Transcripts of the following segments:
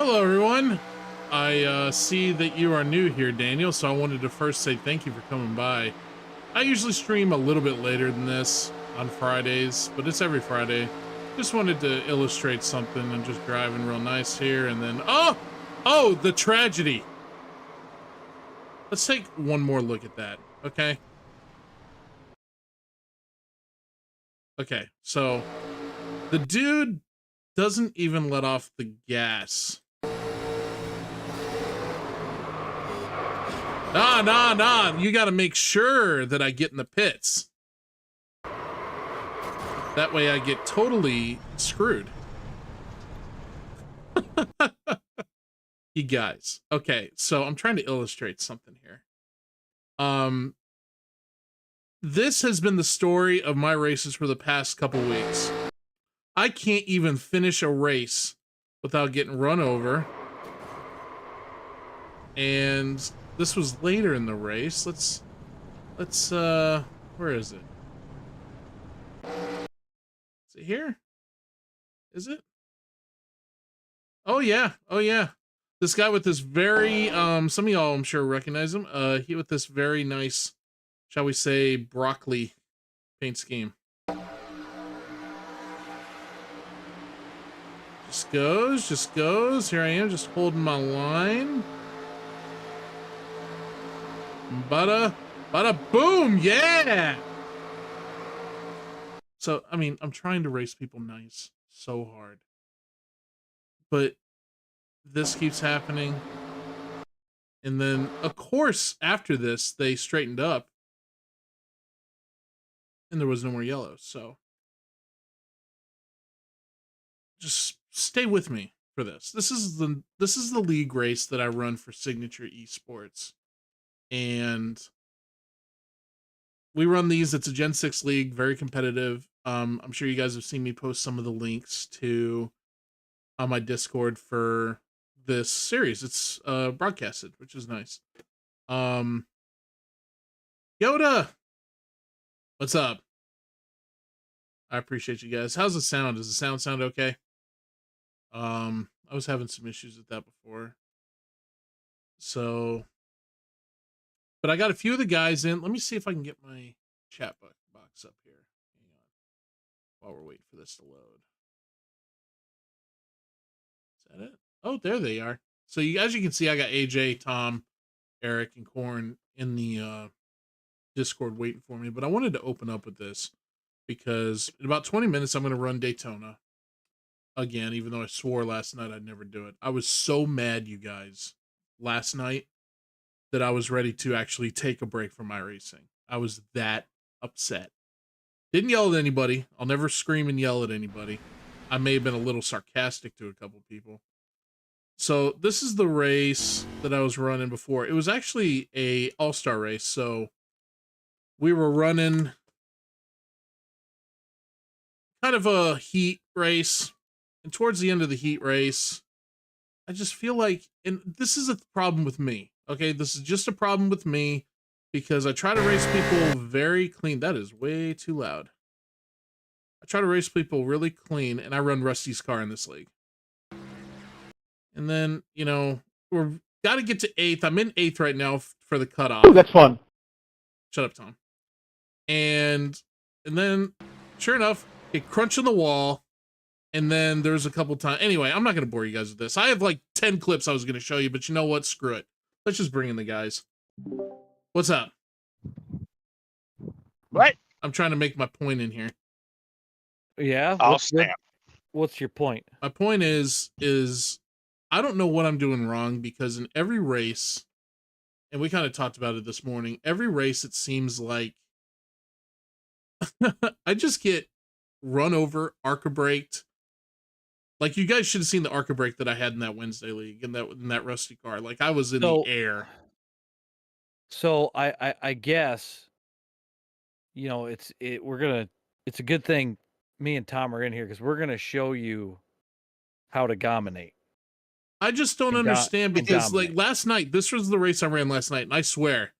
Hello, everyone. I see that you are new here, Daniel, so I wanted to first say thank you for coming by. I usually stream a little bit later than this on Fridays, but it's every Friday. Just wanted to illustrate something and just driving real nice here, and then... Oh, the tragedy! Let's take one more look at that, okay? Okay, so the dude doesn't even let off the gas. Nah. You got to make sure that I get in the pits. That way I get totally screwed. You guys. Okay, so I'm trying to illustrate something here. This has been the story of my races for the past couple weeks. I can't even finish a race without getting run over. And this was later in the race. Let's where is it? Is it here? Is it? Oh yeah. This guy with this very some of y'all I'm sure recognize him. He with this very nice, shall we say, broccoli paint scheme. Just goes. Here I am, just holding my line. Bada boom, yeah! So, I mean, I'm trying to race people nice so hard. But this keeps happening. And then, of course, after this, they straightened up. And there was no more yellow, so... just stay with me for this. This is the league race that I run for Signature Esports. And we run these. It's a Gen 6 league, very competitive. I'm sure you guys have seen me post some of the links to on my Discord for this series. It's broadcasted, which is nice. Yoda, what's up? I appreciate you guys. How's the sound? Does the sound okay? I was having some issues with that before. So, but I got a few of the guys in. Let me see if I can get my chat box up here. Hang on. While we're waiting for this to load. Is that it? Oh, there they are. So as you can see, I got AJ, Tom, Eric, and Corn in the Discord waiting for me. But I wanted to open up with this because in about 20 minutes, I'm going to run Daytona again, even though I swore last night I'd never do it. I was so mad, you guys, last night that I was ready to actually take a break from my racing. I was that upset. Didn't yell at anybody. I'll never scream and yell at anybody. I may have been a little sarcastic to a couple people. So this is the race that I was running before. It was actually a all-star race. So we were running kind of a heat race. And towards the end of the heat race, I just feel like, and this is a problem with me, okay? This is just a problem with me because I try to race people very clean. That is way too loud. I try to race people really clean, and I run Rusty's car in this league. And then, you know, we've got to get to 8th. I'm in 8th right now for the cutoff. Ooh, that's fun. Shut up, Tom. And then, sure enough, get crunched on the wall. And then there's a couple times. Anyway, I'm not going to bore you guys with this. I have like 10 clips I was going to show you, but you know what? Screw it. Let's just bring in the guys. What's up? What? I'm trying to make my point in here. Yeah? I'll snap. What's your point? My point is I don't know what I'm doing wrong because in every race, and we kind of talked about it this morning, every race it seems like I just get run over, ARCA braked. Like, you guys should have seen the ARCA brake that I had in that Wednesday league, in that Rusty car. Like, I was in the air. So I guess, you know, it's a good thing me and Tom are in here because we're gonna show you how to dominate. I just don't understand because like last night, this was the race I ran last night, and I swear,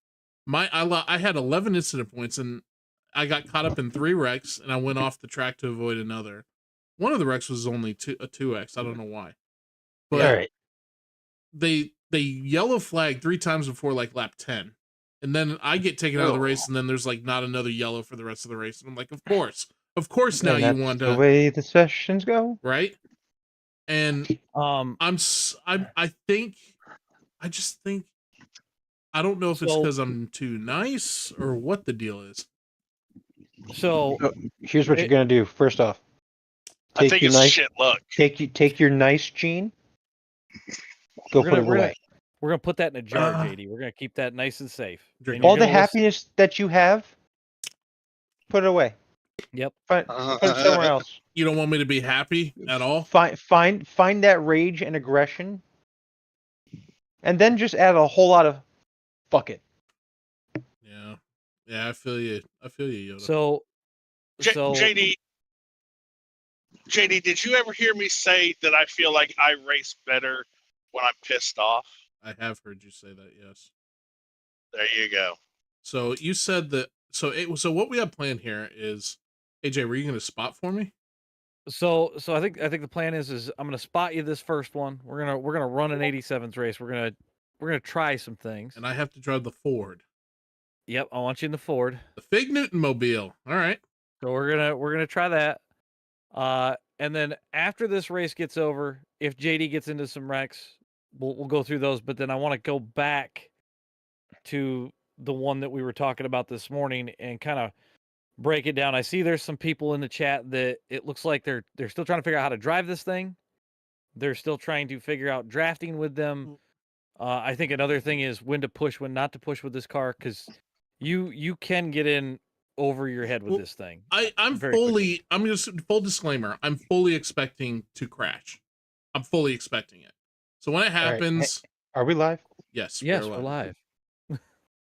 I had 11 incident points, and I got caught up in 3 wrecks, and I went off the track to avoid another. One of the wrecks was only a 2x. I don't know why. But All right. they yellow flag 3 times before like lap 10. And then I get taken out of the race, and then there's like not another yellow for the rest of the race. And I'm like, of course now And you that's want the to, way the sessions go. right? And Um, I think, I just think, I don't know if it's So- because I'm too nice or what the deal is. so So, here's what It- you're gonna do. First off, I think your it's nice shit luck. take your nice gene. Go We're put gonna- it we're away. we're gonna put that in a jar, Uh, JD. We're gonna keep that nice and safe. Drink And All you're the gonna listen- happiness that you have, put it away. Yep. Put it somewhere else. You don't want me to be happy at all? Find that rage and aggression, and then just add a whole lot of fuck it. Yeah, I feel you, Yoda. So, JD, did you ever hear me say that I feel like I race better when I'm pissed off? I have heard you say that, yes. There you go. So you said that. So what we have planned here is, AJ, were you going to spot for me? So I think the plan is I'm gonna spot you this first one. We're gonna run an 87s race. We're gonna try some things. And I have to drive the Ford, Yep, I want you in the Ford. the Fig Newton mobile. All right. So we're gonna try that. And then after this race gets over, if JD gets into some wrecks, we'll go through those. But then I want to go back to the one that we were talking about this morning and kind of break it down. I see there's some people in the chat that it looks like they're still trying to figure out how to drive this thing. They're still trying to figure out drafting with them. I think another thing is when to push, when not to push with this car, because you can get in over your head with this thing. I'm just full disclaimer. I'm fully expecting to crash. I'm fully expecting it. So when it happens, Are we live? yes, Yes, we're live.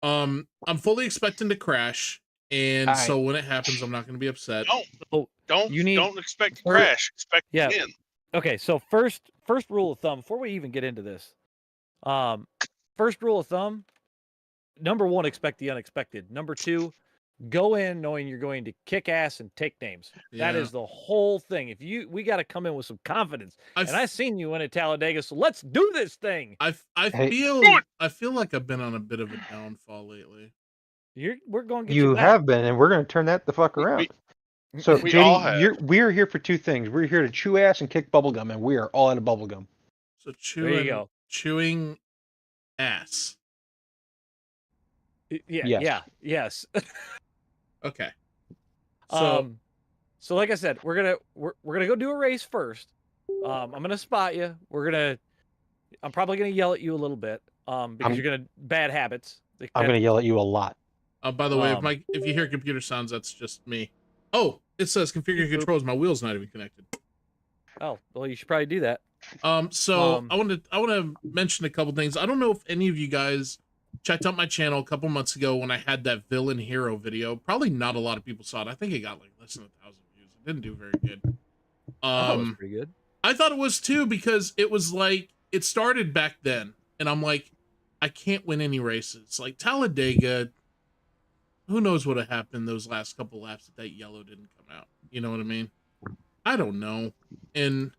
I'm fully expecting to crash, and Alright. so when it happens, I'm not going to be upset. Don't expect to crash. Expect to win. Okay, so first rule of thumb before we even get into this, first rule of thumb: number one, expect the unexpected. Number two, go in knowing you're going to kick ass and take names. That Yeah. is the whole thing. We got to come in with some confidence. And I seen you in at Talladega, so let's do this thing. I Hey. feel like I've been on a bit of a downfall lately. We're going to get you You back. have been, and we're gonna turn that the fuck around. So we all have. JD, we're here for two things. We're here to chew ass and kick bubblegum, and we are all out of bubblegum. So There you go. chewing ass. Yes. Okay. So So like I said, we're gonna go do a race first. I'm gonna spot you. I'm probably gonna yell at you a little bit. Because you're gonna bad habits. I'm gonna yell at you a lot. by the way, if you hear computer sounds, that's just me. Oh, it says configure controls. My wheel's not even connected. Oh, well, you should probably do that. So I want to mention a couple things. I don't know if any of you guys checked out my channel a couple months ago when I had that villain hero video. Probably not a lot of people saw it. I think it got like less than 1,000 views. It didn't do very good. I thought it was pretty good. I thought it was too, because it was like, it started back then, and I'm like, I can't win any races. Like Talladega, who knows what had happened those last couple laps if that yellow didn't come out. You know what I mean? I don't know. And,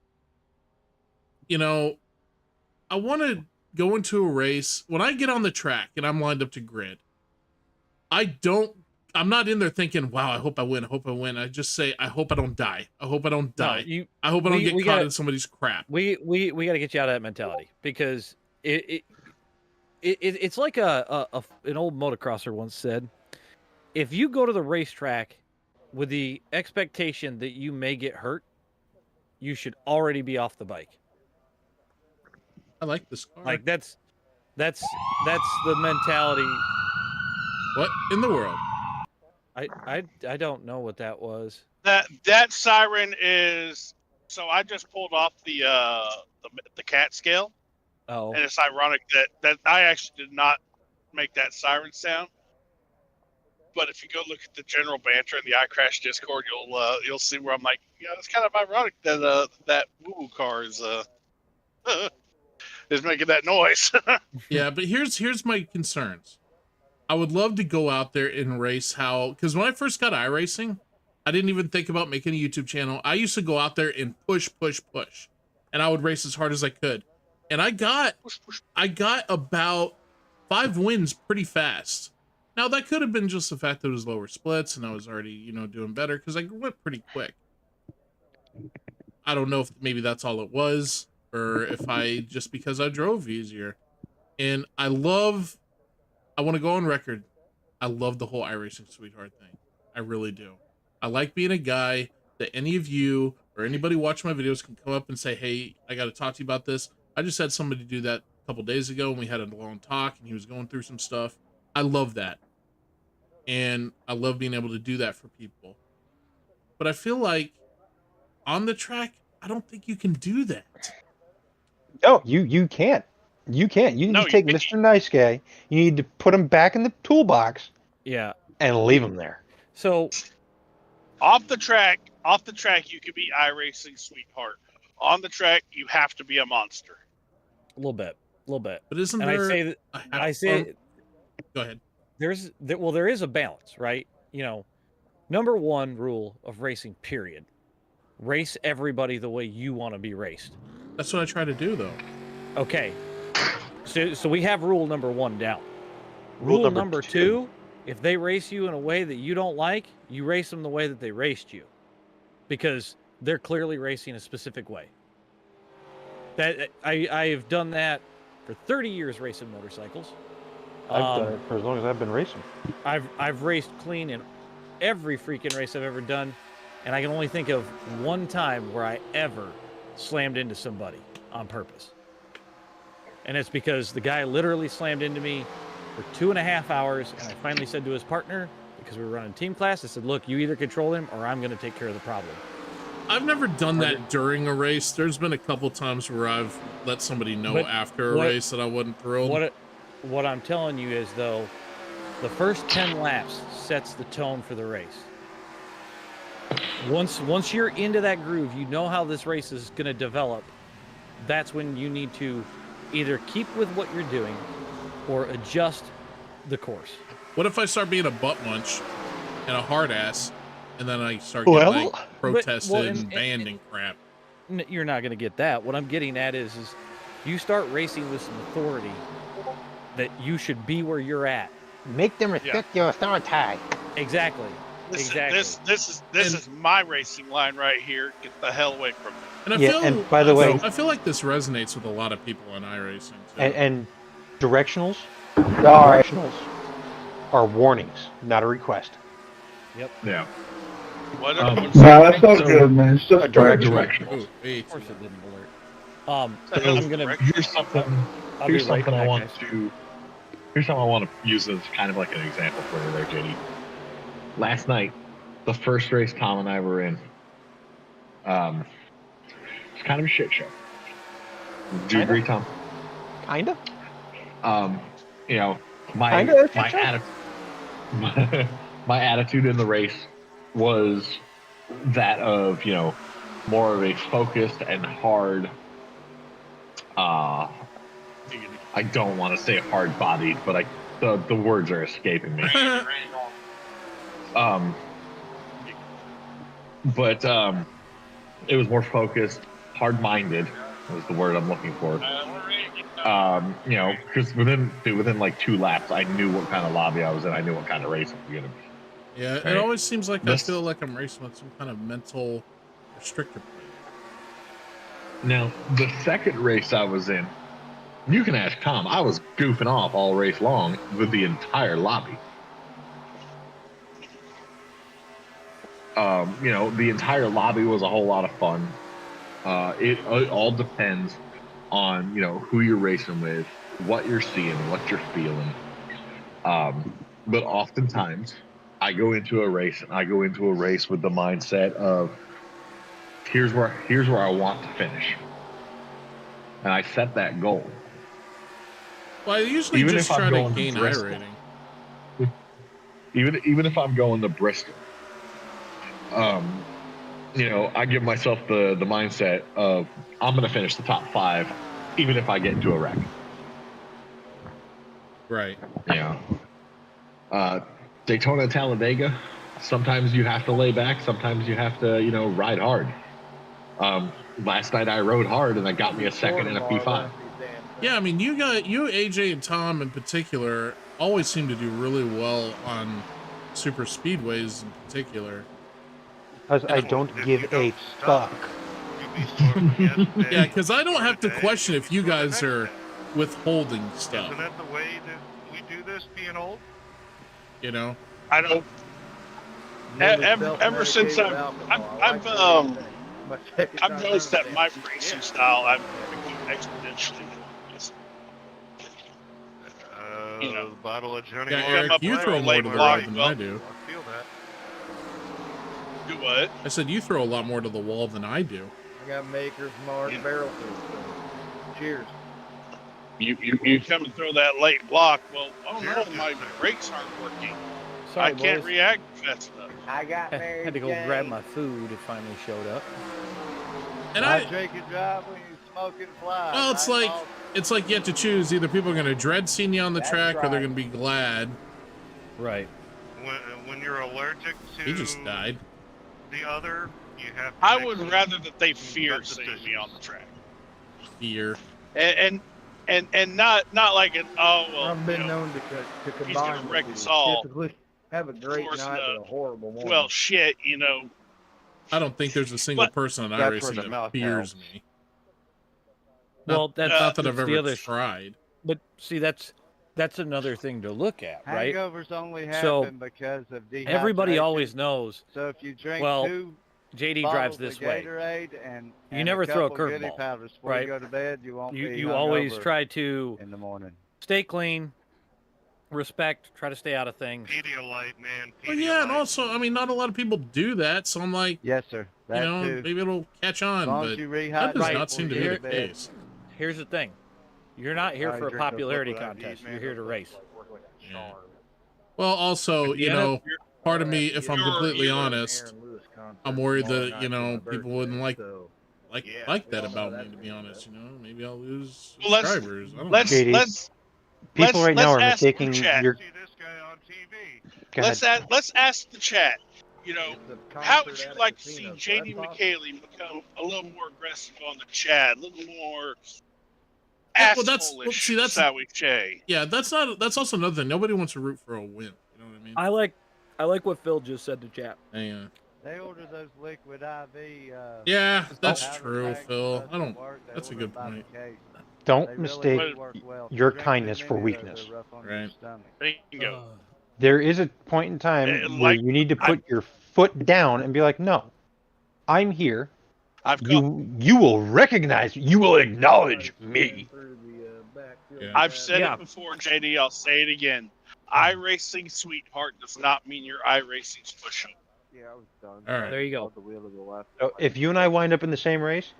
I want to go into a race. When I get on the track and I'm lined up to grid, I'm not in there thinking, wow, I hope I win. I just say, I hope I don't die. I hope I don't die. No, I hope I don't get caught in somebody's crap. We got to get you out of that mentality, because it's like an old motocrosser once said, if you go to the racetrack with the expectation that you may get hurt, you should already be off the bike. I like this car. Like that's the mentality. What in the world? I don't know what that was. That siren is. So I just pulled off the cat scale, Oh, and it's ironic that I actually did not make that siren sound. But if you go look at the general banter in the iCrash Discord, you'll see where I'm like, it's kind of ironic that that woo-woo car is making that noise. Yeah, but here's my concerns. I would love to go out there and race because when I first got iRacing, I didn't even think about making a YouTube channel. I used to go out there and push, and I would race as hard as I could. and I got about 5 wins pretty fast. Now that could have been just the fact that it was lower splits and I was already, you know, doing better because I went pretty quick. I don't know if maybe that's all it was, or if I just because I drove easier. And I want to go on record. I love the whole iRacing Sweetheart thing. I really do. I like being a guy that any of you or anybody watching my videos can come up and say, hey, I got to talk to you about this. I just had somebody do that a couple days ago and we had a long talk and he was going through some stuff. I love that. And I love being able to do that for people. But I feel like on the track, I don't think you can do that. No, you can't. You can't. You need No, to take you Mr. Nice Guy. You need to put him back in the toolbox Yeah. and leave him there. So Off the track, you could be iRacing Sweetheart. On the track, you have to be a monster. a little bit. But isn't And there? I say Go ahead. there is a balance, right? You know, number one rule of racing, period. Race everybody the way you want to be raced. That's what I try to do, though. Okay. So we have rule number 1 down. Rule number 2, if they race you in a way that you don't like, you race them the way that they raced you. Because they're clearly racing a specific way. That I've done that for 30 years racing motorcycles. I've done it for as long as I've been racing. I've raced clean in every freaking race I've ever done, and I can only think of one time where I ever slammed into somebody on purpose. And it's because the guy literally slammed into me for 2.5 hours, and I finally said to his partner, because we were running team class, I said, look, you either control him or I'm going to take care of the problem. I've never done that during a race. There's been a couple times where I've let somebody know after a race that I wasn't thrilled. What I'm telling you is, though, the first 10 laps sets the tone for the race. Once you're into that groove, you know how this race is going to develop. That's when you need to either keep with what you're doing or adjust the course. What if I start being a butt munch and a hard ass, and then I start getting protested and banned and crap? You're not going to get that. What I'm getting at is you start racing with some authority that you should be where you're at. Make them respect your authority. Exactly. Exactly. This is my racing line right here. Get the hell away from me. And I feel, and by the way, I feel like this resonates with a lot of people in iRacing too. And directionals are warnings, not a request. Yep. Yeah. What No, that's not good, man. It's just Directionals. Ooh, Of course it didn't alert. So I'm gonna. here's something. I'll Here's be right something I back, want guys. to. Here's something I want to use as kind of like an example for you there, JD. Last night, the first race Tom and I were in, it's kind of a shit show. Do you agree, Tom? Kinda. You know, my Kinda a shit my show? attitude, my attitude in the race was that of, you know, more of a focused and hard. I don't want to say hard-bodied, but the words are escaping me. But it was more focused, hard-minded was the word I'm looking for. You know, because within like 2 laps, I knew what kind of lobby I was in. I knew what kind of race I was gonna be. Yeah, Right. it always seems like I This- feel like I'm racing with some kind of mental restrictor plate. Now, the second race I was in, you can ask Tom. I was goofing off all race long with the entire lobby. You know, the entire lobby was a whole lot of fun. It all depends on, you know, who you're racing with, what you're seeing, what you're feeling. But oftentimes, I go into a race with the mindset of here's where I want to finish, and I set that goal. Well, I usually Even just if I'm try to going to gain Bristol. iRating. Even if I'm going to Bristol, you know, I give myself the mindset of I'm going to finish the top 5, even if I get into a wreck. Right. You know, Daytona, Talladega. Sometimes you have to lay back. Sometimes you have to, you know, ride hard. Last night I rode hard, and that got me a second and a P5. Yeah, I mean, you, AJ, and Tom in particular always seem to do really well on super speedways in particular. Because I don't give a fuck. Yeah, because I don't have to question if you guys are withholding stuff. Isn't that the way that we do this, being old? You know? I don't. Ever since I've noticed that my racing style, I've become exponentially. You know, bottle of Johnny. Yeah, Eric, you throw more to the wall than I do. I feel that. Do what? I said you throw a lot more to the wall than I do. I got Maker's Mark barrel proof. Cheers. You come and throw that late block. Well, oh no, my brakes aren't working. Sorry, I can't boys. react fast enough. I got I Mary had to go Jane. grab my food. It finally showed up. And I drink and drive when you smoking fly. well, it's like you have to choose. Either people are going to dread seeing you on the That's track, or they're right. going to be glad. Right. When you're allergic to He just died. the other, you have to I make would some rather that they fear tough seeing me decisions. on the track, Fear. and not like an well. I've been you know, known to he's combine gonna wreck with us you. all. Typically have a great course, night but a horrible morning. well, shit, you know. I don't think there's a single But person on that's iRacing where the that milk fears helps. me. Well, that's Not that I've that's the ever other. tried. But see, that's another thing to look at, right? Hangovers only happen So, because of dehydration. Everybody always knows. So if you drink Well, two JD bottles drives of this way. Gatorade and You never throw a couple goodie curveball, powders before right? you go to bed, you won't be You always hungover try to in the morning. stay clean, respect, try to stay out of things. Pedialyte, man. Well, yeah, and Pedialyte. also, I mean, not a lot of people do that, so I'm like, Yes, sir. you That know, too. maybe it'll catch on, As long but as you that rehydrate does not before seem to you be go the to bed. case. Here's the thing. You're not here I for a drink those popularity liquid IV, contest. man. You're here to race. Yeah. Well, also, you Yeah. know, part of me, if I'm You're- completely you're honest, I'm worried that, you know, people wouldn't like that about me, to be honest. You know, maybe I'll lose Well, subscribers. I don't Let's know. JD, let's People right now are ask the mistaking chat. your. See this guy on TV. Go ahead. let's ask the chat. You know, how would you like to see JD McKaylee become a little more aggressive on the chat, a little more Yeah, well, that's- asshole-ish, well, see, that's- shall we say? Yeah, that's also another thing. Nobody wants to root for a win. You know what I mean? I like what Phil just said to chat. Yeah. They order those liquid IV. Yeah, that's powder true, packs, Phil. doesn't I don't. work. They That's a order good by the point. case. They Don't really mistake do work well. If you your drink too kindness for many of those, weakness. they're rough on Right. your stomach. Bingo. There is a point in time where like, you need to put your foot down and be like, no, I'm here. I've got, You will recognize, you will acknowledge me. Yeah. I've said Yeah. it before, JD. I'll say it again. iRacing sweetheart does not mean your iRacing's push-up. Yeah, I was done. All right. There you go. The wheel to the left. So if you and I wind up in the same race,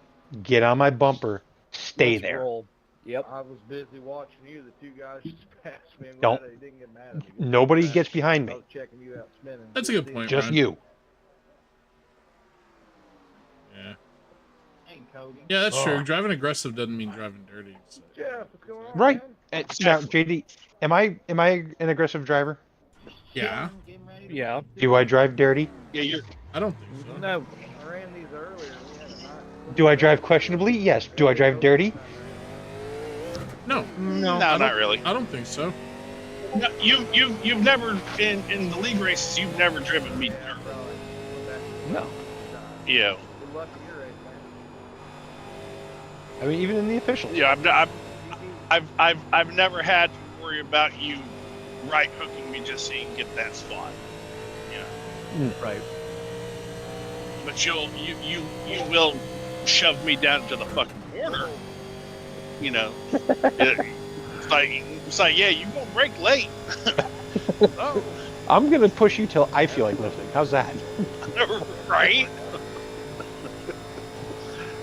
get on my bumper, stay Let's there. roll. Yep. I was busy watching you. The two guys just passed me. I'm Don't- glad they didn't get mad at me. Nobody gets behind I me, was checking you out spinning. That's a good point, just Ron. you. Yeah. Hey, Cody. Yeah, that's Oh. true. Driving aggressive doesn't mean driving dirty. So. Jeff, what's going on? Right. man? Now, JD, am I an aggressive driver? Yeah. Getting ready to Yeah. Do I drive dirty? Yeah, you're. I don't think so. No. I ran these earlier. We had a night. Do I drive questionably? Yes. Do I drive dirty? No. No, I not don't- really. I don't think so. No, you've never in the league races. You've never driven me dirt. No. Yeah. Good luck in your race, man. I mean, even in the officials. Yeah. I've never had to worry about you right hooking me just so you can get that spot. Yeah. Right. But you will shove me down to the fucking corner. You know. It's like, yeah, you gonna break late. Oh, I'm gonna push you till I feel like lifting. How's that? right?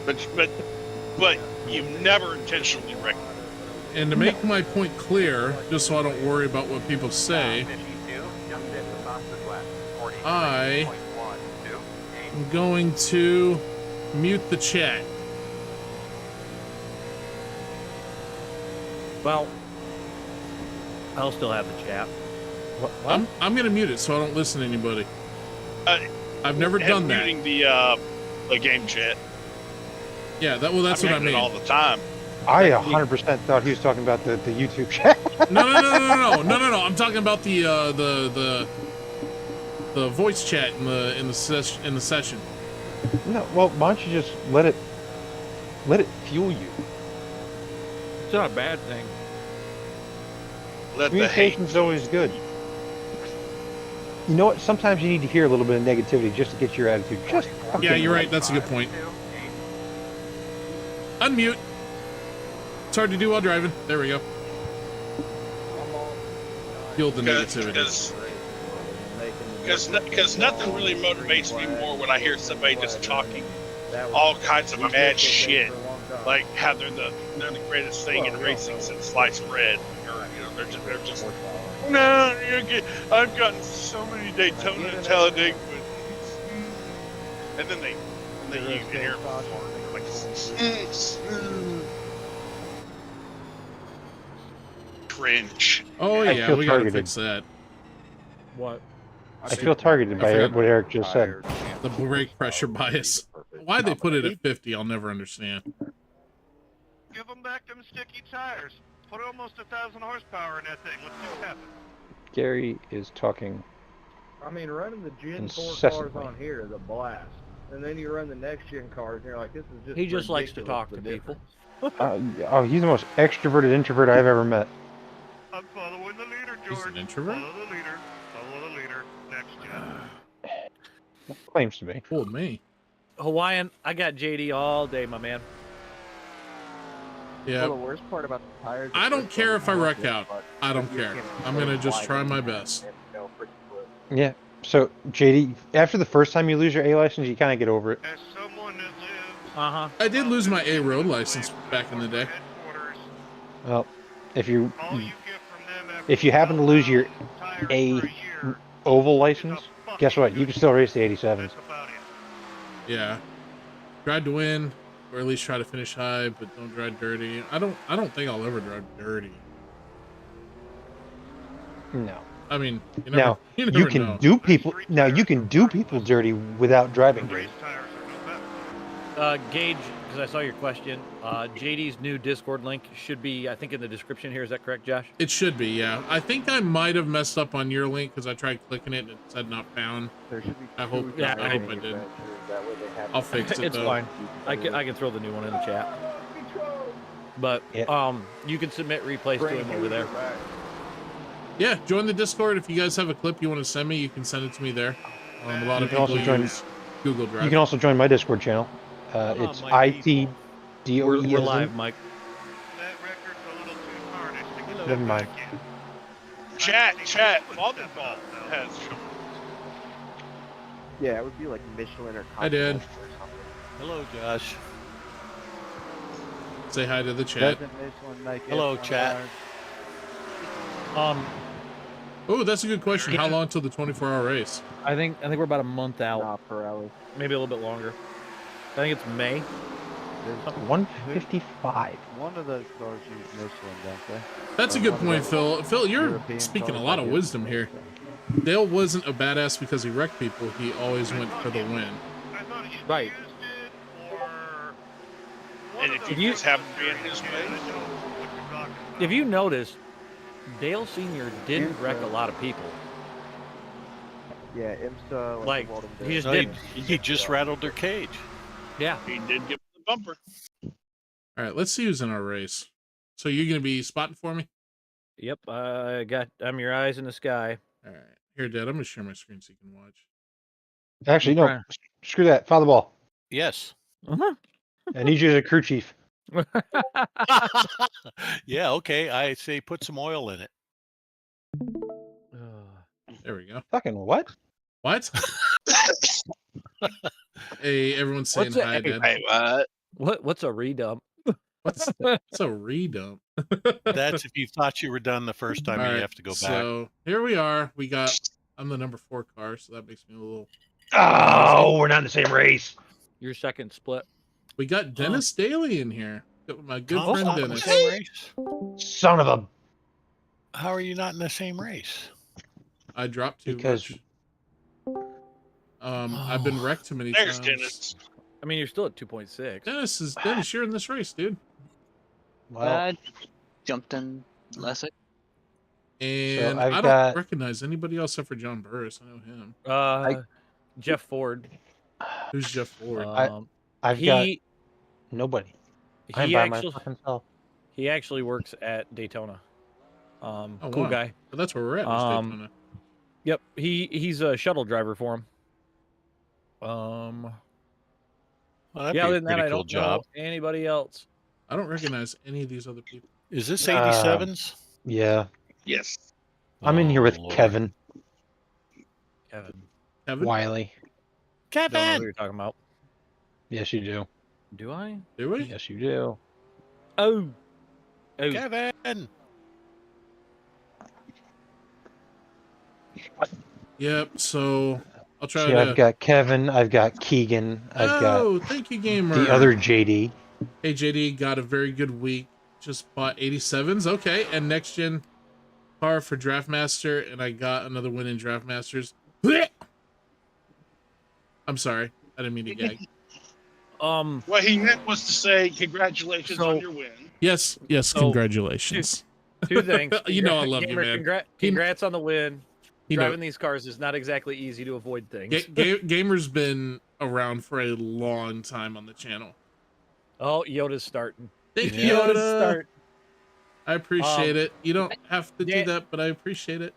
But you never intentionally wrecked me. And to make my point clear, just so I don't worry about what people say, I am going to mute the chat. Well, I'll still have the chat. I'm gonna mute it so I don't listen to anybody. I've never And done that. muting the game chat. Yeah, that's what I mute it mean. all the time. I 100% thought he was talking about the YouTube chat. No. I'm talking about the voice chat in the session. No, well, why don't you just let it fuel you? It's not a bad thing. Let the hate. Communication's always good. You know what? Sometimes you need to hear a little bit of negativity just to get your attitude. Just Yeah, you're right. That's a good point. Unmute. It's hard to do while driving. There we go. Fuel the negativity. Because nothing really motivates me more when I hear somebody just talking all kinds of mad shit, like how they're the greatest thing in racing since sliced bread, or they're just no, I've gotten so many Daytona and Talladega, and then you can hear like cringe. Oh I yeah, feel we gotta targeted. fix that. What? I feel targeted by what Eric just said. The brake pressure bias. Why they put it at 50, I'll never understand. Give them back them sticky tires. Put almost 1,000 horsepower in that thing. Let's see what happens. Gary is talking. I mean, running the Gen 4 cars Incessantly. on here is a blast. And then you run the next gen cars, and you're like, this is just He just likes to ridiculous, talk the to people. difference. He's the most extroverted introvert I've ever met. I'm following the leader, He's George. an introvert? Follow the leader. Follow the leader. Next gen. Claims to be. Fooled me. Hawaiian, I got JD all day, my man. Yeah. Well, the worst part about the tires. I don't care if I wreck out. I don't care. I'm gonna just try my best. Yeah. So JD, after the first time you lose your A license, you kind of get over it. As someone that lives Uh-huh. I did lose my A road license back in the day. headquarters, Well, if you all you get from them after if you happen to lose your tires A for a year oval is license, a guess what? You can still race the 87s. That's about it. Yeah. Tried to win, or at least try to finish high, but don't drive dirty. I don't think I'll ever drive dirty. No. I mean, Now you never you can know. do people. Now you can do people dirty without driving dirty. Race tires are no better. Gage, because I saw your question, JD's new Discord link should be, I think, in the description here. Is that correct, Josh? It should be, yeah. I think I might have messed up on your link because I tried clicking it and it said not found. There should be I hope- two yeah, tire I hope I manufacturers, did. that way they have I'll fix it It's though. fine. I can throw the new one in the chat. But Yeah. you can submit replays to him over there. Yeah, join the Discord. If you guys have a clip you want to send me, you can send it to me there. A lot You of can also people join- use Google Drive. You can also join my Discord channel. Come on, It's my people. We're ITDOE. live, Mike. That record's a little too tarnished to get Never mind. back in. Chat, volleyball has. Yeah, it would be like Michelin or I did. Continental or something. Hello, Josh. Say hi to the chat. Doesn't Michelin make it Hello, one chat. hour? Oh, that's a good question. How long till the 24-hour race? I think we're about a month out, Nah, Pirelli. maybe a little bit longer. I think it's May. There's 155. one of those cars use Michelin, don't they? That's a good point, Phil. Phil, you're European speaking a cars lot like of it. wisdom here. Dale wasn't a badass because he wrecked people. He always went for the win. I thought he Right. used it, or And if you just happen to be in his way, If you notice, Dale Sr. didn't Here's wreck a the- lot of people. Yeah, IMSA. Like, the Walden he just No, didn't. he just rattled their cage. Yeah. he did get the bumper. All right, let's see who's in our race. So you're going to be spotting for me? Yep. I'm your eyes in the sky. All right. Here, Dad, I'm going to share my screen so you can watch. Actually, no. Right. Screw that. File the ball. Yes. Uh-huh. I need you as a crew chief. Yeah, okay. I say put some oil in it. There we go. Fucking what? What? Hey, everyone's saying What's a- hi, hey, Dad. What's a redump? What's a redump? That's if you thought you were done the first time, All you right, have to go back. So here we are. I'm the number 4 car, so that makes me a little. Oh, we're not in the same race. Your second split. We got Dennis Daly in here. Got my good Tom's friend not in the Dennis. same race. Son of a. How are you not in the same race? I dropped too Because- much. I've been wrecked too many There's times. Dennis. I mean, you're still at 2.6. Dennis, you're in this race, dude. Well, Jumped in Lessick. And I've I don't got- recognize anybody else except for John Burris. I know him. Jeff Ford. Who's Jeff Ford? I've got nobody. I'm by my fucking self. He actually works at Daytona. Cool wow. guy. But that's where we're at. Daytona. Yep. He's a shuttle driver for him. Well, yeah, other than that, I don't know anybody else. I don't recognize any of these other people. Is this 87s? Yeah. Yes. I'm in here with Lord. Kevin. Kevin? Wiley. Don't know who you're talking about. Yes, you do. Do I? Do we? Yes, you do. Oh. Kevin. Yep. So I'll try See, to. I've got Kevin. I've got Keegan. I've got thank you, gamer. the other JD. Hey, JD, got a very good week. Just bought 87s. Okay, and next gen car for Draftmaster, and I got another win in Draftmasters. I'm sorry, I didn't mean to gag. What he meant was to say congratulations on your win. Yes, congratulations. Two things. You know I love you, Gamer, man. Congrats on the win. You know- Driving these cars is not exactly easy to avoid things. Gamer's been around for a long time on the channel. Oh, Yoda's starting. Thank you, Yoda's Yoda. starting. I appreciate it. You don't have to do that, but I appreciate it.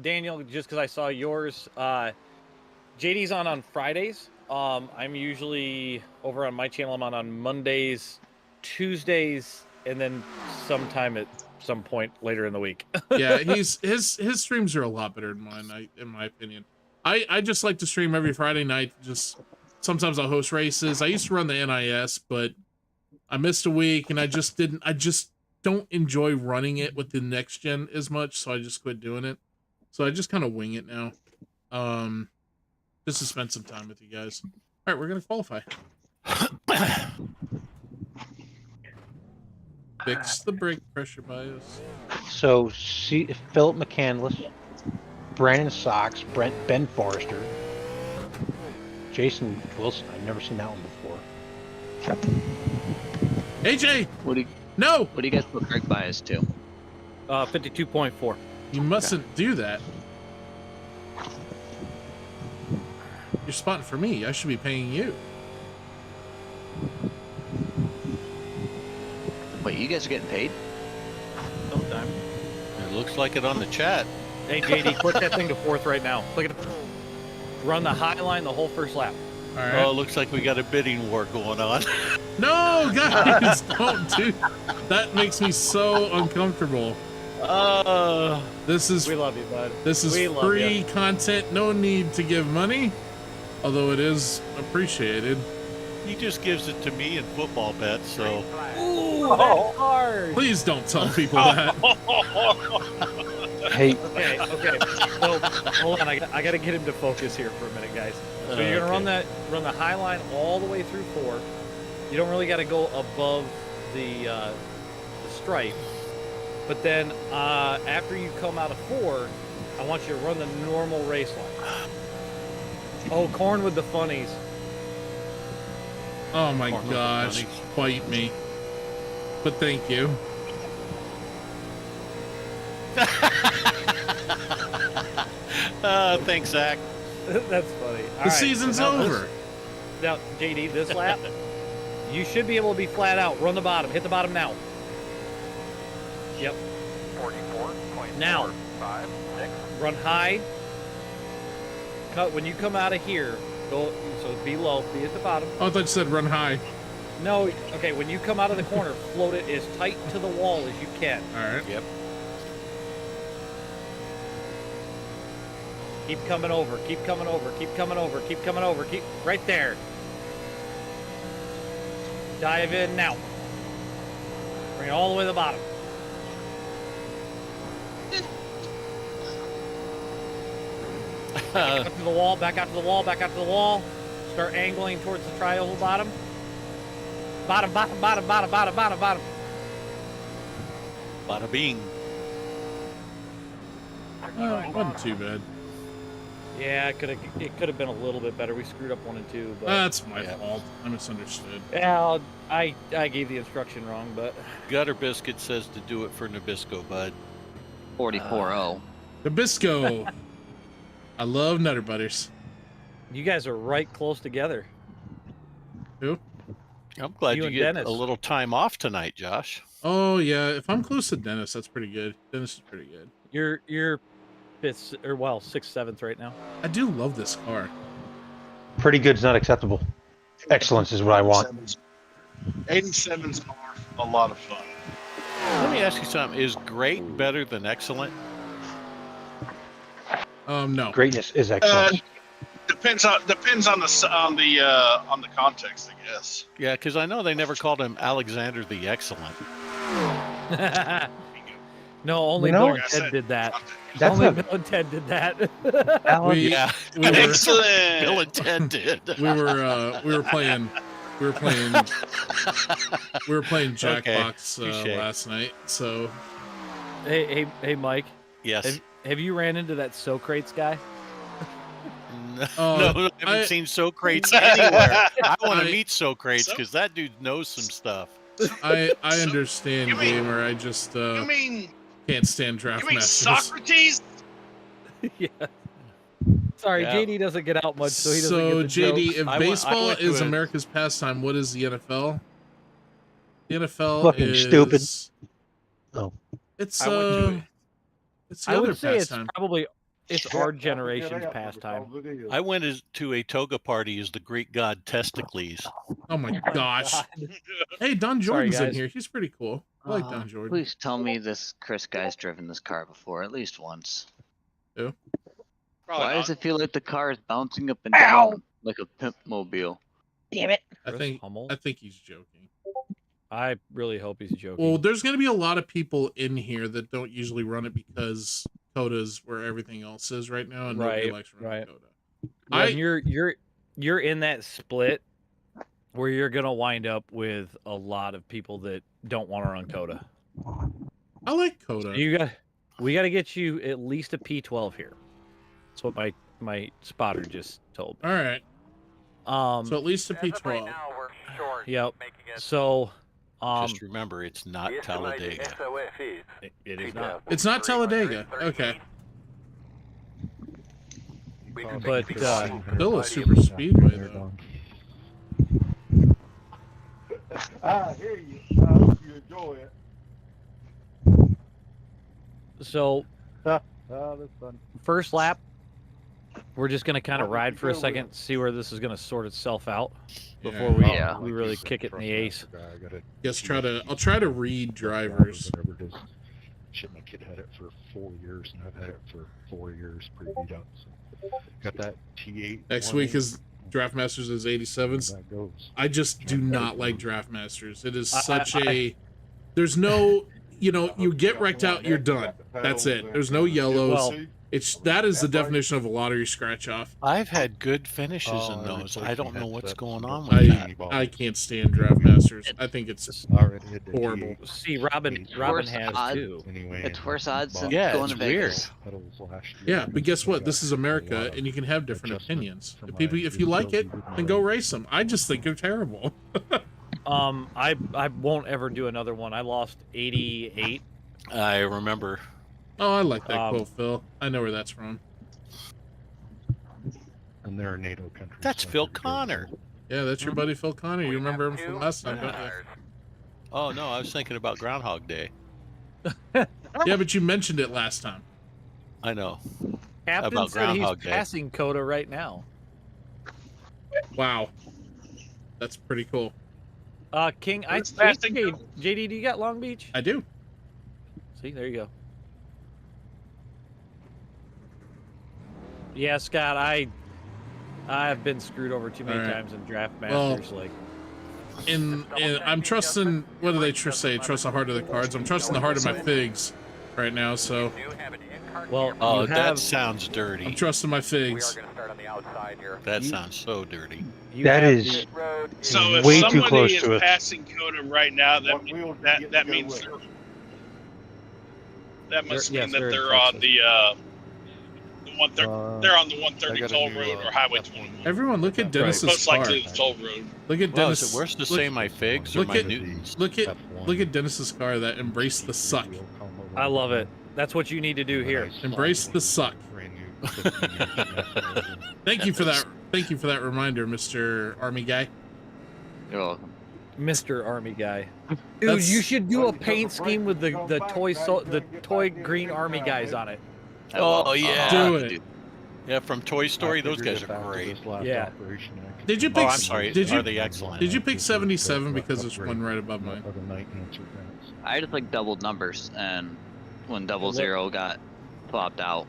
Daniel, just because I saw yours, JD's on Fridays. I'm usually over on my channel. I'm on Mondays, Tuesdays, and then sometime at some point later in the week. Yeah, his streams are a lot better than mine, in my opinion. I just like to stream every Friday night. Just sometimes I'll host races. I used to run the NIS, but I missed a week, and I just don't enjoy running it with the next gen as much, so I just quit doing it. So I just kind of wing it now. Just to spend some time with you guys. All right, we're gonna qualify. Fix the brake pressure bias. So, see, Philip McCandless, Brandon Sox, Ben Forrester, Jason Wilson. I've never seen that one before. AJ! What do you guys put brake bias to? 52.4. You mustn't do that. You're spotting for me. I should be paying you. Wait, you guys are getting paid? Sometime. It looks like it on the chat. Hey, JD, click that thing to fourth right now. Click it. Run the high line the whole first lap. All right. Oh, it looks like we got a bidding war going on. No, guys, don't do. That makes me so uncomfortable. This is. We love you, bud. This is We love free ya. content. No need to give money, although it is appreciated. He just gives it to me in football bets, so. Ooh, that's hard. Please don't tell people that. Hey. Okay. So hold on, I got to get him to focus here for a minute, guys. So you're gonna run the high line all the way through 4. You don't really got to go above the stripe, but then after you come out of 4, I want you to run the normal race line. Oh, corn with the funnies. Oh my gosh, bite me. But thank you. Thanks, Zach. That's funny. The season's over. Now, JD, this lap, you should be able to be flat out. Run the bottom. Hit the bottom now. Yep. 44.456. Now, run high. Cut when you come out of here. Go so be low. Be at the bottom. Oh, I thought you said run high. No. Okay. When you come out of the corner, float it as tight to the wall as you can. All right. Yep. Keep coming over. Keep coming over. Keep coming over. Keep coming over. Keep right there. Dive in now. Bring it all the way to the bottom. Back up to the wall, back out to the wall, back out to the wall. Start angling towards the triangle bottom. Bottom, bottom, bottom, bottom, bottom, bottom, bottom. Bada bing. Oh, wasn't too bad. Yeah, it could have been a little bit better. We screwed up 1 and 2, but That's my fault. I misunderstood. yeah, I gave the instruction wrong, but Gutter Biscuit says to do it for Nabisco, bud. 44-0. Nabisco. I love Nutter Butters. you guys are right close together. Who? I'm glad You you and get Dennis. a little time off tonight, Josh. Oh yeah, if I'm close to Dennis, that's pretty good. Dennis is pretty good. You're 5th or 6th, 7th right now. I do love this car. Pretty good is not acceptable. Excellence is what I want. 87s are a lot of fun. Let me ask you something. Is great better than excellent? No. Greatness is excellence. Depends on the context, I guess. Yeah, because I know they never called him Alexander the Excellent. No, only You know- Bill and Ted did that. That's Only not- Bill and Ted did that. Yeah, we were, Excellent. Bill and Ted did. we were playing Jackbox touche. last night. So hey, Mike. Yes. Have you ran into that Socrates guy? No, Oh, I haven't seen Socrates anywhere. I want to I- meet Socrates because that dude knows some stuff. I understand, You mean- gamer. I just You mean can't stand draft you mean masters. Socrates? Yeah. Sorry, Yeah. JD doesn't get out much, so he doesn't So get the JD, jokes. if I baseball went to is a- America's pastime, what is the NFL? The NFL Fucking is stupid. Oh. It's I went to it's the I other would say pastime. it's our generation's pastime. I went to a toga party as the Greek god Testicles. Oh my gosh! Hey, Don Sorry, Jordan's in guys. here. He's pretty cool. I like Don Jordan. Please tell me this Chris guy's driven this car before, at least once. Probably Why not. does it feel like the car is bouncing up and down like a pimp mobile? Damn it. I Chris Hummel? think he's joking. I really hope he's joking. Well, there's going to be a lot of people in here that don't usually run it because Coda's where everything else is right now, and nobody Right, likes running right. Coda. When you're in that split where you're gonna wind up with a lot of people that don't want to run Coda. I like Coda. We got to get you at least a P12 here. That's what my spotter just told me. All right, so at least a P12. Yep. So Just remember, it's not Talladega. it is not. It's not Talladega. Okay, But still a super speedway though. I hear you. I hope you enjoy it. so that's fun. first lap, we're just gonna kind of ride for a second, see where this is gonna sort itself out before Yeah. we really kick it in the ace. I'll try to read drivers. Shit, my kid had it for 4 years, and I've had it for 4 years, pretty beat up. So got that T8. Next week is Draft Masters is 87s. That goes. I just do not like Draft Masters. It is such a there's no, you get wrecked out, you're done. That's it. There's no yellows. Well, That is the definition of a lottery scratch off. I've had good finishes Oh, in those. every I don't place know he what's had going sets on and with that. I can't stand Draft Masters. I think it's Already hit the horrible. T8 See, Robin Worse has odds. too. anyway, It's and worse I odds than bought Yeah, going it's to Vegas. weird. pedals last year. Yeah, but guess what? This is Got a America, lot and you can have different adjustment opinions. for If my people, if you like it, visibility then go race them. I just think they're terrible. I won't ever do another one. I lost 88. I remember. Oh, I like that Um, quote, Phil. I know where that's from. And they're a NATO country. That's so Phil they're good. Connor. Yeah, that's your buddy Phil Connor. You remember him from last time, don't you? Oh no, I was thinking about Groundhog Day. Yeah, but you mentioned it last time. I know. Captain About said he's Groundhog Day. passing Coda right now. Wow. That's pretty cool. King, I Who's think passing JD, do you got Long Beach? I do. See, there you go. Yeah, Scott, I've been screwed over too many All right. times in Draft Well, Masters. I'm trusting, what do they say? Trust the heart of the cards. I'm trusting the heart of my figs right now, so Well, Oh, you that have, sounds I'm dirty. trusting my figs. That sounds so dirty. you That have is So if way too somebody close is to us. passing Coda right now, What wheel did you that get that to go means with? that must Yes, mean that they're in they're on Texas. the the 130. They're on the 130 toll road or Highway 21. Everyone, look at Dennis's Most car. likely the toll road. Look at Well, Dennis. is it worse to say my figs or my newtons? Look at Dennis's car that embraced the suck. I love it. That's what you need to do here. Embrace the suck. Thank you for that. Thank you for that reminder, Mr. Army guy. You're welcome. Mr. Army guy. Dude, you should do a paint scheme with the toy green army guys on it. Oh yeah, do it. Yeah, from Toy Story, those guys are great. Yeah. Did you pick? Oh, I'm sorry. Are they excellent? Did you pick 77 because it's one right above mine? I just like doubled numbers, and when 00 got plopped out,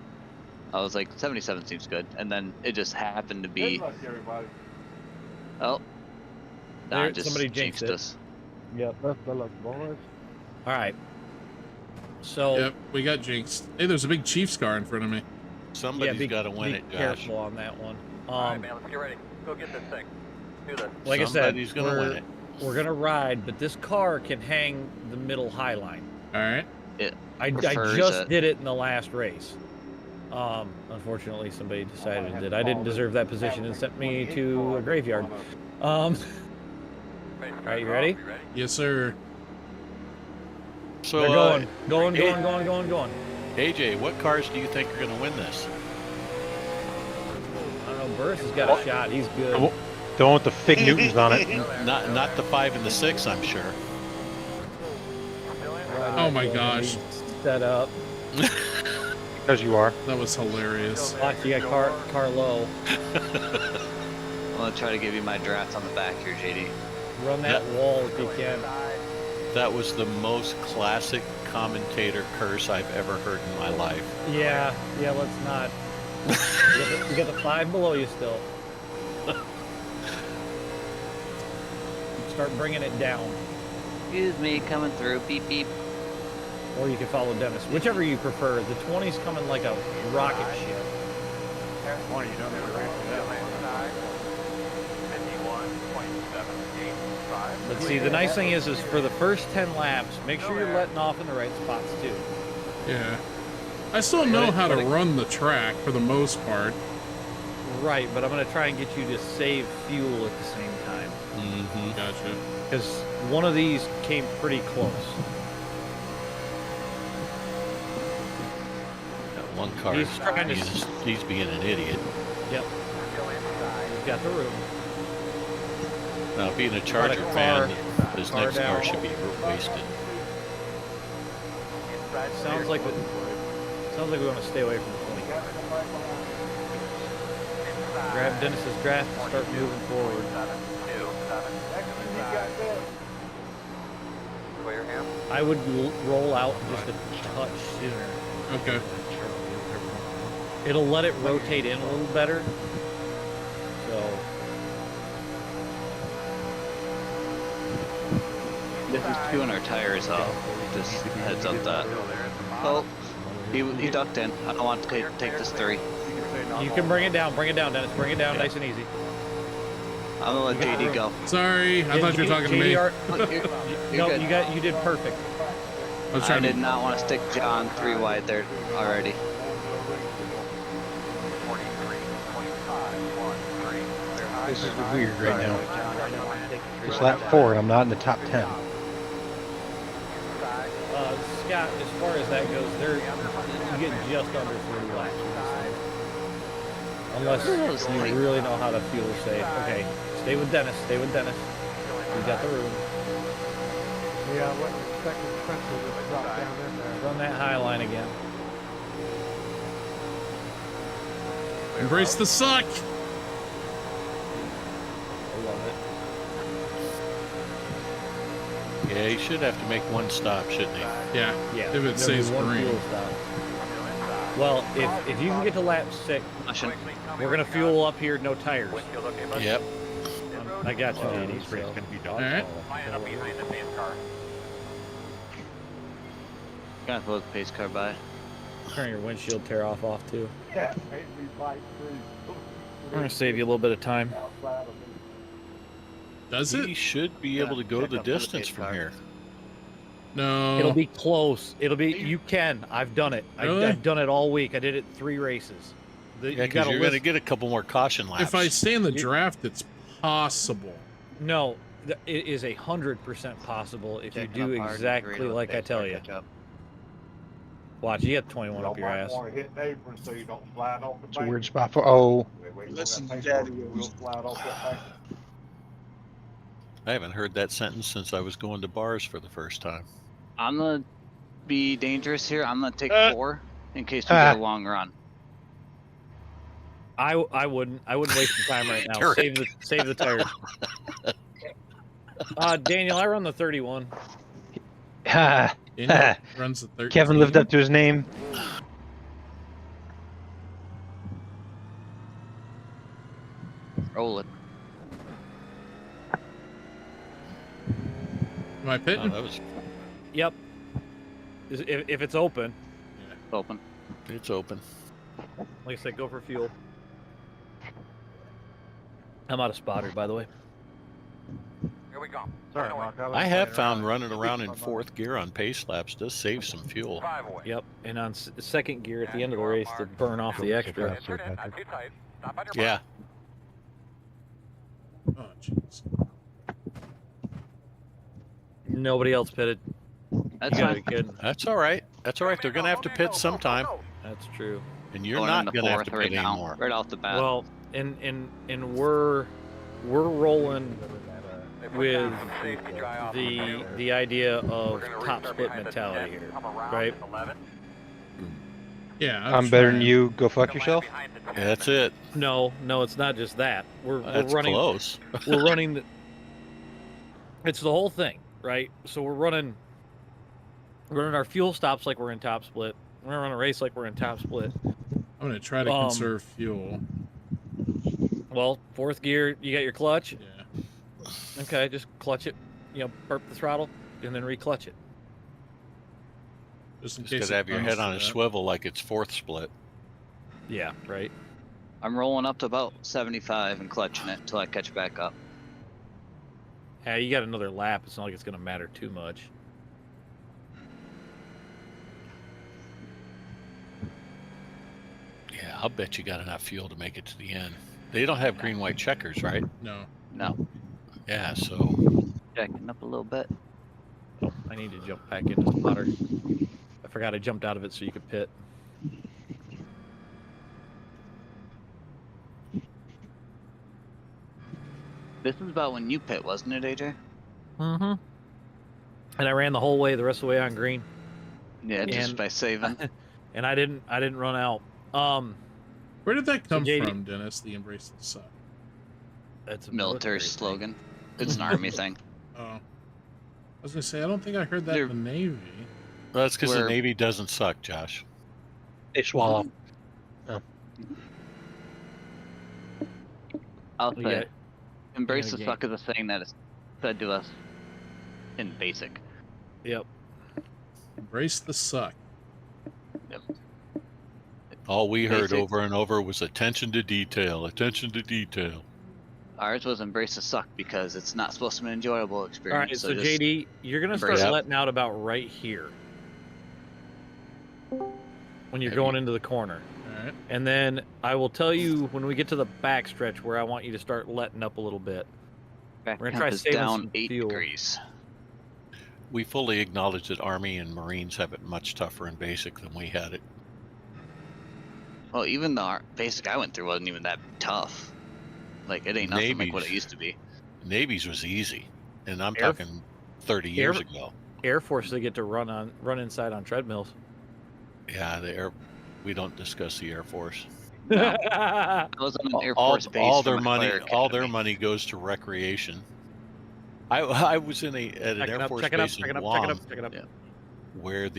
I was like 77 seems good, and then it just happened to be. Oh. Nah, just somebody jinxed us. Yep, that's the luck, boys. All right. So. Yep, we got jinxed. Hey, there's a big Chiefs car in front of me. Somebody's got to win it, Josh. Careful on that one. All right, man, let's get ready. Go get this thing. Do this. Like Somebody's I said, gonna win it. We're gonna ride, but this car can hang the middle high line. All right. I just did it in the last race. Unfortunately, somebody decided that I didn't deserve that position and sent me to a graveyard. All right, you ready? Yes, sir. So they're going. AJ, what cars do you think are going to win this? I don't know. Burris has got a shot. He's good. The one with the fig Newtons on it. Not the 5 and the 6, I'm sure. Oh my gosh. Set up. As you are. That was hilarious. Watch, you got car low. I'm gonna try to give you my draft on the back here, JD. Run that wall if you can. That was the most classic commentator curse I've ever heard in my life. Yeah, let's not. You got the 5 below you still. Start bringing it down. Excuse me, coming through. Beep beep. Or you can follow Dennis, whichever you prefer. The 20's coming like a rocket ship. Let's see, the nice thing is for the first 10 laps, make sure you're letting off in the right spots too. Yeah. I still know how to run the track for the most part. Right, but I'm going to try and get you to save fuel at the same time. Mm-hmm. Gotcha. Because one of these came pretty close. That one car, he's being an idiot. Yep. He's got the room. Now, being a Charger fan, this next car should be wasted. Sounds like we want to stay away from the 20. Grab Dennis's draft and start moving forward. I would roll out just a touch sooner. Okay. It'll let it rotate in a little better. So. This is chewing our tires off. Just heads up that. Oh, he ducked in. I don't want to take this 3. You can bring it down, Dennis. Bring it down nice and easy. I'm gonna let JD go. Sorry, I thought you were talking to me. No, you did perfect. I did not want to stick John 3 wide there already. This is weird right now. It's lap 4 and I'm not in the top 10. Scott, as far as that goes, you get just under 40 laps. Unless you really know how to fuel safe. Okay, stay with Dennis. We got the room. Yeah, I wasn't expecting Spencer to drop down in there. Run that high line again. Embrace the suck. I love it. Yeah, he should have to make one stop, shouldn't he? Yeah. If it says green. Well, if you can get to lap 6, we're gonna fuel up here, no tires. Yep. I got you, JD. This race is going to be dodgeball. All right. Gonna throw the pace car by. Turn your windshield tear off too. Yeah, made me bite through. We're gonna save you a little bit of time. Does He it? should be able to go the distance from here. No. It'll be close. You can. I've done it. Really? I've done it all week. I did it 3 races. Yeah, because you're going to get a couple more caution laps. If I stay in the draft, it's possible. No, it is 100% possible if you do exactly like I tell you. Watch, you get 21 up your ass. Want to hit the apron so you don't slide off the It's a weird spot for O. Listen, Daddy. We'll slide off that bank. I haven't heard that sentence since I was going to bars for the first time. I'm gonna be dangerous here. I'm gonna take 4 in case we get a long run. I wouldn't waste your time right now. Save the tires. Daniel, I run the 31. Daniel runs the 13. Kevin lived up to his name. Roll it. Am I pitting? Oh, that was... Yep. If it's open. Yeah. Open. It's open. Like I said, go for fuel. I'm out of spotter, by the way. Here we go. Sorry, Mark. I have found running around in 4th gear on pace laps does save some fuel. Yep, and on second gear at the end of the race to burn off the extra. Yeah. Oh, jeez. Nobody else pitted. That's fine. That's all right. That's all right. They're going to have to pit sometime. That's true. And you're not going to have to pit anymore. Right off the bat. Well, and we're rolling with the idea of top split mentality here, right? Yeah. I'm better than you. Go fuck yourself. Yeah, that's it. No, it's not just that. We're running close. We're running. It's the whole thing, right? So we're running our fuel stops like we're in top split. We're gonna run a race like we're in top split. I'm gonna try to conserve fuel. Well, 4th gear, you got your clutch. Yeah. Okay, just clutch it. Burp the throttle and then re-clutch it. Just in Just case. to have your head on a swivel like it's 4th split. Yeah, right. I'm rolling up to about 75 and clutching it until I catch back up. Yeah, you got another lap. It's not like it's gonna matter too much. Yeah, I'll bet you got enough fuel to make it to the end. They don't have green, white checkers, right? No. No. Yeah, so. Checking up a little bit. Oh, I need to jump back into the spotter. I forgot I jumped out of it so you could pit. This is about when you pit, wasn't it, AJ? Mm-hmm. And I ran the whole way, the rest of the way on green. Yeah, just by saving. And I didn't run out. Where did that come JD from, Dennis? The embrace the suck. That's a military slogan. It's an army thing. Oh. I was gonna say I don't think I heard that in the Navy. Well, that's because the Navy doesn't suck, Josh. They swallow. Oh. I'll say, embrace the suck is a saying that is said to us in basic. Yep. Embrace the suck. Yep. All we heard over and over was attention to detail, attention to detail. Ours was embrace the suck because it's not supposed to be an enjoyable experience. All right, so JD, you're going to start letting out about right here when you're going into the corner. All right. And then I will tell you when we get to the back stretch where I want you to start letting up a little bit. Back We're going to try saving down some 8 fuel. degrees. We fully acknowledge that Army and Marines have it much tougher in basic than we had it. Well, even the basic I went through wasn't even that tough. Like, it ain't nothing like what it used to be. Navy's was easy, and I'm talking 30 years ago. Air Force, they get to run inside on treadmills. Yeah, we don't discuss the Air Force. No. I was on an Air Force base. All their money goes to recreation. I was at an Air Force base in Guam where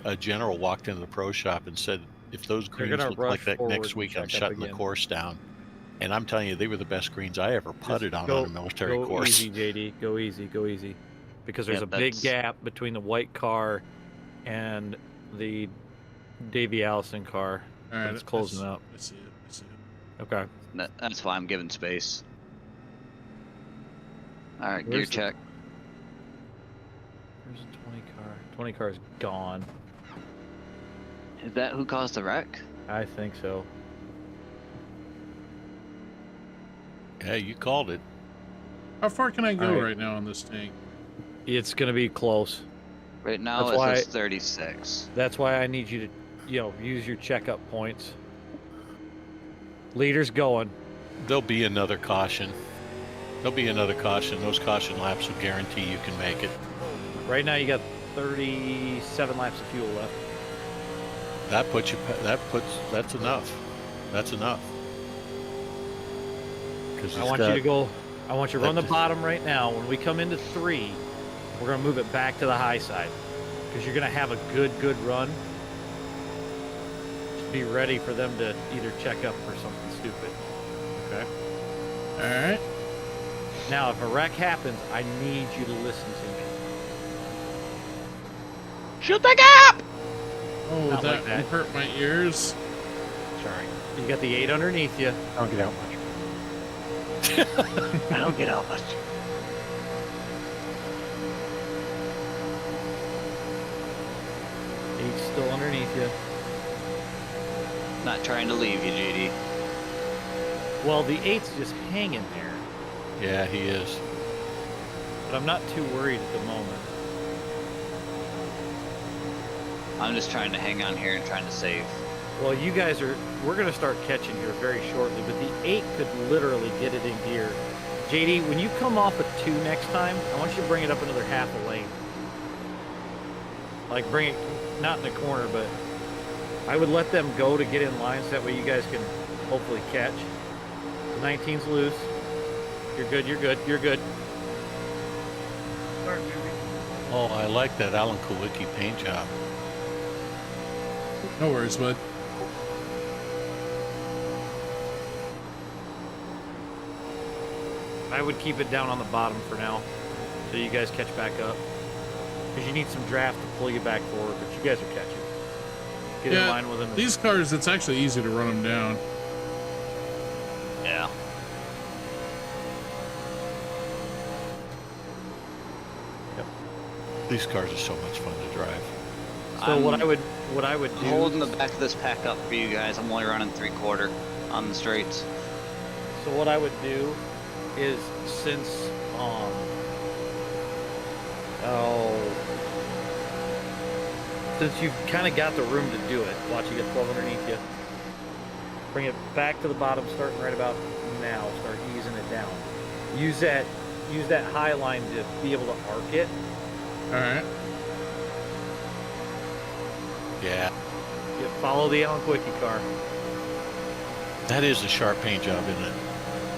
a general walked into the pro shop and said, if those greens look like that next week, I'm shutting the course down. And I'm telling you, they were the best greens I ever putted on a military course. Go easy, JD. Go easy. Go easy. Because there's a big gap between the white car and the Davy Allison car. All right, it's closing up. I see it. Okay. That's why I'm giving space. All right, gear check. Where's the 20 car? 20 car's gone. Is that who caused the wreck? I think so. Yeah, you called it. How far can I go All right. right now on this tank? It's going to be close. Right now That's it why- says 36. That's why I need you to, use your checkup points. Leader's going. There'll be another caution. There'll be another caution. Those caution laps will guarantee you can make it. Right now you got 37 laps of fuel left. That's enough. That's enough. I want you to run the bottom right now. When we come into 3, we're going to move it back to the high side because you're going to have a good run. Just be ready for them to either check up for something stupid. Okay? All right. Now, if a wreck happens, I need you to listen to me. Shoot the gap! Oh, Not that like that. hurt my ears. Sorry. You got the 8 underneath you. I don't get out much. I don't get out much. 8's still underneath you. Not trying to leave you, JD. Well, the 8's just hanging there, Yeah, he is. but I'm not too worried at the moment. I'm just trying to hang on here and trying to save. Well, we're going to start catching here very shortly, but the 8 could literally get it in gear. JD, when you come off a 2 next time, I want you to bring it up another half a lane. Like, bring it, not in the corner, but I would let them go to get in line so that way you guys can hopefully catch. The 19's loose. You're good, you're good, you're good. Oh, I like that Alan Kulwicki paint job. No worries, bud. I would keep it down on the bottom for now so you guys catch back up. Because you need some draft to pull you back forward, but you guys are catching. Get in line with them. These cars, it's actually easy to run them down. Yeah. These cars are so much fun to drive. So what I would do, holding the back of this pack up for you guys. I'm only running 3/4 on the straights. So what I would do is since since you've kind of got the room to do it, watch, you get 12 underneath you. Bring it back to the bottom, starting right about now. Start easing it down. Use that high line to be able to arc it. All right. Yeah. You follow the Alan Quickie car. That is a sharp paint job, isn't it?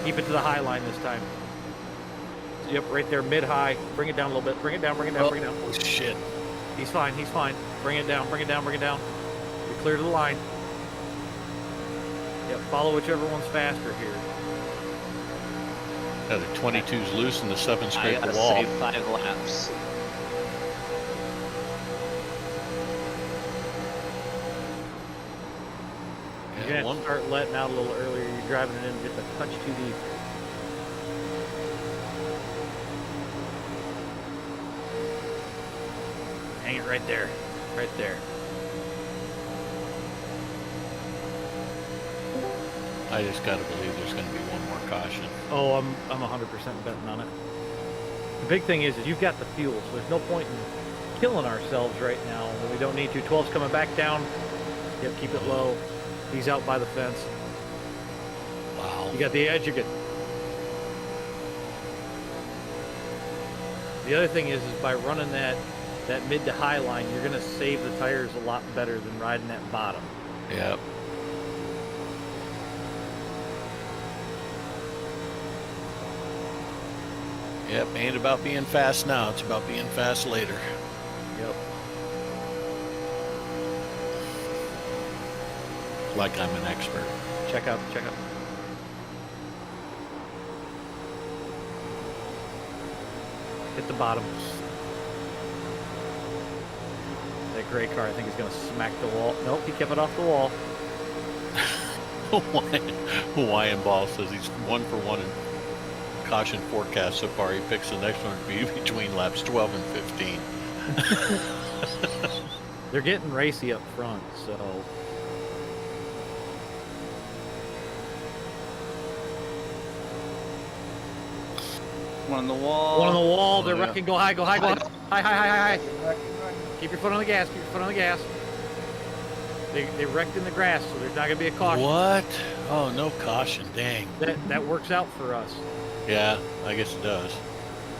Keep it to the high line this time. Yep, right there, mid-high. Bring it down a little bit. Bring it down, bring it down, bring it down. Oh, shit. He's fine, he's fine. Bring it down, bring it down, bring it down. You're clear to the line. Yep, follow whichever one's faster here. Yeah, the 22's loose and the 7 I scraped gotta the wall. save 5 laps. You're gonna have to start letting out a little earlier. You're driving it in just a touch too deep. Hang it right there. Right there. I just gotta believe there's gonna be one more caution. Oh, I'm 100% betting on it. The big thing is you've got the fuel, so there's no point in killing ourselves right now when we don't need to. 12's coming back down. Yep, keep it low. He's out by the fence. Wow. You got the edge, you're good. The other thing is by running that mid to high line, you're gonna save the tires a lot better than riding that bottom. Yep. Yep, ain't about being fast now, it's about being fast later. Yep. Like I'm an expert. Check out, check out. Hit the bottom. That gray car, I think, is going to smack the wall. Nope, he kept it off the wall. Hawaiian Ball says he's 1 for 1 in caution forecast so far. He picks the next one to be between laps 12 and 15. They're getting racy up front, so... One on the wall. One on the wall. They're yeah. wrecking. Go high, go high, go high. High. Keep your foot on the gas. Keep your foot on the gas. They wrecked in the grass, so there's not going to be a caution. What? Oh, no caution. Dang. That works out for us. Yeah, I guess it does.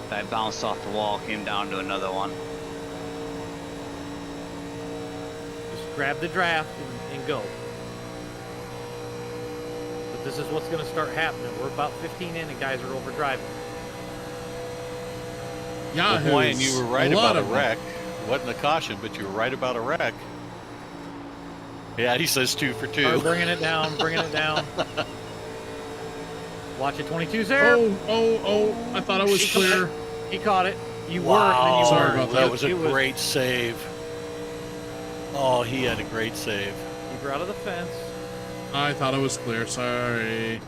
I bounced off the wall, came down to another one. Just grab the draft and go. But this is what's going to start happening. We're about 15 in and guys are overdriving. Yeah, well, Brian, you were right about a wreck. Wasn't a caution, but you were right about a wreck. Yeah, he says 2 for 2. Right, bringing it down, bringing it down. Watch it, 22's there. Oh, I thought I was clear. He caught it. You wow. were, and then you Sorry were. about that. Was a great save. Oh, he had a great save. You were out of the fence. I thought I was clear, sorry.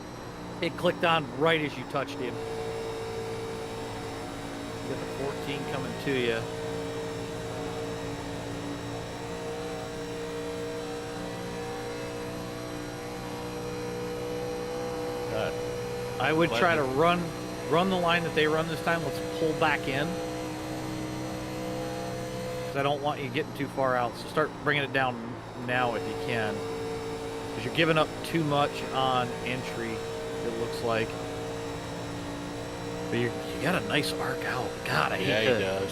It clicked on right as you touched him. You got the 14 coming to you. God. I would try to run the line that they run this time. Let's pull back in. Because I don't want you getting too far out. So start bringing it down now if you can. Because you're giving up too much on entry, it looks like. But you got a nice arc out. God, I hate that. Yeah, he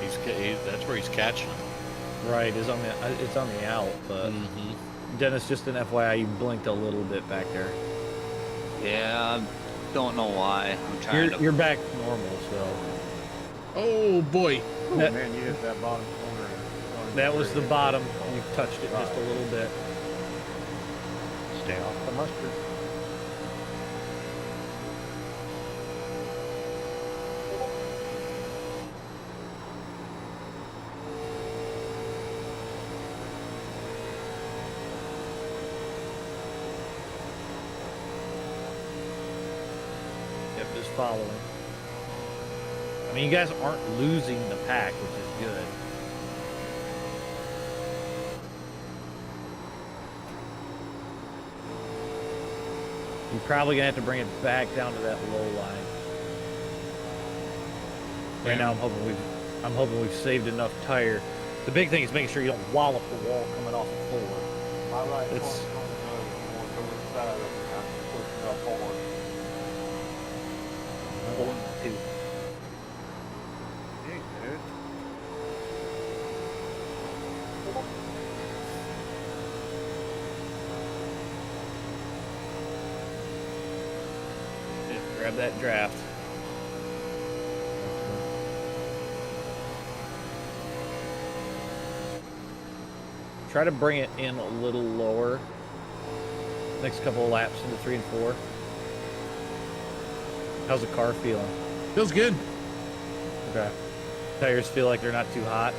does. That's where he's catching them. Right, it's on the out, but Dennis, just an FYI, you blinked a little bit back there. Yeah, I don't know why. I'm trying to. You're back normal, so. Oh boy. Oh, man, you hit that bottom corner. That was the bottom. You touched it just a little bit. Stay off the mustard. Just following. I mean, you guys aren't losing the pack, which is good. You're probably gonna have to bring it back down to that low line. Right now, I'm hoping we've saved enough tire. The big thing is making sure you don't wallop the wall coming off the floor. My right It's corner's on the nose. You want to go inside of it. I'm pushing up hard. 2. Hey, dude. grab that draft. Try to bring it in a little lower. Next couple of laps into 3 and 4. How's the car feeling? Feels good. Okay. Tires feel like they're not too hot?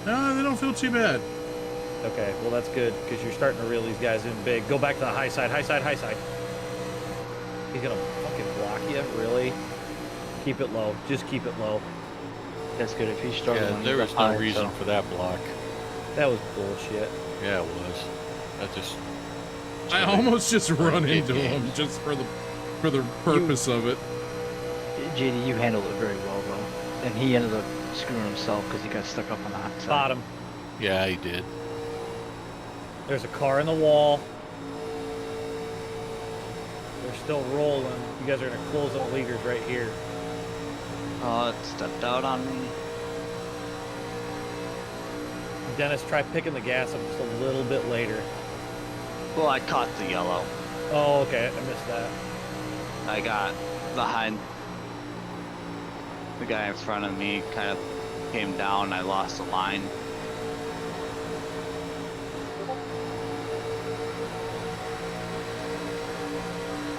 No, they don't feel too bad. Okay, well that's good, because you're starting to reel these guys in big. Go back to the high side, high side, high side. He's gonna fucking block you, really? Keep it low, just keep it low. That's good if he's struggling. Yeah, there was no reason for that block. That was bullshit. Yeah, it was. I almost just run into him just for the purpose of it. JD, you handled it very well though, and he ended up screwing himself because he got stuck up on the hot side. Bottom. Yeah, he did. There's a car in the wall. They're still rolling. You guys are gonna close on the leaders right here. Oh, it stepped out on me. Dennis, try picking the gas up just a little bit later. Well, I caught the yellow. Oh, okay, I missed that. I got behind the guy in front of me, kind of came down, I lost the line.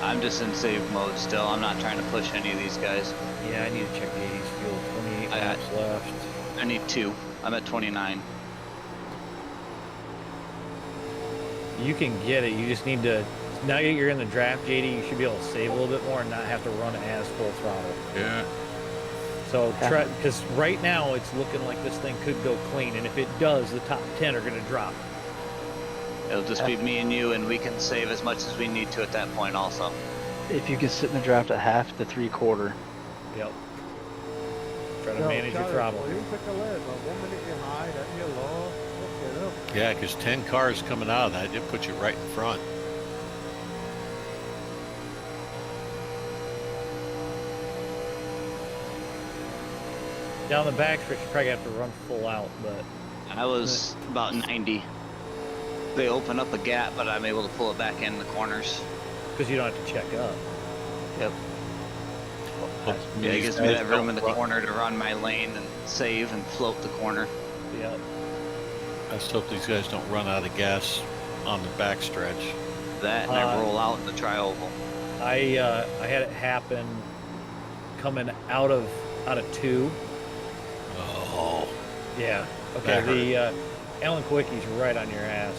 I'm just in save mode still. I'm not trying to push any of these guys. Yeah, I need to check the 80s fuel. 28 laps left. I need 2. I'm at 29. You can get it. You just need to. Now that you're in the draft, JD, you should be able to save a little bit more and not have to run as full throttle. Yeah. So try, because right now it's looking like this thing could go clean, and if it does, the top 10 are going to drop. It'll just be me and you, and we can save as much as we need to at that point also. If you can sit in the draft at half to 3/4. Yep. Try to manage your throttle. Well, you took a lead, but 1 minute behind, that you low. Look it up. Yeah, because 10 cars coming out of that, it puts you right in front. Down the backstretch, you probably have to run full out, but I was about 90. They open up a gap, but I'm able to pull it back in the corners. because you don't have to check up. Yep. Yeah, it gives me that room in the corner to run my lane and save and float the corner. Yep. I just hope these guys don't run out of gas on the backstretch. That and I roll out in the tri-oval. I had it happen coming out of 2. Oh. Yeah. Okay. The Alan Quickie's right on your ass.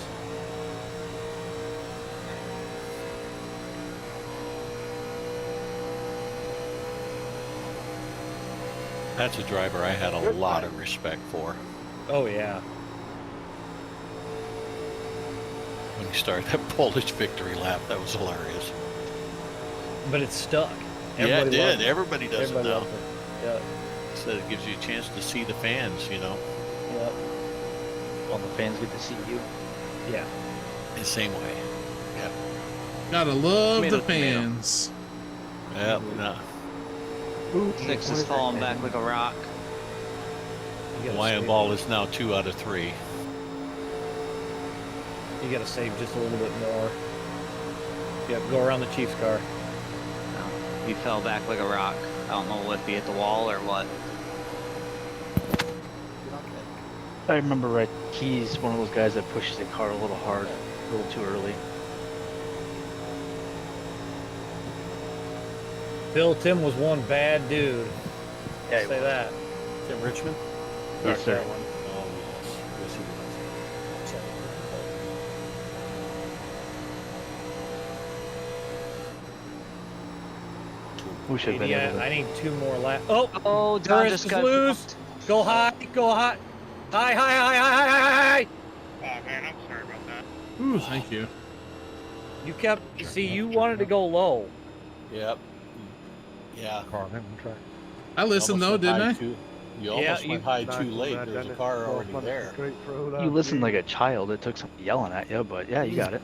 That's a driver I had a lot of respect for. Oh yeah. When he started that Polish victory lap, that was hilarious. But it's stuck. Yeah, it did. Loves Everybody does it now. loves it. Yeah. So it gives you a chance to see the fans, you know. Yep. Well, the fans get to see you. Yeah. The same way. Yep. Gotta love Tomato, the fans. Yep. No. Six is falling back like a rock. Lion Ball is now 2 out of 3. You got to save just a little bit more. Yep. Go around the Chiefs car. No, he fell back like a rock. I don't know if he hit the wall or what. I remember right. He's one of those guys that pushes the car a little hard, a little too early. Bill Tim was one bad dude. Yeah, he say was. that. Tim Richmond? Yes, sir. That one. Oh, yes. Yes, he was. We should have been able to. I need 2 more laps. Oh, Oh, John Harris just is got loose. Go high, go high. High, high, high, high, high, high. Oh man, I'm sorry about that. Ooh, thank you. You kept, see, you wanted to go low. Yep. Yeah. Car, man, try. I listened though, didn't I? You almost you- went high too late. There's a car already there. You listened like a child. It took some yelling at you, but yeah, you got it.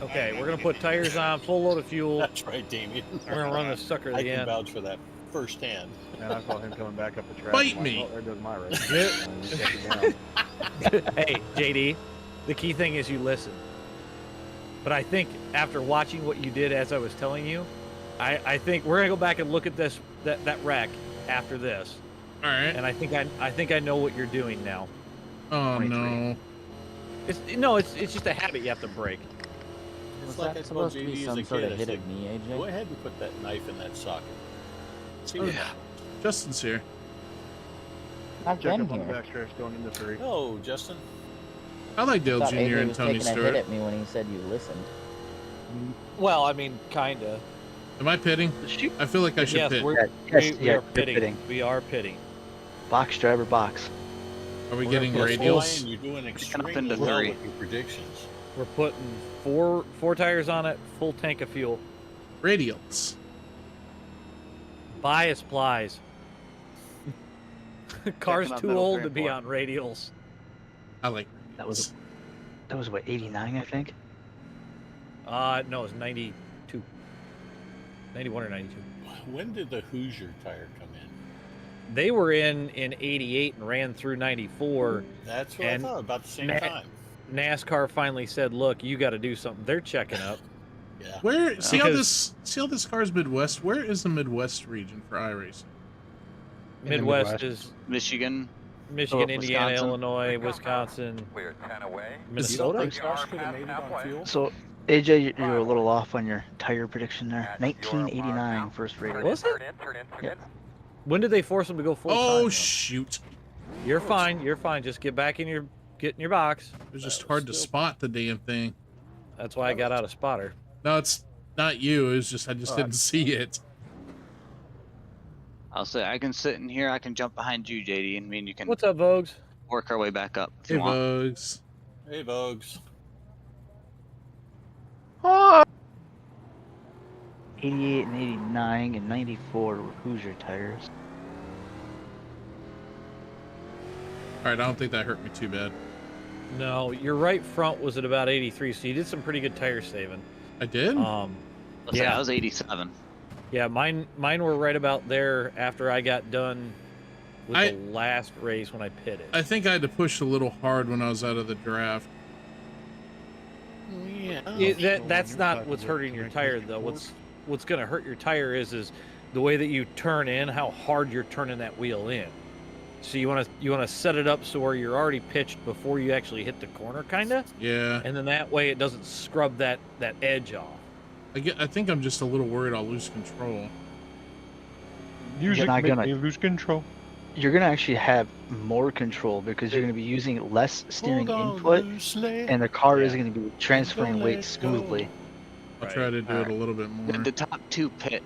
Okay, we're going to put tires on, full load of fuel. That's right, Damien. We're going to run this sucker to I the can end. vouch for that firsthand. And I saw him coming back up the track. Bite I'm like, me. oh, there goes my race. And he kept it down. Hey, JD, the key thing is you listen. But I think after watching what you did as I was telling you, I think we're gonna go back and look at this that wreck after this. All right. And I think I know what you're doing now. Oh 23. no. It's just a habit you have to break. It's Was like that I told supposed to be JD as some a sort kid, of I hit said, at me, AJ? go ahead and put that knife in that socket. See Oh, what yeah. Justin's here. I've Check been up on the here. backstretch going into 3. Oh, Justin. I like I Dale thought Jr. AJ and was Tony taking a hit Stewart. at me when he said you listened. Well, I mean, kinda. Am I pitting? I feel like I should Yes, pit. we Yes, are yeah, pitting. pitting. We are pitting. Box driver, box. Are we We're getting gonna put radials? Ryan, you're doing into extremely well 3. with your predictions. We're putting four tires on it, full tank of fuel. Radials. Bias plies. Car's Checking out too middle old three to and be 4. on radials. I like That was what, 89, I think. No, it's 92. 91 or 92. When did the Hoosier tire come in? They were in 88 and ran through 94. That's what And I thought, about the same Na- time. NASCAR finally said, "Look, you got to do something." They're checking up. Yeah. Where see how Because- this car's Midwest? Where is the Midwest region for iRacing? Midwest is Michigan. Michigan, Oh, Indiana, Wisconsin. Illinois, Wisconsin, We're 10 away. Minnesota. You don't think Josh could have made it on fuel? So, AJ, you're a little off on your tire prediction there. 1989 first rated. Was it? Yeah. When did they force them to go full Oh time? shoot! You're fine. You're fine. Just get back in your box. It was just hard to spot the damn thing. That's why I got out of spotter. No, it's not you. It was just I just didn't see it. I'll say I can sit in here. I can jump behind you, JD, and me and you can What's up, Vogues? work our way back up if Hey, you want. Bugs. Hey, Vogues. 88 and 89 and 94 were Hoosier tires. All right, I don't think that hurt me too bad. No, your right front was at about 83, so you did some pretty good tire saving. I did? Yeah, I was 87. Yeah, mine were right about there after I got done with the last race when I pitted. I think I had to push a little hard when I was out of the draft. Yeah, that's not what's hurting your tire though. What's going to hurt your tire is the way that you turn in, how hard you're turning that wheel in. So you want to set it up so where you're already pitched before you actually hit the corner, kinda. Yeah. And then that way it doesn't scrub that edge off. I think I'm just a little worried I'll lose control. Music make me lose control. You're gonna actually have more control because you're gonna be using less steering input, and the car is gonna be transferring weight smoothly. I'll try to do it a little bit more. The top two pit.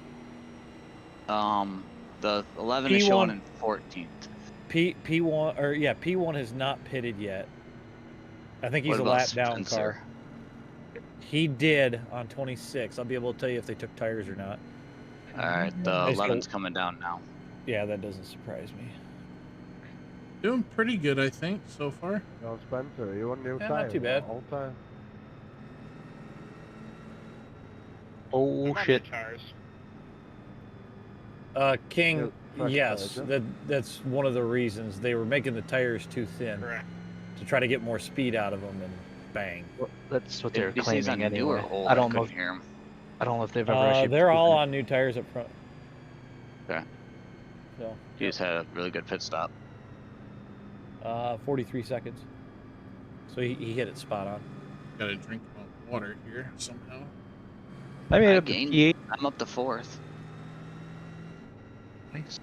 The 11 is showing in 14th. P1 has not pitted yet. I think he's a lap down car. He did on 26. I'll be able to tell you if they took tires or not. All right, the 11's coming down now. Yeah, that doesn't surprise me. Doing pretty good, I think, so far. No, Spencer, you want new Yeah, tires not too bad. all the time. Oh shit. King, fresh yes, tires, that's one of the reasons they were making the tires too thin to try to get more speed out of them, and bang. Well, that's what they're If he's claiming on newer anyway. old, I don't know. couldn't hear him. I don't know if they've ever actually. They're all on new tires up front. Okay. So. He just had a really good pit stop. 43 seconds. So he hit it spot on. Gotta drink my water here somehow. I made I up to gained, P8. I'm up to 4th. Nice.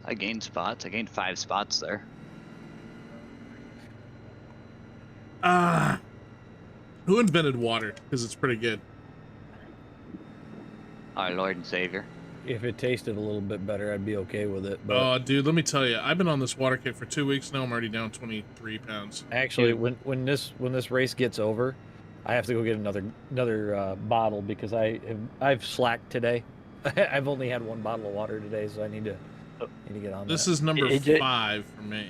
I gained spots. I gained 5 spots there. Who invented water? Because it's pretty good. Our Lord and Savior. If it tasted a little bit better, I'd be okay with it. But Oh, dude, let me tell you, I've been on this water kick for 2 weeks now. I'm already down 23 pounds. actually, when this race gets over, I have to go get another bottle because I've slacked today. I've only had 1 bottle of water today, so I need to get on. This that. is number AJ 5 for me.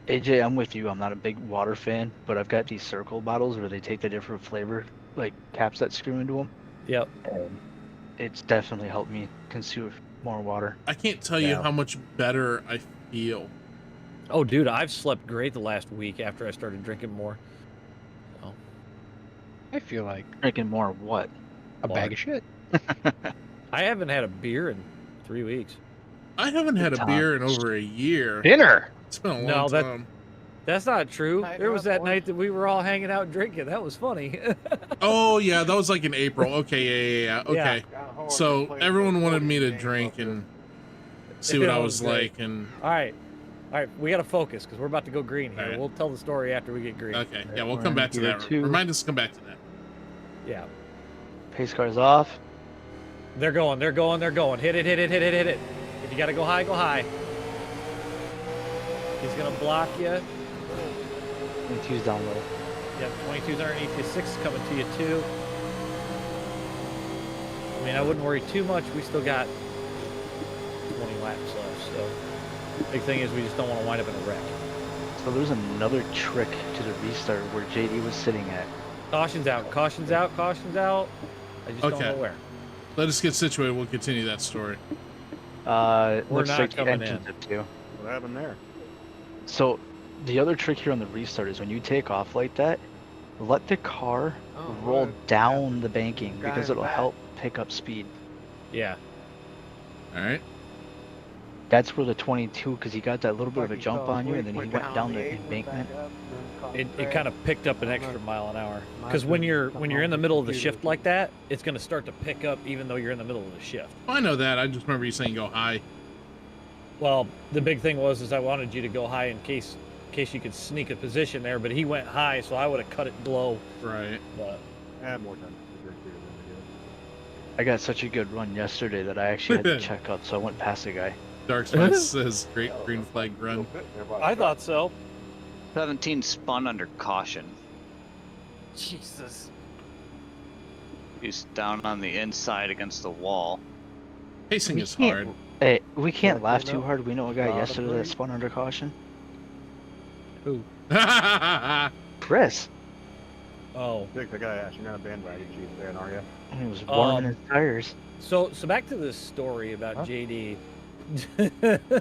AJ, I'm with you. I'm not a big water fan, but I've got these circle bottles where they take the different flavor, like caps that screw into them. Yep. And it's definitely helped me consume more water. I can't tell you how much better I feel. Oh, dude, I've slept great the last week after I started drinking more. So. I feel like Drinking more of what? a bag of shit. I haven't had a beer in 3 weeks. I haven't had a Tom. beer in over a year. Dinner. It's been a long No, time. That's not true. Night There was out, that boys. night that we were all hanging out drinking. That was funny. Oh, yeah, that was like in April. Okay, yeah. Okay. Yeah. So everyone wanted me to drink and see what I was great. like. And All right, we got to focus because we're about to go green here. All right. We'll tell the story after we get green. okay, yeah, we'll We're come in back to gear that. 2. Remind us to come back to that. Yeah, Pace car's off. they're going. Hit it. If you got to go high, go high. He's gonna block you. 22's down low. Yep, 22's underneath you. 6 is coming to you too. I mean, I wouldn't worry too much. We still got 20 laps left. So, big thing is we just don't want to wind up in a wreck. So there's another trick to the restart where JD was sitting at. Caution's out. I just don't Okay. know where. Let us get situated. We'll continue that story. We're Looks not like the coming engine's in. up too. What happened there? So the other trick here on the restart is when you take off like that, let the car roll down the banking Got because it it'll back. help pick up speed. Yeah. All right. That's where the 22, because he got that little bit of a Like he jump fell on you, and then asleep, he went down the the 8, went embankment. back up, then caught It the kind of crash. picked up an extra mile an hour. Because when you're in the middle of the shift like that, it's going to start to pick up even though you're in the middle of the shift. I know that. I just remember you saying go high. Well, the big thing was I wanted you to go high in case you could sneak a position there, but he went high, so I would have cut it low. Right. But I had more time to drink beer than I got such a good run yesterday that I actually had to check up, so I went past the guy. Dark Spice says great green flag run. I thought so. 17 spun under caution. Jesus. He's down on the inside against the wall. Pacing is hard. Hey, we can't laugh too hard. We know a guy yesterday that spun under caution. Who? Chris. Oh. Dick, the guy asked, you're not a bandwagon chief fan, are you? He was warming his tires. So back to this story about JD.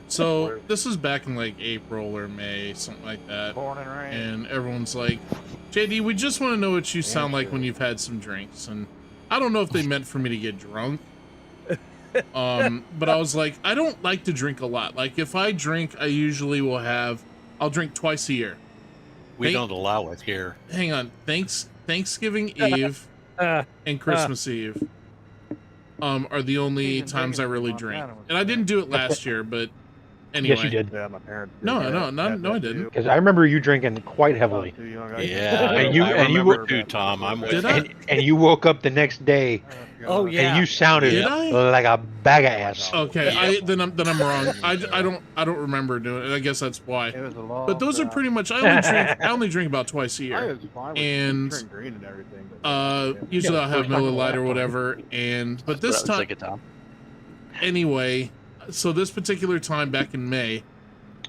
So this is back in like April or May, something like that. And everyone's like, JD, we just want to know what you sound like when you've had some drinks. And I don't know if they meant for me to get drunk. But I was like, I don't like to drink a lot. Like if I drink, I usually will I'll drink twice a year. We don't allow it here. Hang on. Thanksgiving Eve and Christmas Eve are the only times I really drink. And I didn't do it last year, but anyway. Yes, you did. Yeah, my parents did. No, I didn't. Because I remember you drinking quite heavily. Yeah, and you were too, Tom. I'm with you. And you woke up the next day. Oh yeah. And you sounded like a bag of ass. Okay, then I'm wrong. I don't remember doing it. I guess that's why. But those are pretty much. I only drink about twice a year. And usually I'll have Miller Lite or whatever. But this time, anyway. So this particular time back in May,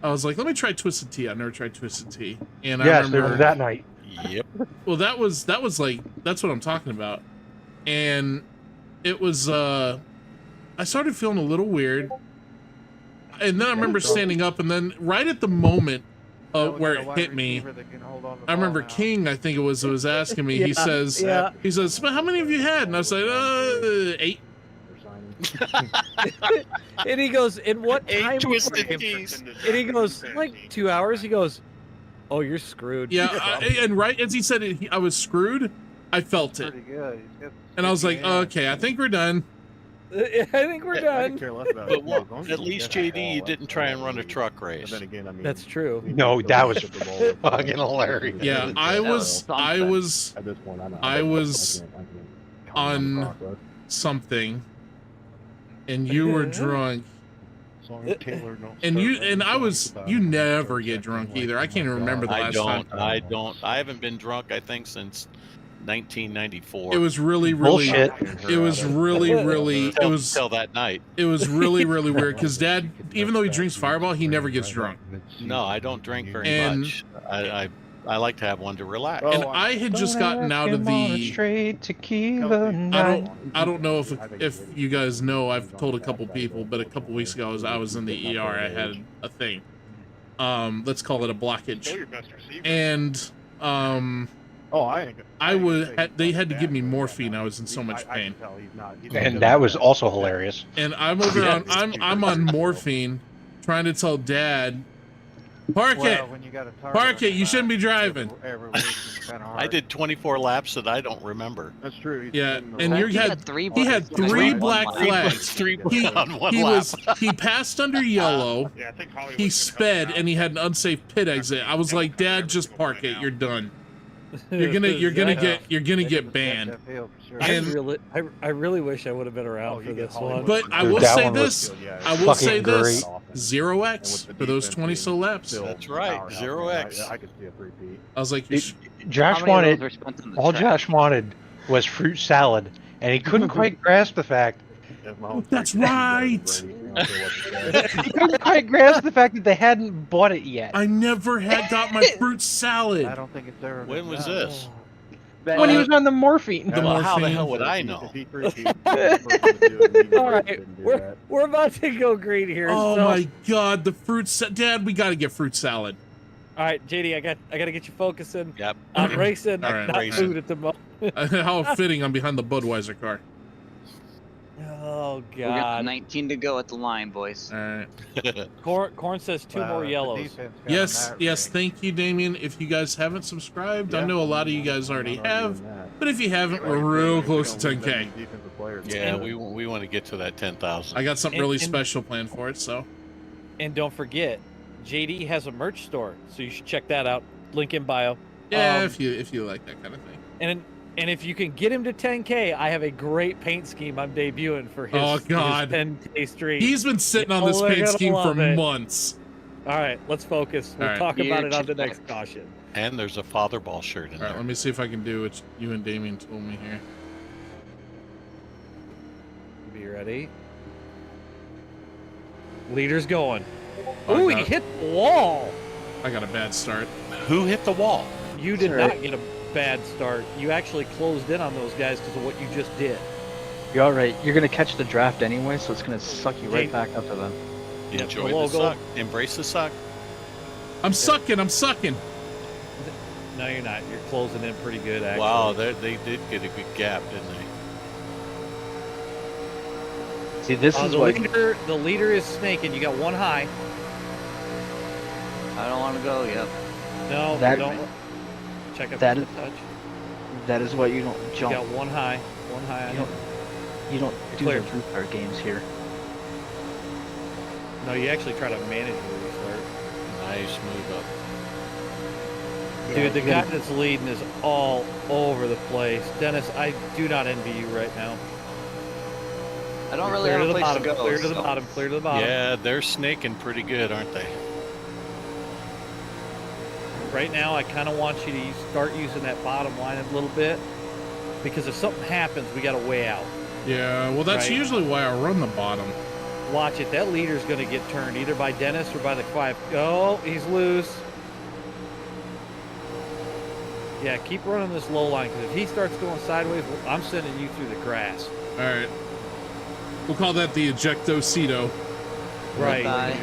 I was like, let me try Twisted Tea. I've never tried Twisted Tea, and I remember there was that night. Yep. Well, that was like that's what I'm talking about, and it was I started feeling a little weird, and then I remember standing up, and then right at the moment where it hit me, I remember King, I think it was asking me. He says, how many have you had? And I was like, 8. And he goes, in what time? Twisted Teas. And he goes, like 2 hours. He goes, oh, you're screwed. Yeah, and right as he said it, I was screwed. I felt it. And I was like, okay, I think we're done. I think we're done. But at least, JD, you didn't try and run a truck race. That's true. No, that was fucking hilarious. Yeah, I was on something, and you were drunk. And you never get drunk either. I can't even remember the last time. I haven't been drunk, I think, since 1994. It was really bullshit. It was really until that night. It was really weird because Dad, even though he drinks Fireball, he never gets drunk. No, I don't drink very much. I like to have one to relax. And I had just gotten out of the straight tequila. I don't know if you guys know. I've told a couple people, but a couple weeks ago, I was in the ER. I had a thing. Let's call it a blockage. And they had to give me morphine. I was in so much pain. And that was also hilarious. And I'm on morphine, trying to tell Dad, park it, you shouldn't be driving. I did 24 laps that I don't remember. That's true. Yeah, and he had three black flags. He passed under yellow. He sped, and he had an unsafe pit exit. I was like, Dad, just park it. You're done. You're gonna get banned. And I really wish I would have been around for this one. But I will say this. 0x for those 20 so laps. That's right, 0x. I could see a repeat. I was like, Josh wanted was fruit salad, and he couldn't quite grasp the fact. That's right. He couldn't quite grasp the fact that they hadn't bought it yet. I never got my fruit salad. I don't think it's ever. When was this? When he was on the morphine. How the hell would I know? All right, we're about to go green here. Oh my God, the fruit salad, Dad! We got to get fruit salad. All right, JD, I got to get you focusing. Yep. I'm racing. All right, not food at the moment. How fitting! I'm behind the Budweiser car. Oh God. We got 19 to go at the line, boys. All right. Corn says 2 more yellows. Yes. Thank you, Damien. If you guys haven't subscribed, I know a lot of you guys already have, but if you haven't, we're real close to 10K. Yeah, we want to get to that 10,000. I got something really special planned for it. So. And don't forget, JD has a merch store, so you should check that out. Link in bio. Yeah, if you like that kind of thing. And if you can get him to 10K, I have a great paint scheme I'm debuting for his, his 10K stream. He's been sitting on this paint scheme for months. All right, let's focus. We'll talk about it on the next caution. And there's a father ball shirt in there. All right, let me see if I can do what you and Damien told me here. Be ready. Leader's going. Oh, Oh, he hit the wall. I got a bad start. Who hit the wall? You did not get a bad start. You actually closed in on those guys because of what you just did. You're all right. You're gonna catch the draft anyway, so it's gonna suck you right back up to them. Enjoy the suck. Embrace the suck. I'm sucking. I'm sucking. No, you're not. You're closing in pretty good, actually. Wow, they did get a good gap, didn't they? See, this is what the leader is snaking. You got one high. I don't want to go yet. No, That- don't. Check up that the is- touch. that is why you don't You jump. got one high. One high. You don't do Clear. the restart games here. No, you actually try to manage the restart. Nice move up. Dude, the you guy gotta- that's leading is all over the place. Dennis, I do not envy you right now. I don't You're really clear have to a the place bottom, to go. clear to the so- bottom, clear to the bottom. Yeah, they're snaking pretty good, aren't they? Right now, I kind of want you to start using that bottom line a little bit, because if something happens, we got a way out. Yeah, well, that's Right. usually why I run the bottom. Watch it. That leader's going to get turned either by Dennis or by the 5. Oh, he's loose. Yeah, keep running this low line, because if he starts going sideways, I'm sending you through the grass. All right. We'll call that the ejectocito. Right. Bye.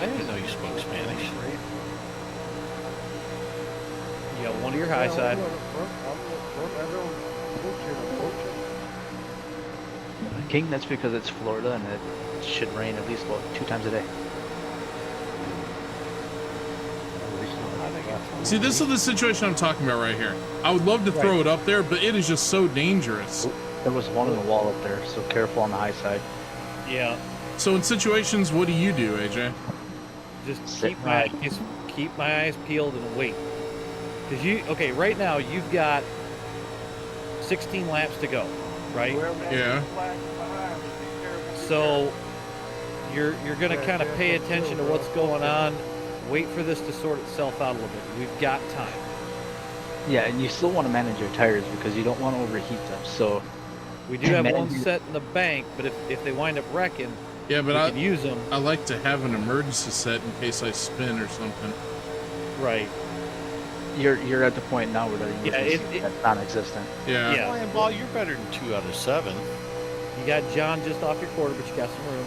I didn't know you spoke Spanish. You got one to your high side. King, that's because it's Florida and it should rain at least 2 times a day. See, this is the situation I'm talking about right here. I would love to throw it up there, but it is just so dangerous. There was one on the wall up there, so careful on the high side. Yeah. So in situations, what do you do, AJ? Just Sit keep my eyes peeled and wait. Because okay, right now you've got 16 laps to go, right? Yeah. So you're gonna kind of pay attention to what's going on. Wait for this to sort itself out a little bit. We've got time. Yeah, and you still want to manage your tires because you don't want to overheat them. So We do have one set in the bank, but if they wind up wrecking, Yeah, but we I can use them. I like to have an emergency set in case I spin or something. Right. you're at the point now where that's non-existent. Yeah. Yeah. Flying ball, you're better than 2 out of 7. You got John just off your quarter, but you got some room.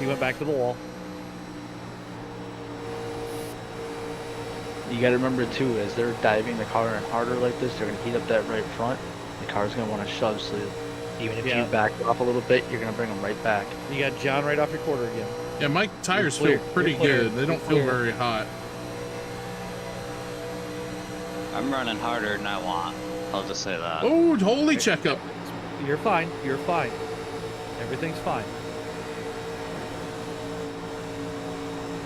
He went back to the wall. You got to remember too, as they're diving the car in harder like this, they're going to heat up that right front. The car's going to want to shove, so even if you back off a little bit, you're going to bring them right back. You got John right off your quarter again. Yeah, my tires You're feel clear. pretty You're clear. good. They don't You're feel clear. very hot. I'm running harder than I want. I'll just say that. Oh, holy checkup. You're fine. You're fine. Everything's fine.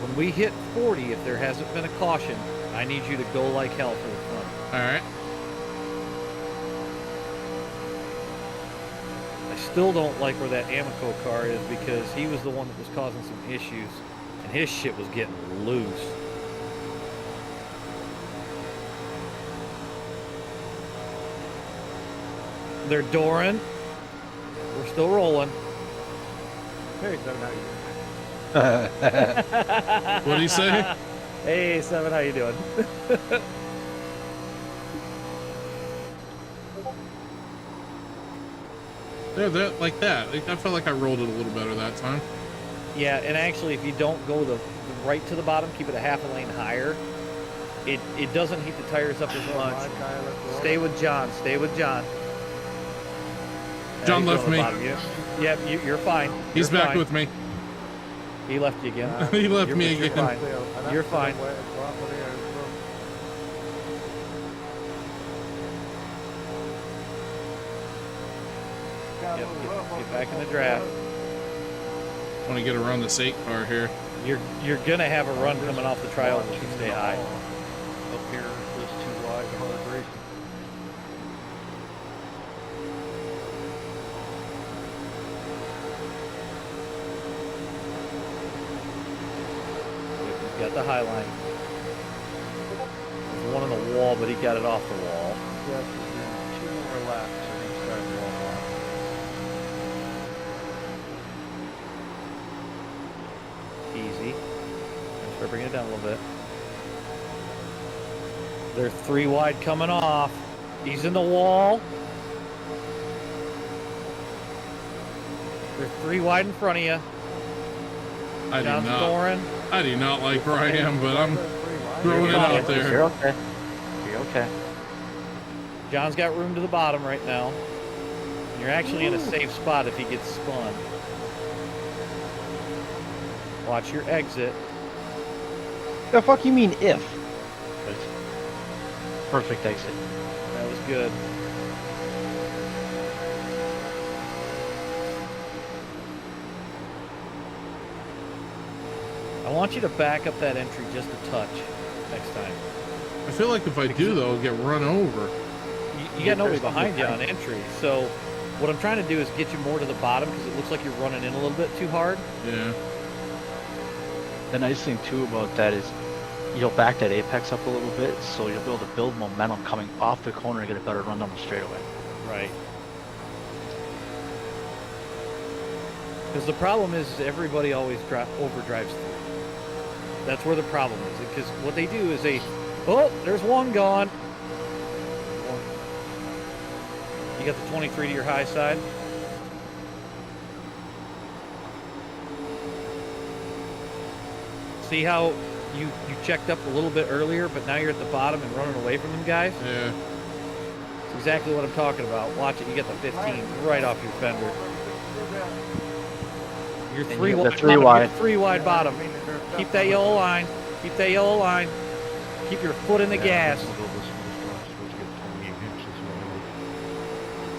When we hit 40, if there hasn't been a caution, I need you to go like hell for the front. All right. I still don't like where that Amico car is because he was the one that was causing some issues, and his shit was getting loose. They're dooring. We're still rolling. Hey, Seven, how you What do you say? Hey, Seven, how you doing? They're like that. I felt like I rolled it a little better that time. Yeah, and actually, if you don't go the right to the bottom, keep it a half a lane higher, it doesn't heat the tires up as much. Stay with John. Stay with John. John left me. Yeah, you're fine. He's You're back fine. with me. He left you again. He left You're- me you're again. Fine. You're fine. Yep, get back in the draft. Want to get around this 8 car here. You're gonna have a run coming off the trials if you stay high. Up here, it's too wide, hard racing. He's got the high line. There's one on the wall, but he got it off the wall. Yeah, 2 more laps and he started rolling off. bring it down a little bit. They're 3 wide coming off. He's in the wall. They're 3 wide in front of you. I do not like where I am, but I'm throwing it out there. You're okay. You're okay. John's got room to the bottom right now. You're actually in a safe spot if he gets spun. Watch your exit. The fuck you mean if? Perfect exit. That was good. I want you to back up that entry just a touch next time. I feel like if I do, though, I'll get run over. You got nobody behind you on entry, so what I'm trying to do is get you more to the bottom because it looks like you're running in a little bit too hard. Yeah. The nice thing too about that is you'll back that apex up a little bit, so you'll be able to build momentum coming off the corner and get a better run down the straightaway. Right. Because the problem is everybody always overdrives through. That's where the problem is. Because what they do is oh, there's one gone. You got the 23 to your high side. See how you checked up a little bit earlier, but now you're at the bottom and running away from them guys? Yeah. That's exactly what I'm talking about. Watch it. You get the 15 right off your fender. You're 3 wide. 3 wide. You're 3 wide bottom. Keep that yellow line. Keep that yellow line. Keep your foot in the gas.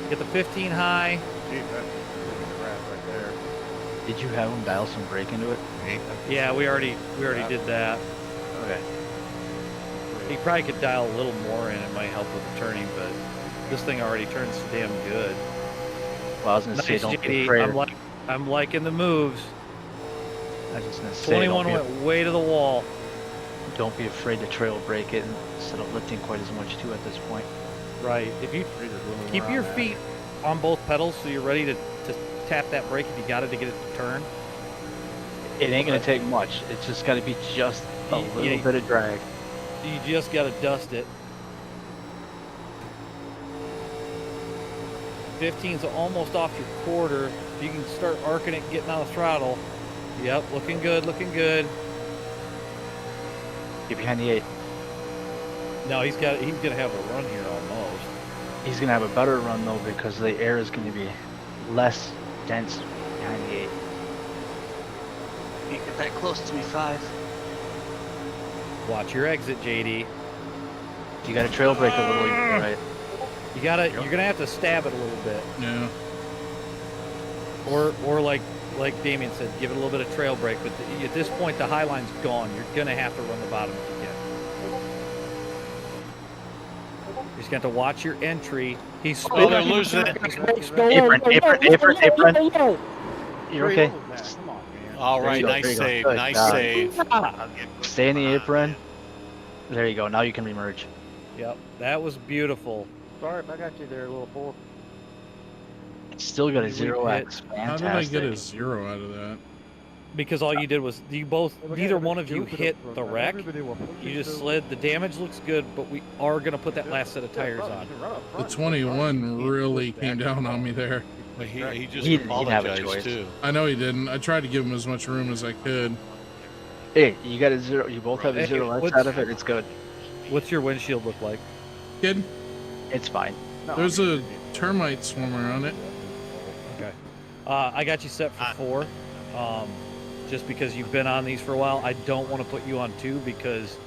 Get the 15 high. Did you have him dial some brake into it? Yeah, we already did that. Okay. He probably could dial a little more in. It might help with the turning, but this thing already turns damn good. Well, I was gonna say, don't be JD. afraid. I'm liking the moves. I was just gonna say, 21 went way to the wall. Don't be afraid to trail brake it instead of lifting quite as much too at this point. Right. If you keep your feet on both pedals so you're ready to tap that brake if you got it to get it to turn. It ain't gonna take much. It's just gotta be just a little bit of drag. You just gotta dust it. 15's almost off your quarter. You can start arcing it, getting out of throttle. Yep, looking good, looking good. Get behind the 8. No, he's gonna have a run here almost. He's gonna have a better run though because the air is gonna be less dense behind the 8. Can't get that close to me, 5. Watch your exit, JD. You gotta trail brake a little, right? You're gonna have to stab it a little bit. Yeah. Or like Damien said, give it a little bit of trail brake. But at this point, the high line's gone. You're gonna have to run the bottom if you can. You're just gonna have to watch your entry. He's they're losing it. Apron. You're okay. All right, nice save, nice save. Stay in the apron. There you go. Now you can remerge. Yep, that was beautiful. Sorry if I got you there, little boy. Still got a 0x. How did I get a 0 out of that? Because all you did was neither one of you hit the wreck. You just slid. The damage looks good, but we are gonna put that last set of tires on. The 21 really came down on me there. He just apologized too. I know he didn't. I tried to give him as much room as I could. Hey, you got a 0. You both have a 0x out of it. It's good. What's your windshield look like? Kid? It's fine. There's a termite swarmer on it. Okay. I got you set for 4. Just because you've been on these for a while, I don't want to put you on 2 because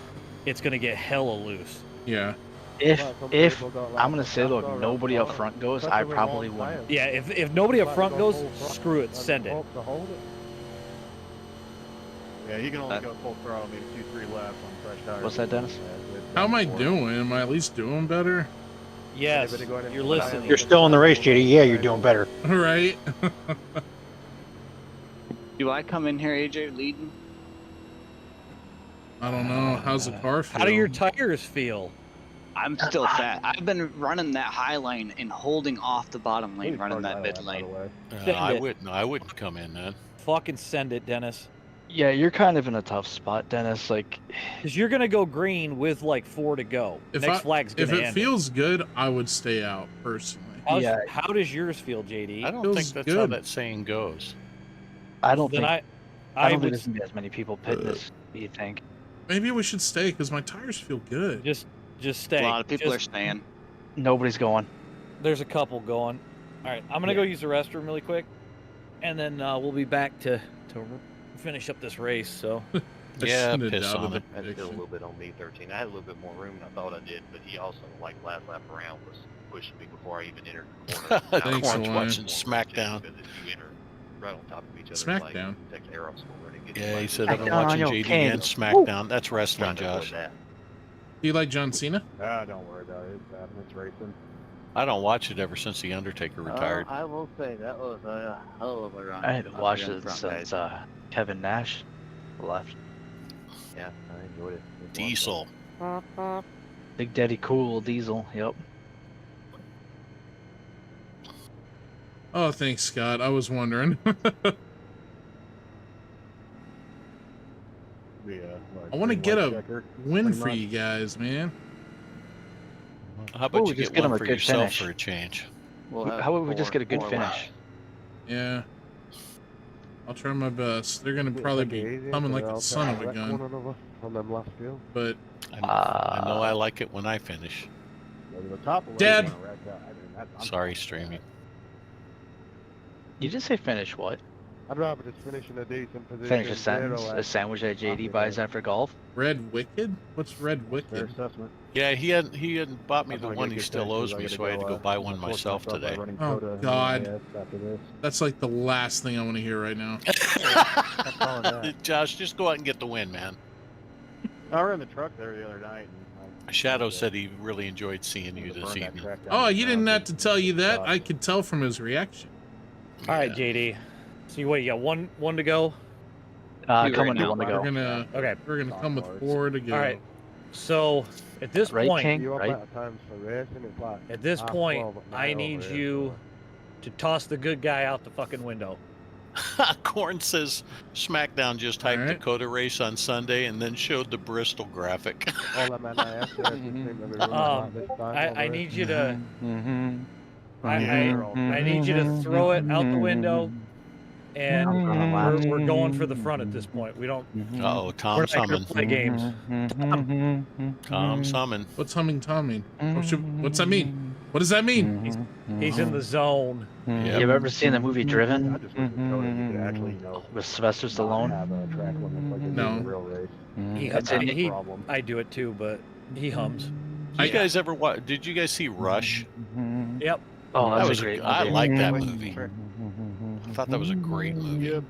it's going to get hella loose. Yeah. If I'm gonna say though, if nobody up front goes, I probably won't. Yeah, if nobody up front goes, screw it, send it. Yeah, you can only go full throttle, maybe 2-3 laps on fresh tires. What's that, Dennis? How am I doing? Am I at least doing better? Yes, you're listening. You're still in the race, JD. Yeah, you're doing better. Right. Do I come in here, AJ, leading? I don't know. How's the car feel? How do your tires feel? I'm still fat. I've been running that high lane and holding off the bottom lane, running that mid lane. I wouldn't come in then. Fucking send it, Dennis. Yeah, you're kind of in a tough spot, Dennis. Like, Because you're gonna go green with like 4 to go. Next flag's gonna If it end feels good, I would stay out personally. How does yours feel, JD? I don't Feels think that's good. how that saying goes. I don't think. I don't think would there's gonna be as many people pitting as you think. Maybe we should stay because my tires feel good. just stay. A lot of people are staying. Nobody's going. There's a couple going. All right, I'm gonna go use the restroom really quick, and then we'll be back to finish up this race. So. Yeah, piss on it. I did a little bit on me13. I had a little bit more room than I thought I did, but he also, like, last lap around was pushing me before I even entered the corner. Corn's watching SmackDown. Because if you enter right on top of each other, SmackDown. Like, take the arrows forward and get Yeah, he said SmackDown I've been watching on your JD cane. and SmackDown. That's wrestling, trying to avoid Josh. that. Do you like John Cena? Don't worry about it. It's happening. It's racing. I don't watch it ever since The Undertaker retired. I will say that was a hell of a run. I haven't watched Up it against since front Kevin Nash left. Yeah, I enjoyed it. Diesel. Big Daddy Cool Diesel. Yep. Oh, thanks, Scott. I was wondering. I want to get a win for you guys, man. How about Oh, you just get get him one a for good yourself finish. for a change? How about we just get a good finish? Yeah. I'll try my best. They're gonna probably be coming like the son of a gun. But I know I like it when I finish. Dad. Sorry, streaming. You just say finish what? I'd rather just finish in a decent position. Finish a sentence. A sandwich that JD buys after golf. Red Wicked? What's Red Wicked? Yeah, he hadn't bought me the one he still owes me, so I had to go buy one myself today. Oh God, that's like the last thing I want to hear right now. Josh, just go out and get the win, man. I ran the truck there the other night. Shadow said he really enjoyed seeing you this evening. Oh, you didn't have to tell you that. I could tell from his reaction. All right, JD. So you wait, you got one to go. Coming to one to go. We're gonna come with 4 to go. All right. So at this Right, point, King? Right? at this point, I need you to toss the good guy out the fucking window. Corn says SmackDown just hyped All right. Dakota race on Sunday and then showed the Bristol graphic. I need you to. I need you to throw it out the window, and we're going for the front at this point. We don't. Uh-oh, We're Tom not gonna Summon. play games. Tom Summon. What's humming Tom mean? What's that mean? What does that mean? He's in the zone. Yep. You ever seen the movie Driven Actually, with Sylvester Stallone? No. I do it too, but he hums. Did you guys ever watch? Did you guys see Rush? Yep. Oh, That that's was a great I movie. like that movie. I thought that was a great movie.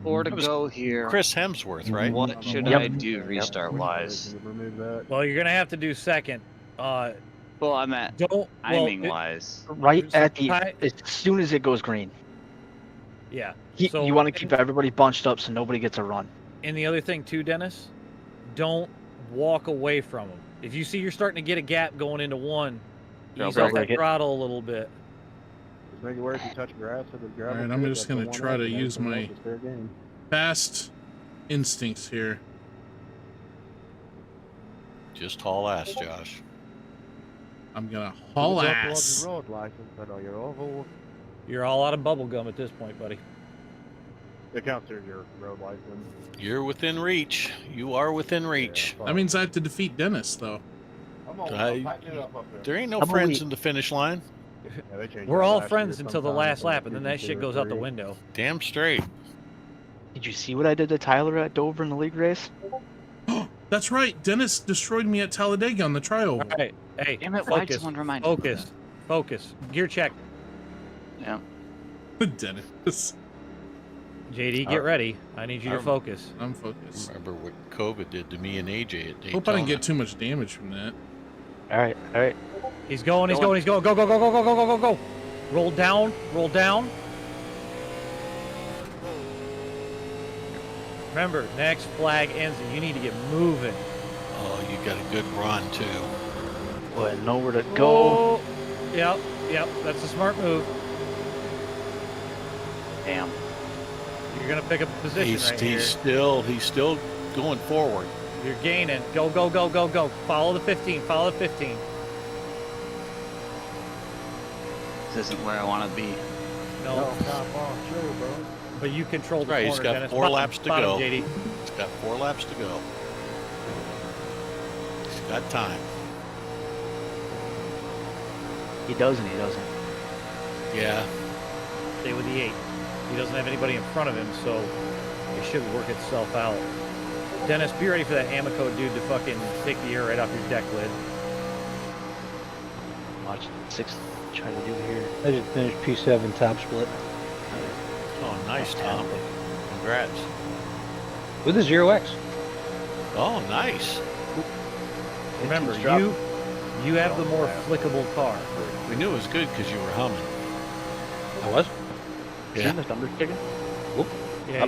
4 to That was go here. Chris Hemsworth, right? What should I do restart wise? Well, you're gonna have to do second. Well, I'm at timing wise. Right at the Hi- as soon as it goes green. Yeah. You want to keep everybody bunched up so nobody gets a run. And the other thing too, Dennis, don't walk away from him. If you see you're starting to get a gap going into one, ease off the throttle a little bit. Make it work. You touch grass or the gravel. All right, I'm just gonna try to use my fast instincts here. Just haul ass, Josh. I'm gonna haul ass. Road license. I know you're awful. You're all out of bubble gum at this point, buddy. It counts as your road license. You're within reach. You are within reach. That means I have to defeat Dennis, though. There ain't no friends in the finish line. We're all friends until the last lap, and then that shit goes out the window. Damn straight. Did you see what I did to Tyler at Dover in the league race? That's right. Dennis destroyed me at Talladega on the trioval. All right, hey, Damn it, why'd focus, someone remind me? focus. Gear check. Yeah. Dennis. JD, get ready. I need you to focus. I'm focused. Remember what COVID did to me and AJ at Daytona. Hope I didn't get too much damage from that. All right. He's going. Go, go, go, go, go, go, go, go, go. Roll down. Remember, next flag ends and you need to get moving. Oh, you got a good run, too. Boy, nowhere to go. Oh, yep, that's a smart move. Damn. You're gonna pick up a position right here. He's still going forward. You're gaining. Go, go, go, go, go. Follow the 15. Follow the 15. This isn't where I want to be. No. Chill, bro. But you control the Right, corner, he's got Dennis. 4 laps to Bottom, go. JD. He's got 4 laps to go. He's got time. He doesn't. He doesn't. Yeah. Stay with the 8. He doesn't have anybody in front of him, so it should work itself out. Dennis, be ready for that Amoco dude to fucking take the air right off your deck lid. Watch 6. Try to do here. I just finished P7 top split. Oh, nice, Tom. Congrats. With a 0X. Oh, nice. Remember, you have the more flickable car. We knew it was good because you were humming. I was? Yeah. The numbers kicking? Whoop. Yeah,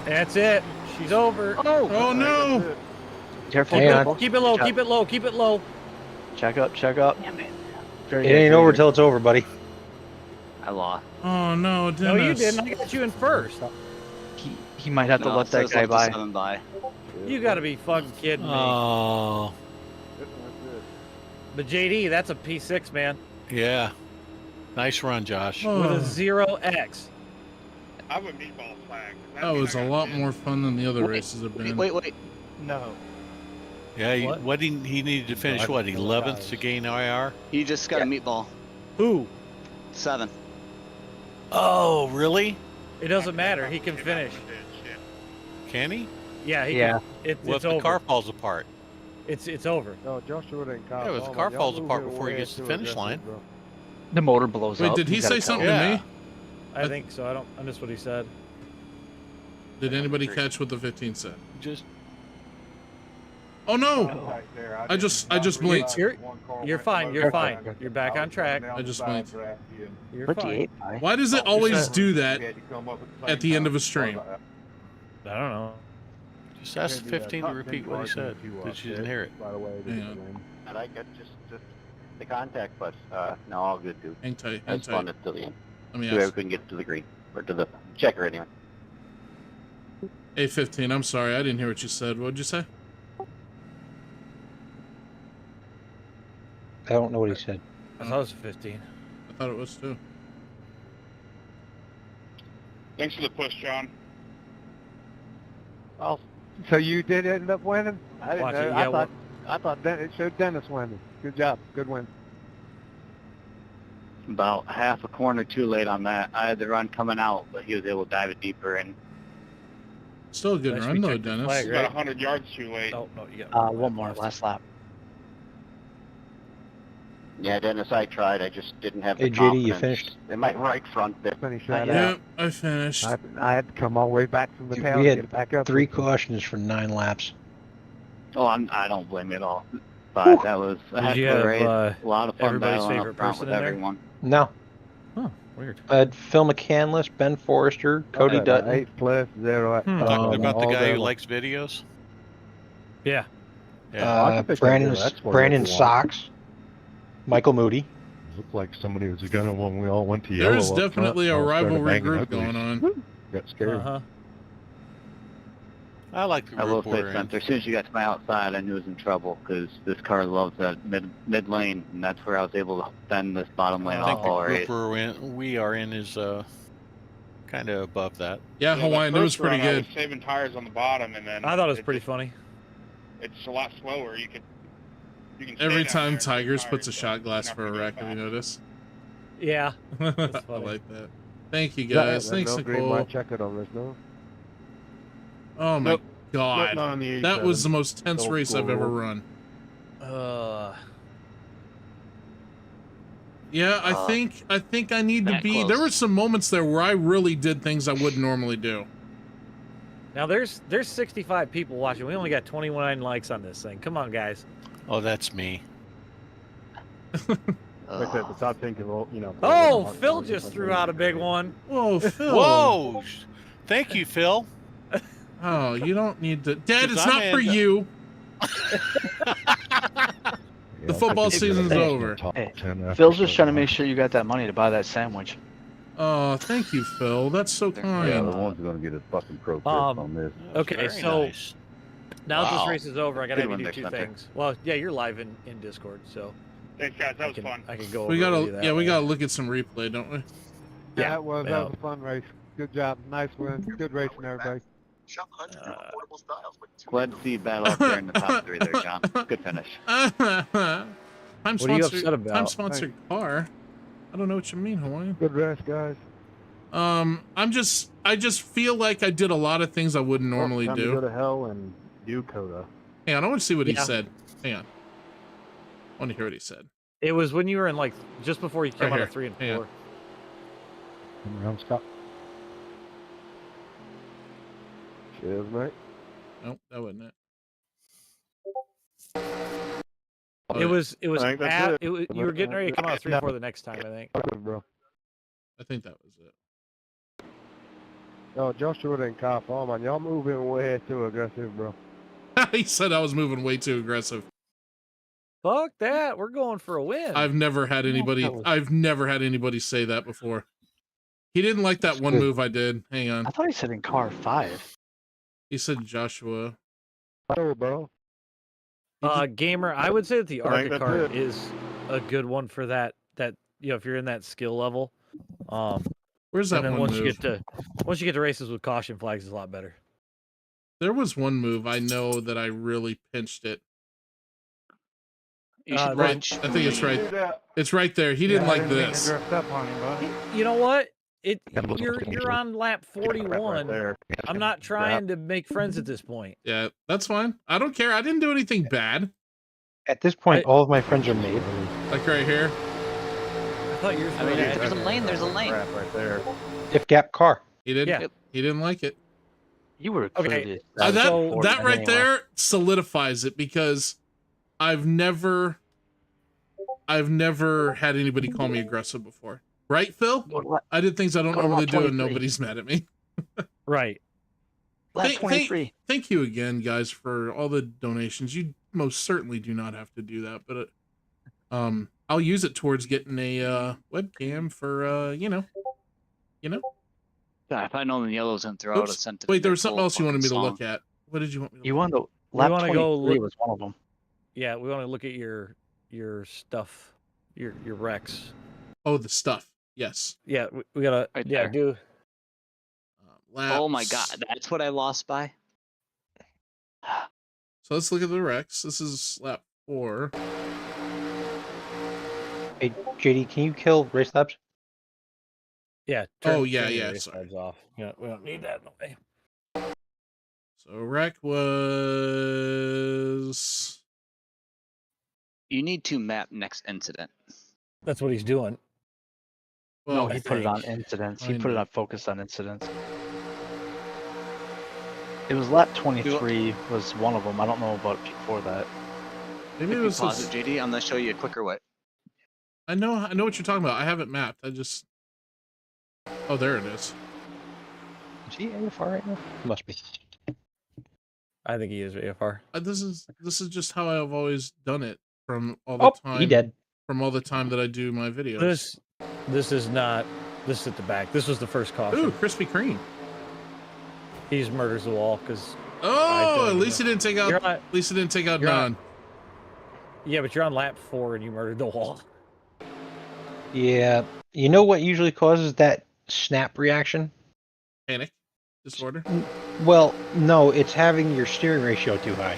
that's it. She's over. Oh no! Careful. Hang careful. on. Keep it low. Keep it low. Keep it low. Check up. Check up. It ain't over till it's over, buddy. I lost. Oh no, Dennis. No, you didn't. I got you in first. He might have to No, let it that says guy let the by. 7 by. You got to be fucking kidding me. Oh, But JD, that's a P6, man. yeah. Nice run, Josh. With a 0X. I have a meatball flag. That was a lot more fun than the other races have been. Wait. No. Yeah, What? he needed to finish, what, 11th to gain IR? He just got a meatball. Who? 7. Oh, really? It doesn't matter. He can finish. Can he? Yeah, he Yeah. can. What It's if the over. car falls apart? It's over. No, Joshua didn't count. Yeah, but if the car falls apart before he gets to the finish line. The motor blows Wait, up. did he You gotta say tell something him. to Yeah. me? I think so. I missed what he said. Did anybody catch what the 15 said? Just Oh no! I just blinked. You're fine. You're fine. You're back on track. I just blinked. You're Put the fine. 8 by. Why does it always do that at the end of a stream? I don't know. just ask the 15 to repeat what he said. That you didn't hear it. By the way, Hang on. I like it. Just the contact, but no, all good, dude. Hang tight. Hang That's fun tight. until the end. Let me Whoever ask. can get to the green or to the checker anyway. Hey, 15. I'm sorry. I didn't hear what you said. What'd you say? I don't know what he said. I thought it was 15. I thought it was too. Thanks for the push, John. Oh, so you did end up winning? I didn't Watch know. it, yeah, I thought it showed Dennis winning. Good job. Good win. About half a corner too late on that. I had the run coming out, but he was able to dive it deeper in. Still a good Nice run though, recheck the Dennis. flag, right? 100 yards too late. Oh, no, you got One more. Last lap. Yeah, Dennis, I tried. I just didn't have the Hey, JD, you confidence. finished? In my right front there. Finish Not that yet. out. Yep, I finished. I had to come all the way back from the town We to had get back up. 3 cautions for 9 laps. Oh, I don't blame you at all. But that was a Did heck you of a have race. A lot of fun everybody's battling favorite up front person with in there? everyone. No. Oh, weird. I had Phil McCandless, Ben Forrester, Cody Dutton. 8 plus 0. Talking about the all guy who the- likes videos? Yeah. Yeah. Brandon Sox, Michael Moody. Looked like somebody was gonna when we all went to yellow. There's up front, definitely a all started rivalry banging group uglies. going on. Got scared. Uh-huh. I like the I will group say, we're in. Spencer, as soon as you got to my outside, I knew it was in trouble because this car loves that mid lane, and that's where I was able to bend this bottom lane I off think the all group race. we are in is kind of above that. Yeah, Hawaiian, it was First run, pretty I good. was saving tires on the bottom, and then I thought it was pretty funny. It's a lot slower. You can Every stay down time there Tigers and puts a tires, shot glass you're not for a gonna go wreck, have you fast. noticed? Yeah. I funny. like that. Thank you guys. Thanks, no green Nicole. light check it on this, no? Oh my Nope. god. Not on the That was the 87. most tense Old race I've school ever rule. run. Uh, Yeah, I think I need to that be. close. There were some moments there where I really did things I wouldn't normally do. now there's 65 people watching. We only got 21 likes on this thing. Come on, guys. Oh, that's me. Uh, Like I said, the top 10 can roll, Oh, Phil just threw out a big one. Whoa, Phil. Whoa! Thank you, Phil. Oh, you don't need to. Dad, 'Cause it's I'm not for in- you. Yeah, The football I think season's it's over. top Hey, 10 after Phil's just so trying to long. make sure you got that money to buy that sandwich. Oh, thank you, Phil. That's so kind. Yeah, the one's gonna get a fucking pro tip on this. Okay, so now that this Wow. race is over, I gotta Good have you one, do Nick two Hunter. things. Well, yeah, you're live in Discord, so Thanks, guys. That was fun. I can go We over gotta, with you that yeah, we way. gotta look at some replay, don't we? Yeah, that was a fun race. Good job. Nice win. Good racing, everybody. Glad to see you battle up there in the top three there, John. Good finish. Time What are you upset about? Time sponsored car. I don't know what you mean, Hawaiian. Good race, guys. I just feel like I did a lot of things I wouldn't normally Time do. to go to hell and do Coda. Hang on, I want to see what he Yeah. said. Hang on. I want to hear what he said. It was when you were in, like, just before you came Right out of here. 3 and Hang 4. on. Come around, Scott. Cheers, mate. Nope, that wasn't it. It was I think that's at, it. it was, you were getting ready to come out of 3 and 4 the next time, I think. Okay, bro. I think that was it. Oh, Joshua didn't cop. Oh, man. Y'all moving way too aggressive, bro. He said I was moving way too aggressive. Fuck that. We're going for a win. I've never had anybody say that before. He didn't like that one good. move I did. Hang on. I thought he said in car 5. He said Joshua. Oh, bro. Gamer, I would say that the I think Arca that's card it. is a good one for that, you know, if you're in that skill level. Where's that and then one once move? you get to races with caution flags, it's a lot better. There was one move I know that I really pinched it. You should Right, watch. I think it's Do right. that. It's right there. He didn't Yeah, I like didn't mean to this. drift up on him, buddy. You know what? That was You're on lap That right 41. there. I'm not trying to make friends at this point. Yeah, that's fine. I don't care. I didn't do anything bad. At this point, all of my friends are made. Like right here. I thought yours I were mean, okay. if there's a lane, there's a lane. Crap right there. If gap car. He didn't. Yeah. He didn't like it. You were clearly That right there solidifies it because I've never had anybody call me aggressive before. Right, Phil? I did things I don't Go to normally lap do and 23. nobody's mad at me. Right. Lap 23. Thank you again, guys, for all the donations. You most certainly do not have to do that, but I'll use it towards getting a webcam for you know. God, if I'd known the yellow's in throw, I would have Oops. sent it. Wait, there was something else you wanted me to look at. What did you want me to You look want to We lap wanna 23 go look- was one of them. Yeah, we want to look at your stuff, your wrecks. Oh, the stuff. Yes. Yeah, we gotta Right yeah there. do. Oh my Laps. God, that's what I lost by. So let's look at the Rex. This is lap 4. Hey, JD, can you kill race labs? Yeah. Oh, yeah, turn your yeah, race sorry. flags off. Yeah, we don't need that in the way. So Wreck was... You need to map next incident. That's what he's doing. Well, No, he put it on incidents. He put it on focused on incidents. It was lap 23 was one of them. I don't know about before that. Maybe If it you was pause it, JD, I'm gonna show you a quicker way. I know what you're talking about. I have it mapped. I just... Oh, there it is. Is he AFR right now? Must be. I think he is AFR. This is just how I've always done it from all the time. He dead. From all the time that I do my videos. This is not. This is at the back. This was the first caution. Ooh, Krispy Kreme. He just murders the wall because. Oh, at least he didn't take out. At least he didn't take out Don. Yeah, but you're on lap 4 and you murdered the wall. Yeah. You know what usually causes that snap reaction? Panic disorder. Well, no, it's having your steering ratio too high.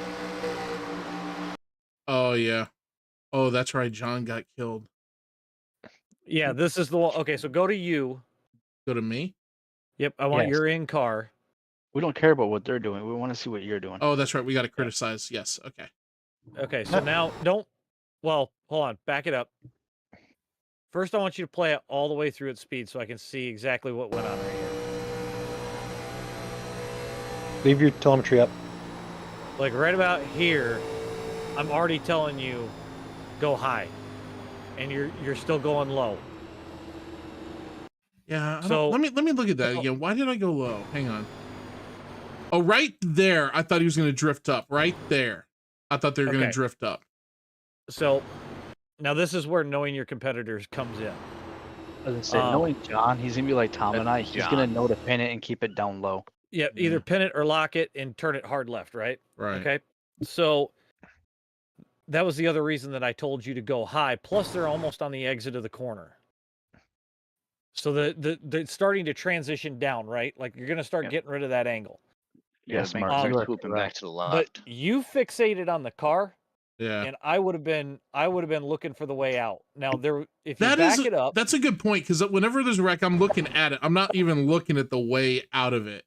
Oh yeah. Oh, that's right. John got killed. Yeah, this is the wall. Okay, so go to you. Go to me. Yep, I want Yes. your in car. We don't care about what they're doing. We want to see what you're doing. Oh, that's right. We got to criticize. Yes. Okay. Okay, so now don't. Well, hold on. Back it up. First, I want you to play it all the way through at speed so I can see exactly what went on right here. Leave your telemetry up. Like right about here, I'm already telling you, go high, and you're still going low. Yeah. So let me look at that again. Why did I go low? Hang on. Oh, right there. I thought he was going to drift up. Right there. I thought they were going to Okay. drift up. So now this is where knowing your competitors comes in. I was gonna say, knowing John, he's gonna be like Tom and I. He's gonna John. know to pin it and keep it down low. Yeah, either pin it or lock it and turn it hard left, right? Right. Okay. So that was the other reason that I told you to go high. Plus, they're almost on the exit of the corner. So they're starting to transition down, right? Like you're gonna start getting rid of that angle. Yes, Make Mark. start swooping back to the left. But you fixated on the car. Yeah. And I would have been looking for the way out. Now if you back it up. That's a good point, because whenever there's a wreck, I'm looking at it. I'm not even looking at the way out of it.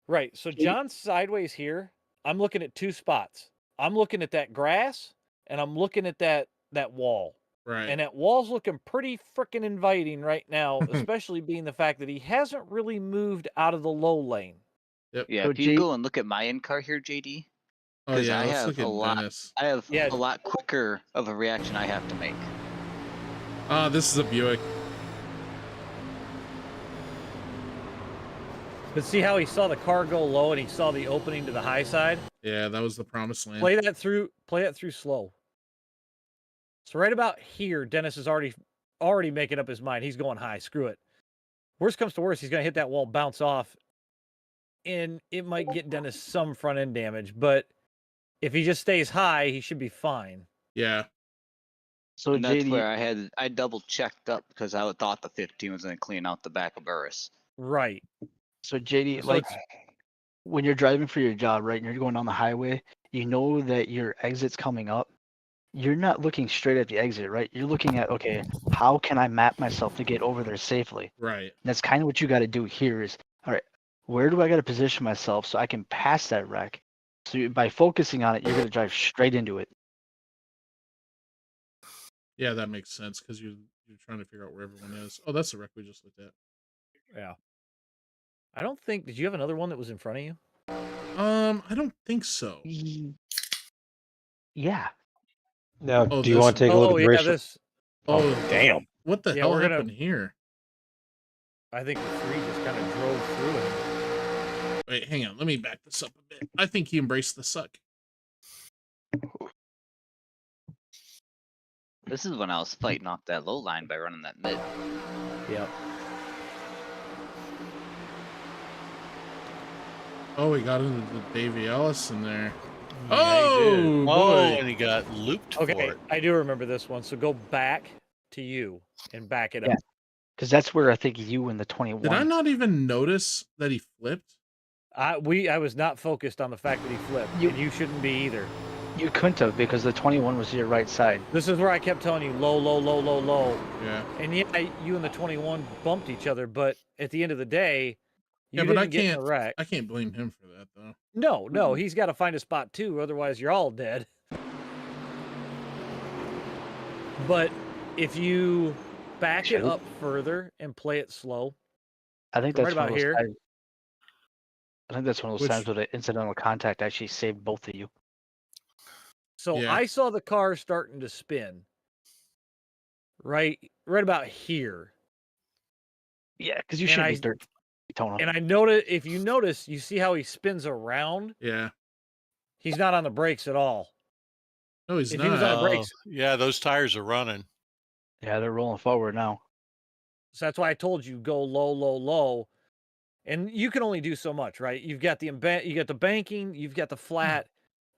Right. So John's sideways here. I'm looking at two spots. I'm looking at that grass and I'm looking at that wall. Right. And that wall's looking pretty freaking inviting right now, especially being the fact that he hasn't really moved out of the low lane. Yep. Yeah, So if you go and look at my in-car here, JD, Oh because yeah, I let's have look at a lot. Dennis. I have a lot quicker of a reaction I have to make. This is a Buick. But see how he saw the car go low and he saw the opening to the high side? Yeah, that was the promised land. Play that through slow. So right about here, Dennis is already making up his mind. He's going high. Screw it. Worst comes to worst, he's gonna hit that wall, bounce off, and it might get Dennis some front end damage, but if he just stays high, he should be fine. Yeah. So And that's JD, where I double checked up because I thought the 15 was going to clean out the back of Burris. Right. So JD, So like it's- when you're driving for your job, right, and you're going down the highway, you know that your exit's coming up. You're not looking straight at the exit, right? You're looking at, okay, how can I map myself to get over there safely? Right. And that's kind of what you got to do here is, all right, where do I got to position myself so I can pass that wreck? So by focusing on it, you're going to drive straight into it. Yeah, that makes sense, because you're trying to figure out where everyone is. Oh, that's the wreck we just looked at. Yeah. I don't think. Did you have another one that was in front of you? I don't think so. Yeah. Now, Oh, do you want to take a look at the race? This. Oh, damn. What the Yeah, hell we're gonna- happened here? I think the three just kind of drove through it. Wait, hang on. Let me back this up a bit. I think he embraced the suck. This is when I was fighting off that low line by running that mid. Yep. Oh, he got into the Davy Ellis in there. Yeah, he Oh, did. boy. Oh, and he got looped for Okay, it. I do remember this one. So go back to you and back it Yeah. up. Because that's where I think you and the 21. Did I not even notice that he flipped? I was not focused on the fact that he flipped, and you shouldn't be either. You couldn't have because the 21 was your right side. This is where I kept telling you low, low, low, low, low. Yeah. And yeah, you and the 21 bumped each other, but at the end of the day, you Yeah, but didn't get in a wreck. I can't blame him for that, though. No, he's got to find a spot too, otherwise you're all dead. But if you back it up further and play it slow, I think right that's one about of those here. times. I think that's one of those Which- times where the incidental contact actually saved both of you. So Yeah. I saw the car starting to spin. Right about here. Yeah, because you And should I- be dirt. Daytona. And I noticed, if you notice, you see how he spins around. Yeah. He's not on the brakes at all. No, he's If not. he was on the Oh, brakes, yeah, those tires are running. Yeah, they're rolling forward now. so that's why I told you go low, low, low. And you can only do so much, right? You've got the you got the banking, you've got the flat.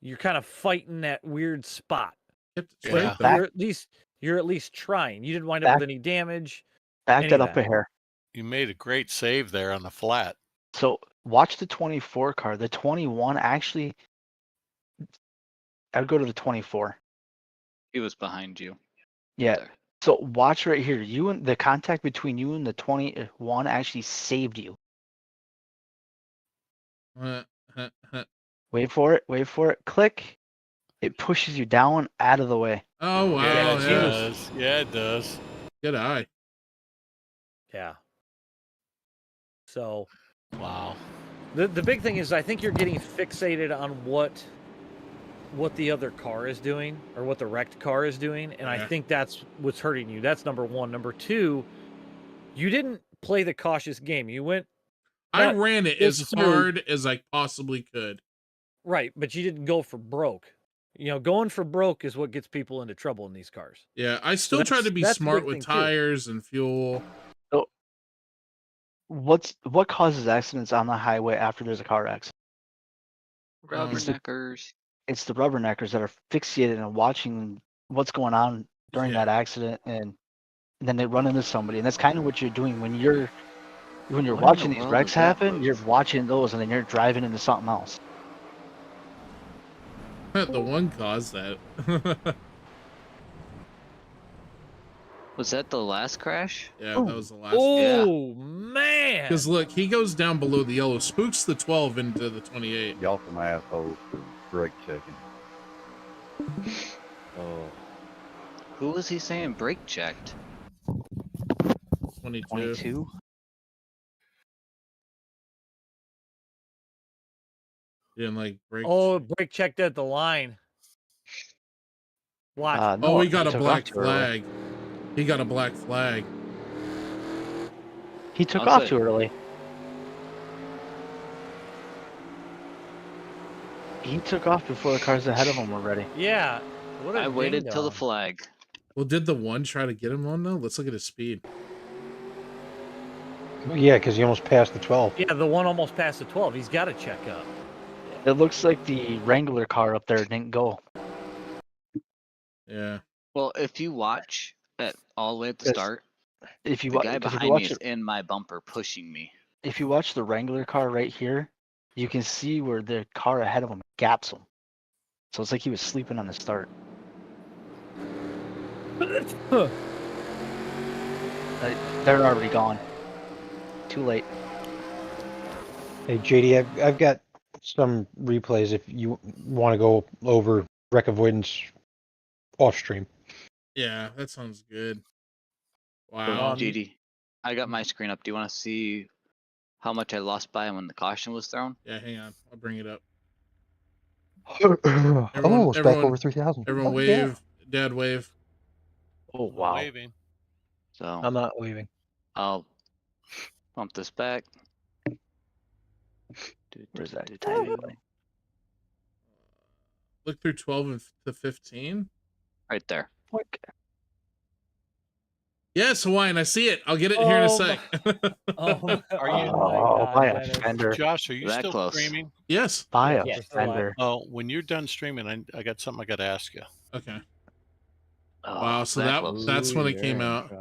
You're kind of fighting that weird spot. Kept it Yeah. straight, though. Back- You're at least trying. You didn't wind up Back- with any damage. Back any that of up that. a hair. You made a great save there on the flat. So watch the 24 car. The 21 actually. I'd go to the 24. He was behind you. Yeah. There. So watch right here. You and the contact between you and the 21 actually saved you. Wait for it. Wait for it. Click. It pushes you down out of the way. Oh, wow. Yeah, it Yeah. does. Yeah, it does. Good eye. Yeah. So Wow. the big thing is I think you're getting fixated on what the other car is doing or what the wrecked car is doing, and I Yeah. think that's what's hurting you. That's number one. Number two, you didn't play the cautious game. You went I Not ran it as this through. hard as I possibly could. right, but you didn't go for broke. You know, going for broke is what gets people into trouble in these cars. Yeah, I still try that's- to be that's the smart big with thing, too. tires and fuel. what causes accidents on the highway after there's a car accident? Rubberneckers. It's the rubberneckers that are fixated and watching what's going on during that accident, and then they run into somebody. And that's kind of what you're doing when you're What in watching the these world wrecks is that happen. You're watching those, and then you're driving into something else. The one caused that. Was that the last crash? Yeah, that was the last. Oh man! Because look, he goes down below the yellow, spooks the 12 into the 28. Y'all some assholes for brake checking. Oh. Who was he saying brake checked? 22. Didn't like brake. Oh, brake checked at the line. Watch. Oh, he got a black flag. He got a black flag. He took off too early. He took off before the cars ahead of him were ready. Yeah. What a I waited till the ding-dong. flag. Well, did the one try to get him on though? Let's look at his speed. Yeah, because he almost passed the 12. Yeah, the one almost passed the 12. He's got to check up. It looks like the Wrangler car up there didn't go. Yeah. Well, if you watch at all the way at the start, If you the wa- guy 'cause if you behind watch me is it- in my bumper pushing me. If you watch the Wrangler car right here, you can see where the car ahead of him gaps him. So it's like he was sleeping on the start. They're already gone. Too late. Hey, JD, I've got some replays if you want to go over wreck avoidance off stream. Yeah, that sounds good. So, Wow. GD, I got my screen up. Do you want to see how much I lost by when the caution was thrown? Yeah, hang on. I'll bring it up. Oh, it's back over 3,000. Everyone Oh, wave. Dad wave. Oh, wow. Waving. So I'm not waving. I'll bump this back. Where's that timing? Look through 12 and to 15. Right there. Yes, Hawaiian. I see it. I'll get it here in a Oh, sec. Are you? by a fender. Josh, are you That still close. streaming? Yes. By a Yes. fender. Oh, when you're done streaming, I got something I got to ask you. Okay. Oh, Wow. So that's when it came out.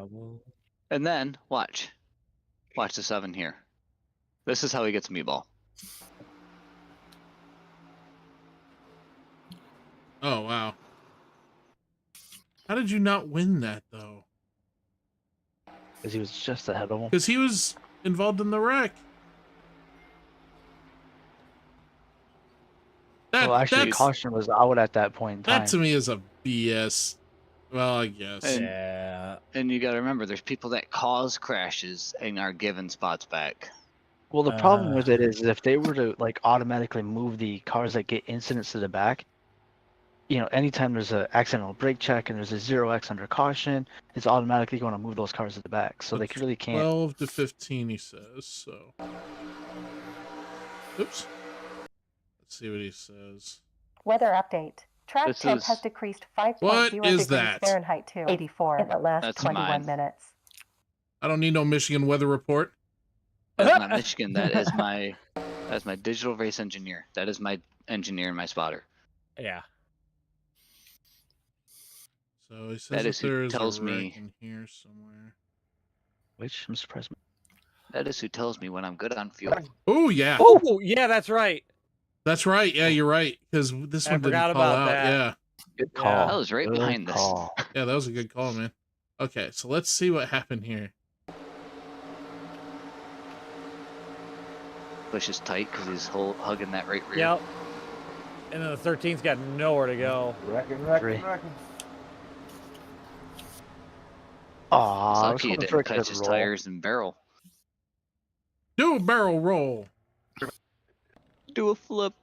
And then watch the 7 here. This is how he gets meatball. Oh, wow. How did you not win that though? Because he was just ahead of him. Because he was involved in the wreck. Well, actually, that's- caution was out at that point in time. That to me is a BS. Well, I guess. And, Yeah. and you got to remember, there's people that cause crashes and are given spots back. Well, the problem with it is if they were to like automatically move the cars that get incidents to the back, you know, anytime there's an accidental brake check and there's a 0x under caution, it's automatically going to move those cars to the back. So they really can't. 12 to 15, he says. So, oops. Let's see what he says. Weather update. Track This temp is- has decreased 5.0 What degrees is that? Fahrenheit to 84 in the last That's 21 mine. minutes. I don't need no Michigan weather report. That's not Michigan. That's my digital race engineer. That is my engineer and my spotter. Yeah. So he says That that is who there is tells a wreck me- in here somewhere. Which? I'm surprised. That is who tells me when I'm good on fuel. Oh yeah. Oh, yeah, that's right. That's right. Yeah, you're right. Because this I one didn't forgot call about out. that. Yeah. Good Yeah. call. That was right Good behind this. call. Yeah, that was a good call, man. Okay, so let's see what happened here. Push is tight because he's hugging that right rear. Yep. And then the 13's got nowhere to go. Wrecking. He's Aw, I was lucky he hoping for a didn't good catch his roll. tires and barrel. Do a barrel roll. Do a flip.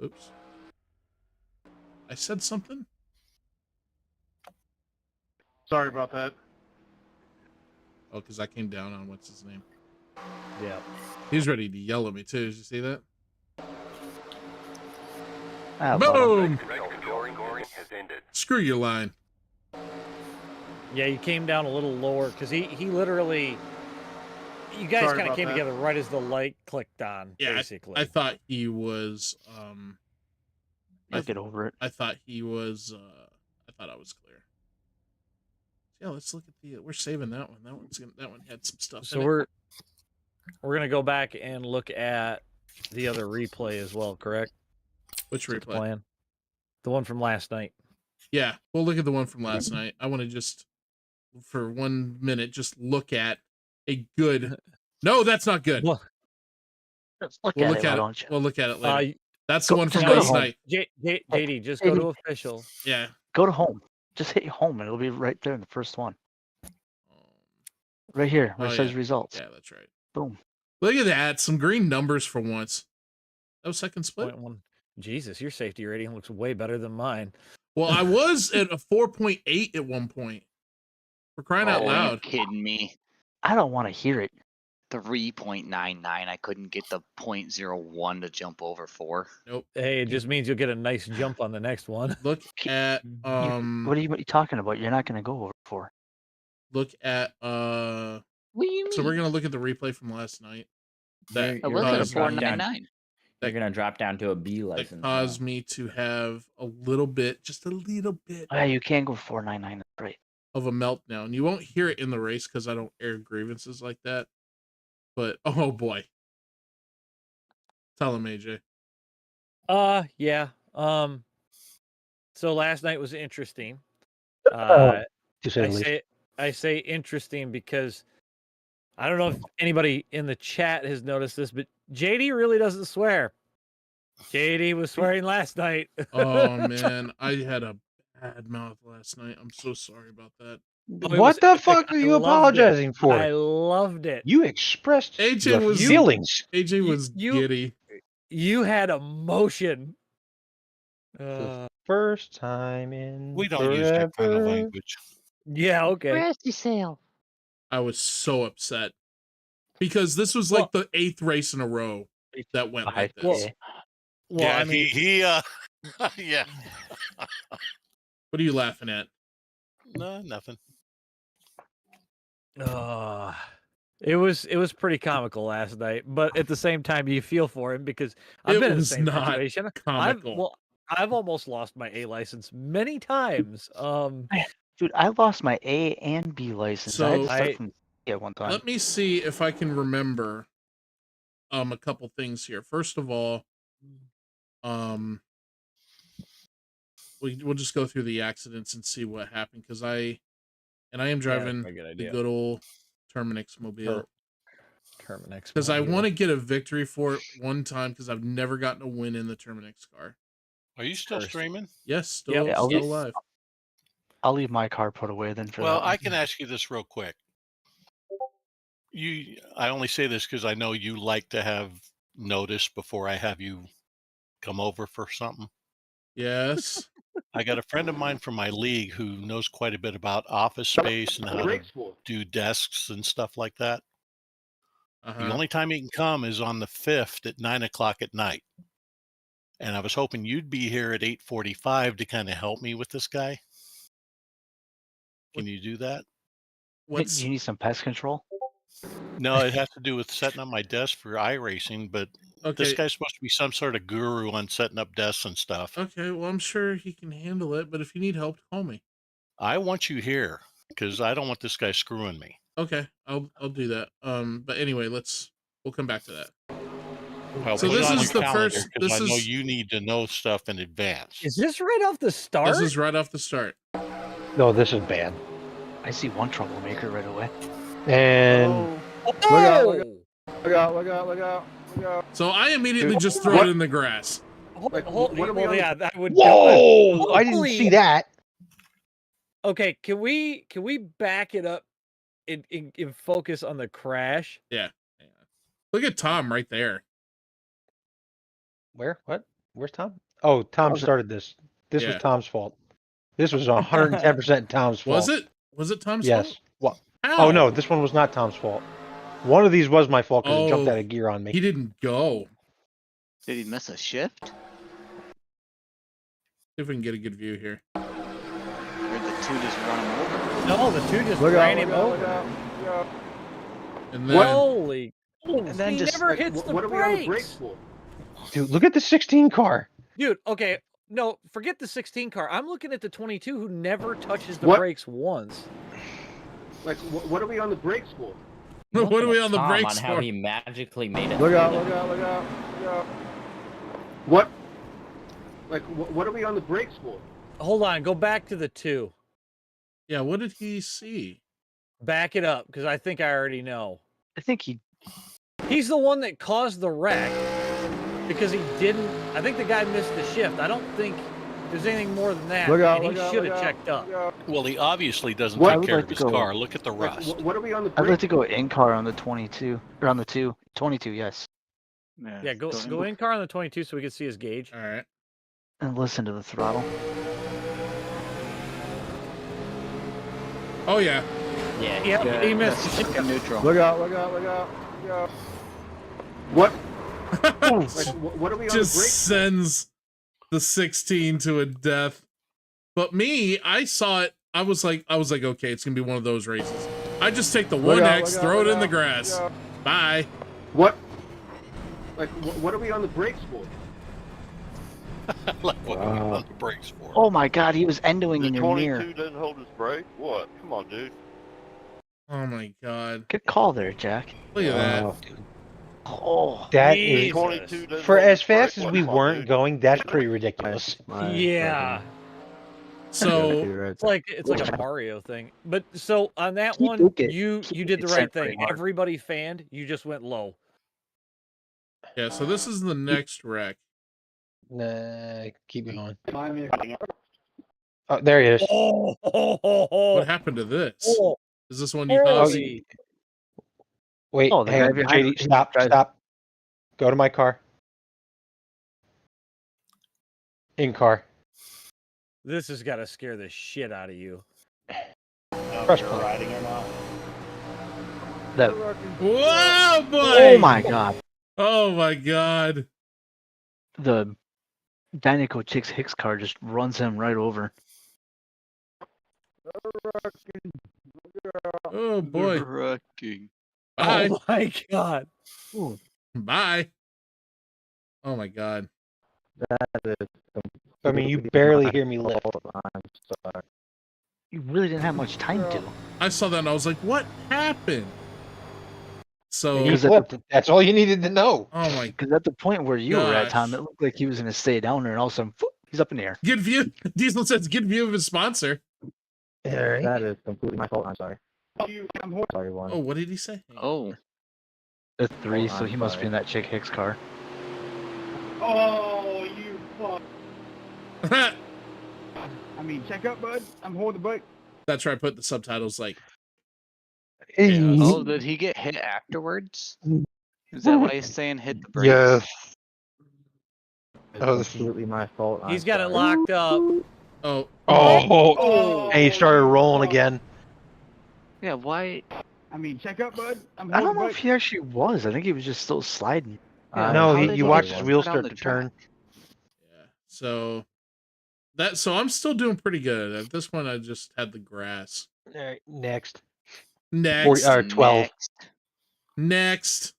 Oops. I said something? Sorry about that. Oh, because I came down on what's his name. Yeah. He's ready to yell at me too. Did you see that? Ah, Boom! Screw your line. Yeah, you came down a little lower because he literally You guys Sorry kind of about came that. together right as the light clicked on, Yeah, basically. I thought he was. You'll get over it. I thought he was. I thought I was clear. Yeah, let's look at the. We're saving that one. That one had some stuff. So in we're gonna go back and look at the other replay as well, correct? Which That's the replay? plan. The one from last night. Yeah, we'll look at the one from last night. I want to just, for 1 minute, just look at a good. No, that's not good. Let's look We'll at look it, at why it. don't you? We'll look at it later. That's go- the one from just go to last home. night. JD, just go to official. Yeah. Go to home. Just hit home, and it'll be right there in the first one. Right here, where it says results. Yeah, that's right. Boom. Look at that. Some green numbers for once. That was second split. 0.1. Jesus, your safety rating looks way better than mine. Well, I was at a 4.8 at one point. For crying out Are you loud. kidding me? I don't want to hear it. 3.99. I couldn't get the 0.01 to jump over 4. Nope. Hey, it just means you'll get a nice jump on the next one. Look at What are you talking about? You're not going to go over 4. look at What do you so we're mean? gonna look at the replay from last night. That It wasn't a caused- 4.99. You're gonna drop down to a B that license. caused me to have a little bit, just a little bit Oh, yeah, you can't go 499. That's right. of a meltdown. You won't hear it in the race because I don't air grievances like that. But oh boy. Tell him, AJ. Yeah. So last night was interesting. To say the least. I say interesting because I don't know if anybody in the chat has noticed this, but JD really doesn't swear. JD was swearing last night. Oh man, I had a bad mouth last night. I'm so sorry about that. What the fuck are you apologizing for? I loved it. You expressed AJ your was feelings. AJ was giddy. You had emotion. First time in We don't use that kind of forever. language. Yeah, okay. Rest yourself. I was so upset because this was like the 8th race in a row that went like this. Well, yeah, I mean, he yeah. What are you laughing at? No, nothing. It was pretty comical last night, but at the same time, you feel for him because I've It been in the was same not situation. comical. I've almost lost my A license many times. Dude, I lost my A and B license. I had to So start from C at one time. let me see if I can remember a couple things here. First of all, we'll just go through the accidents and see what happened because I am driving a good the idea. good old Terminix mobile. Terminix. Because I mobile. want to get a victory for it one time because I've never gotten a win in the Terminix car. Are you still streaming? Yes, still, Yeah, still alive. I'll leave my car put away then for Well, that. I can ask you this real quick. I only say this because I know you like to have notice before I have you come over for something. Yes. I got a friend of mine from my league who knows quite a bit about office space and how to do desks and stuff like that. Uh-huh. The only time he can come is on the 5th at 9:00 at night. And I was hoping you'd be here at 8:45 to kind of help me with this guy. Can you do that? Do you need some pest control? No, it has to do with setting up my desk for iRacing, but this Okay. guy's supposed to be some sort of guru on setting up desks and stuff. Okay, well, I'm sure he can handle it, but if you need help, call me. I want you here because I don't want this guy screwing me. Okay, I'll do that. But anyway, we'll come back to that. Well, So put it this on is your the calendar, first. 'cause This I know is you need to know stuff in advance. Is this right off the start? this is right off the start. No, this is bad. I see one troublemaker right away. And Look out, look out, look out, look out, look out, look out. So I immediately just throw it in the grass. Hold, Like, hold, what are we well, on? yeah, that would. whoa! I didn't hopefully- see that. Okay, can we back it up and focus on the crash? Yeah. Look at Tom right there. Where? What? Where's Tom? Oh, Tom started this. This Yeah. was Tom's fault. This was 110% Tom's fault. Was it? Was it Tom's Yes. fault? What? How? Oh no, this one was not Tom's fault. One of these was my fault because it jumped Oh, out of gear on me. He didn't go. Did he miss a shift? See if we can get a good view here. Or did the 2 just run him over? No, the 2 just Look ran out, him look out, over. look out, look out. And then Holy! And then he just never like, hits the What are we on the brakes brakes. for? Dude, look at the 16 car. Dude, okay, no, forget the 16 car. I'm looking at the 22 who never touches the What? brakes once. Like, what are we on the brakes for? what are we on the Tom brakes on how for? he magically made it. Look through out, there. look out, look out, look out. What? Like, what are we on the brakes for? Hold on, go back to the 2. Yeah, what did he see? Back it up, because I think I already know. I think He's the one that caused the wreck because he didn't. I think the guy missed the shift. I don't think there's anything more than that. Look out, and look he out, should look have out, checked up. look out. Well, he obviously doesn't What? take I would care like of to his go- car. Look at the Like, rust. what are we on the I'd brakes? like to go in car on the 22 or on the 2. 22, yes, Yeah, go in car on the 22 so we can see his gauge. All right. and listen to the throttle. Oh yeah. Yeah, Yep, he missed. Stick in neutral. Look out, look out, look out, look out. What? Like, what are we on Just the brakes? sends the 16 to a death. But me, I saw it. I was like, okay, it's gonna be one of those races. I just take the Look 1X, out, look out, throw it look in the out, grass. look out. Bye. What? Like, what are we on the brakes for? Like what are we on the brakes for? Oh my God, he was endoing in your mirror. 22 doesn't hold his brake? What? Come on, dude. Oh my god. Good call there, Jack. Look at that. Oh, That Jesus. is 22 doesn't for hold as his brake? fast as What? we Come on, weren't dude. going. That's pretty ridiculous. Yeah. So It's like a Mario thing. But so on that He one, took it. you He did the sent right pretty thing. hard. Everybody fanned. You just went low. yeah, so this is the next wreck. Nah, keep going. Time Oh, there he is. What happened to this? Oh, Is this one you Oh, caused? you- Wait, Oh, the hang guy on, behind JD, him, stop, drives- stop. Go to my car. In car. This has got to scare the shit out of you. Crush plan. Riding or not? That, Whoa, boy! oh my God. Oh my god. The Danico Chicks Hicks car just runs him right over. Oh boy. Wrecking. Bye. Oh my God. Bye. Oh my god. I mean, you barely hear me lift. You really didn't have much time to. I saw that and I was like, what happened? So He Because at flipped. That's all you needed to know. oh my Because at the point where you were at, Tom, Gosh. it looked like he was going to stay down there, and all of a sudden, he's up in the air. good view. Diesel says good view of his sponsor. All right. That is completely my fault. I'm sorry. I'm Sorry, one. Oh, what did he say? Oh, That's 3, Oh, so I'm he must be sorry. in that Chick Hicks car. Oh, you fuck. I mean, check up, bud. I'm holding the bike. That's where I put the subtitles like oh, did he get hit afterwards? Is that why he's saying hit the brakes? Yes. It's Oh, this is- completely my fault. He's I'm got it sorry. locked up. oh Oh, and he started rolling again. Yeah, why? I mean, check up, bud. I'm I holding don't the know bike. if he actually was. I think he was just still sliding. No, how did you he watched get his wheels down start the to turn. track? yeah. So I'm still doing pretty good. At this point I just had the grass. All right, next. Next. 40, 12. Next.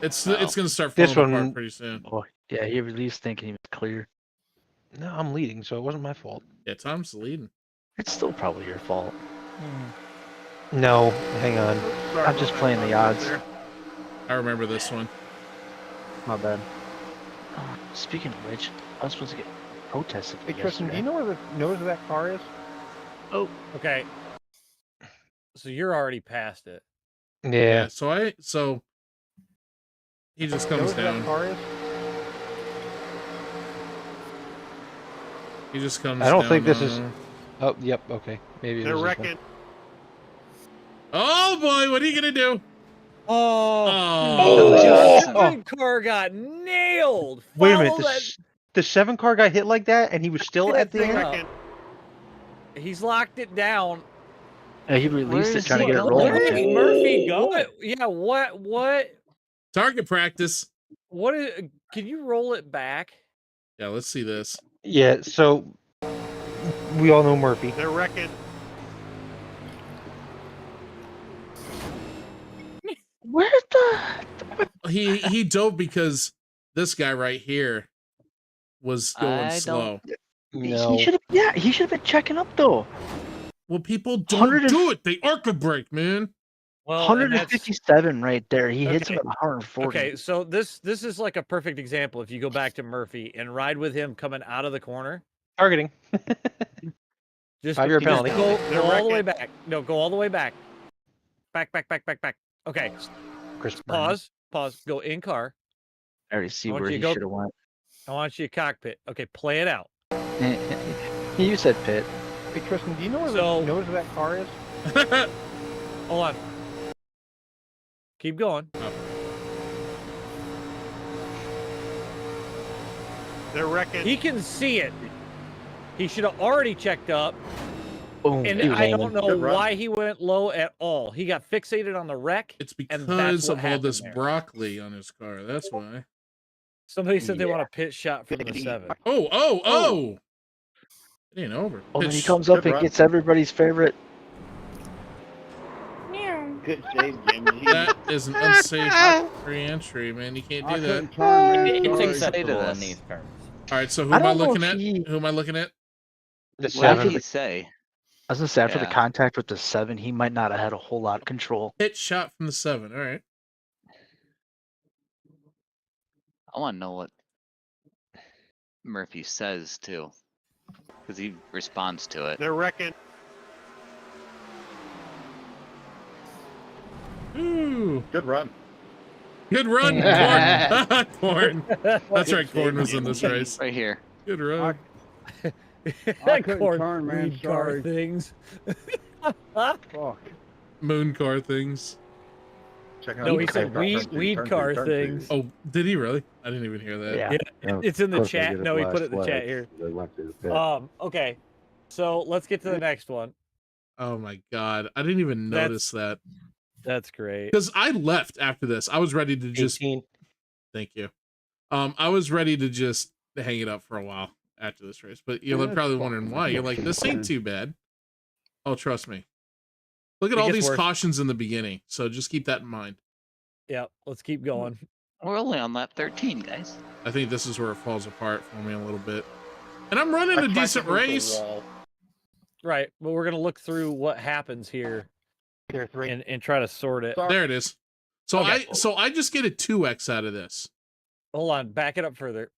It's Oh. gonna start This falling one- apart pretty soon. Oh, yeah, he released thinking he was clear. No, I'm leading, so it wasn't my fault. Yeah, Tom's leading. It's still probably your fault. No, hang on. I'm just playing the odds. I remember this one. My bad. Oh, speaking of which, I was supposed to get protested. Hey, Tristan, do you know where that car is? Oh, okay. So you're already past it. Yeah. So he just comes Where that down. car is? He just comes I don't down, think this is. Oh, yep. Okay, maybe. They're this is one. wrecking. Oh boy, what are you gonna do? Oh, Oh. the big car got nailed. Wait a minute. Follow that- The 7 car got hit like that, and he was still that at the thing end. up. He's locked it down. He released Where it is trying to he get it going? rolling. Where did Murphy go? Yeah, what? Target practice. What is? Can you roll it back? Yeah, let's see this. Yeah. So we all know Murphy. They're wrecking. he dove because this guy right here was going slow. He should have. Yeah, he should have been checking up though. Well, people don't do it. They arc a brake, man. Well, and that's 157 right there. He hits him okay. at 140. Okay, so this is like a perfect example. If you go back to Murphy and ride with him coming out of the corner, Targeting. just 5-yard just penalty. go all the way back. No, go all the way back. Back. Okay. Chris Pause. Go in car. I already see I want where you he to go- should have went. I want you to cockpit. Okay, play it out. You said pit. Hey, Tristan, do you know where So- the nose of that car is? Hold on. Keep going. They're wrecking. He can see it. He should have already checked up. Boom. And he was I aiming. don't know why he went low at all. He got fixated on the wreck. It's and that's because what of all this happened there. broccoli on his car. That's why. Somebody said they want a pit shot from the 7. Oh! It ain't over. Oh, then he Pitch. comes up and gets everybody's favorite. Good save, Jimmy. That is an unsafe re-entry, man. You can't do that. It's acceptable in these terms. All right, so who I am I don't know looking if at? he- Who am I looking at? The What did 7. he say? I was gonna say after the Yeah. contact with the 7, he might not have had a whole lot of control. Hit shot from the 7. All right. I want to know what Murphy says too, because he responds to it. They're wrecking. Ooh. Good run. Good run, Corn. Corn. That's right, Corn was in this race. Right here. Good run. I couldn't Corn turn, man. weed car Sorry. things. Fuck. Moon car things. Check No, he said weed car things. Oh, did he really? I didn't even hear that. Yeah, it's in the chat. No, he put it in the chat here. Okay, so let's get to the next one. Oh my god, I didn't even notice that. That's great. Because I left after this. I was ready to just. 18. Thank you. I was ready to just hang it up for a while after this race, but you're Yeah, probably it's wondering fucking why. You're like, this ain't too bad. Oh, trust me. Look at It all gets these worse. cautions in the beginning, so just keep that in mind. Yeah, let's keep going. We're only on lap 13, guys. I think this is where it falls apart for me a little bit. And I'm running a decent race. Right, but we're gonna look through what happens here and try to sort it. There it is. So Okay. I just get a 2x out of this. Hold on, back it up further,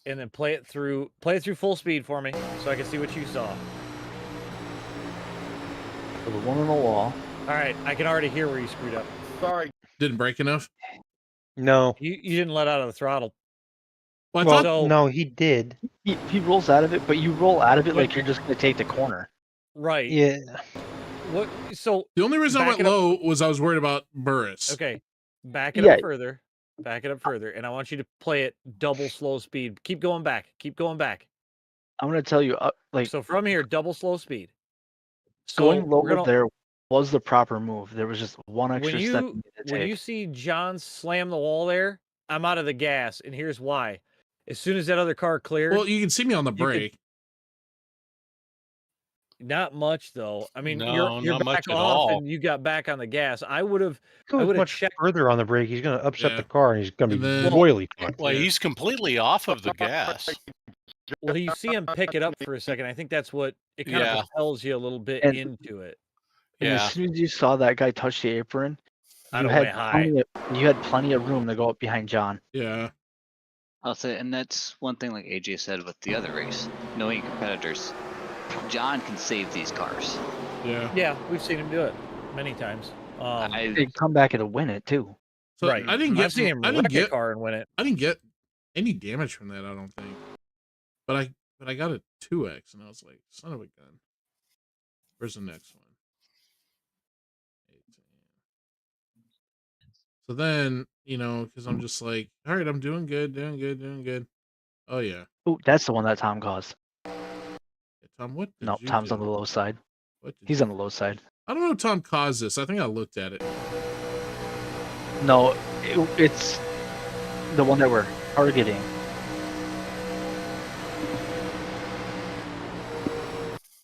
and then play it through full speed for me, so I can see what you saw. For the one on the wall. All right, I can already hear where you screwed up. Sorry. Didn't break enough. No. You didn't let out of the throttle. Well, I Well, thought no, he did. He rolls out of it, but you roll out of it like you're just gonna take the corner. Right. Yeah. What? So the only reason I back went it up- low was I was worried about Burris. Okay, back it Yeah. up further. Back it up further, and I want you to play it double slow speed. Keep going back. Keep going back. I'm gonna tell you, like So from here, double slow speed. So going we're lower gonna- there was the proper move. There was just one when extra step. you to when take. you see John slam the wall there, I'm out of the gas, and here's why. As soon as that other car cleared, Well, you can see me on the you could- brake. not much though. I mean, No, you're not back much at off, all. and you got back on the gas. I would have Goes much checked. further on the brake. He's going to upset Yeah. the car, and he's going to And be then- royally fucked. Well, he's completely off of the gas. Well, you see him pick it up for a second. I think that's what it kind Yeah. of propels you a little bit And- into it. And Yeah. as soon as you saw that guy touch the apron, I you don't had went high. you had plenty of room to go up behind John. Yeah. I'll say, and that's one thing like AJ said with the other race, knowing your competitors. John can save these cars. Yeah. Yeah, we've seen him do it many times. He'd come back and win it too. So right. I didn't get I've seen him I didn't wreck a get car and win it. I didn't get any damage from that, I don't think. But I got a 2x and I was like, son of a gun. Where's the next one? 18. So then, because I'm just like, all right, I'm doing good. Oh yeah. Oh, that's the one that Tom caused. Tom, what did No, you Tom's do? on the low side. What did He's you on the low side. I don't know if Tom caused this. I think I looked at it. No, it's the one that we're targeting.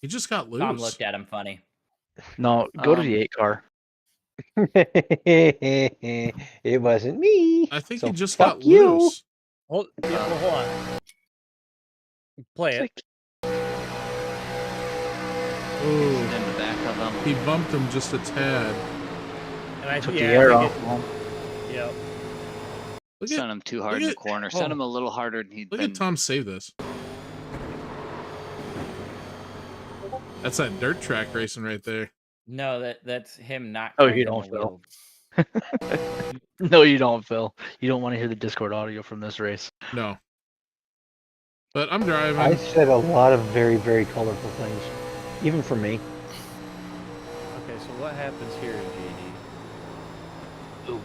He just got loose. Tom looked at him funny. No, go to Um, the 8 car. It wasn't me. I think so he just fuck got you. loose. Hold on. Play it. Ooh. In the back of him. He bumped him just a tad. And I Took the air off. Yep. Sent him too hard in the corner. Sent him a little harder than he'd Look been. at Tom save this. That's that dirt track racing right there. No, that's him not. Oh, you covering don't, the Phil. No, you don't, Phil. You don't want to hear the Discord audio from this race. No. But I'm driving. I said a lot of very, very colorful things, even for me. Okay, so what happens here, JD? Ooh.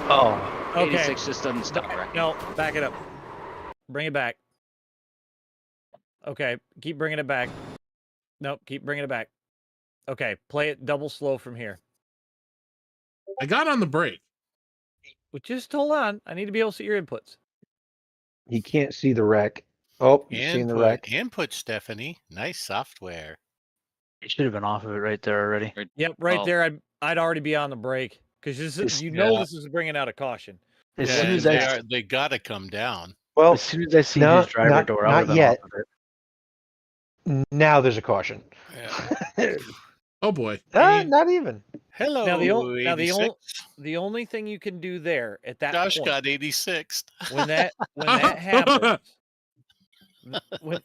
Oh. Okay. 86 just doesn't stop right. No, back it up. Bring it back. Okay, keep bringing it back. Nope, keep bringing it back. Okay, play it double slow from here. I got on the brake. Well, just hold on. I need to be able to see your inputs. He can't see the wreck. Oh, he's seeing the wreck. Input, Stephanie. Nice software. You should have been off of it right there already. Yep, right there. I'd already be on the brake because this is, this is bringing out a caution. As soon as they got to come down. Well, as soon as I see his driver door, I would have been off of it. Now there's a caution. Yeah. Oh boy. Not even. Hello. Now the only thing you can do there at that Josh point, got 86th. when that happens,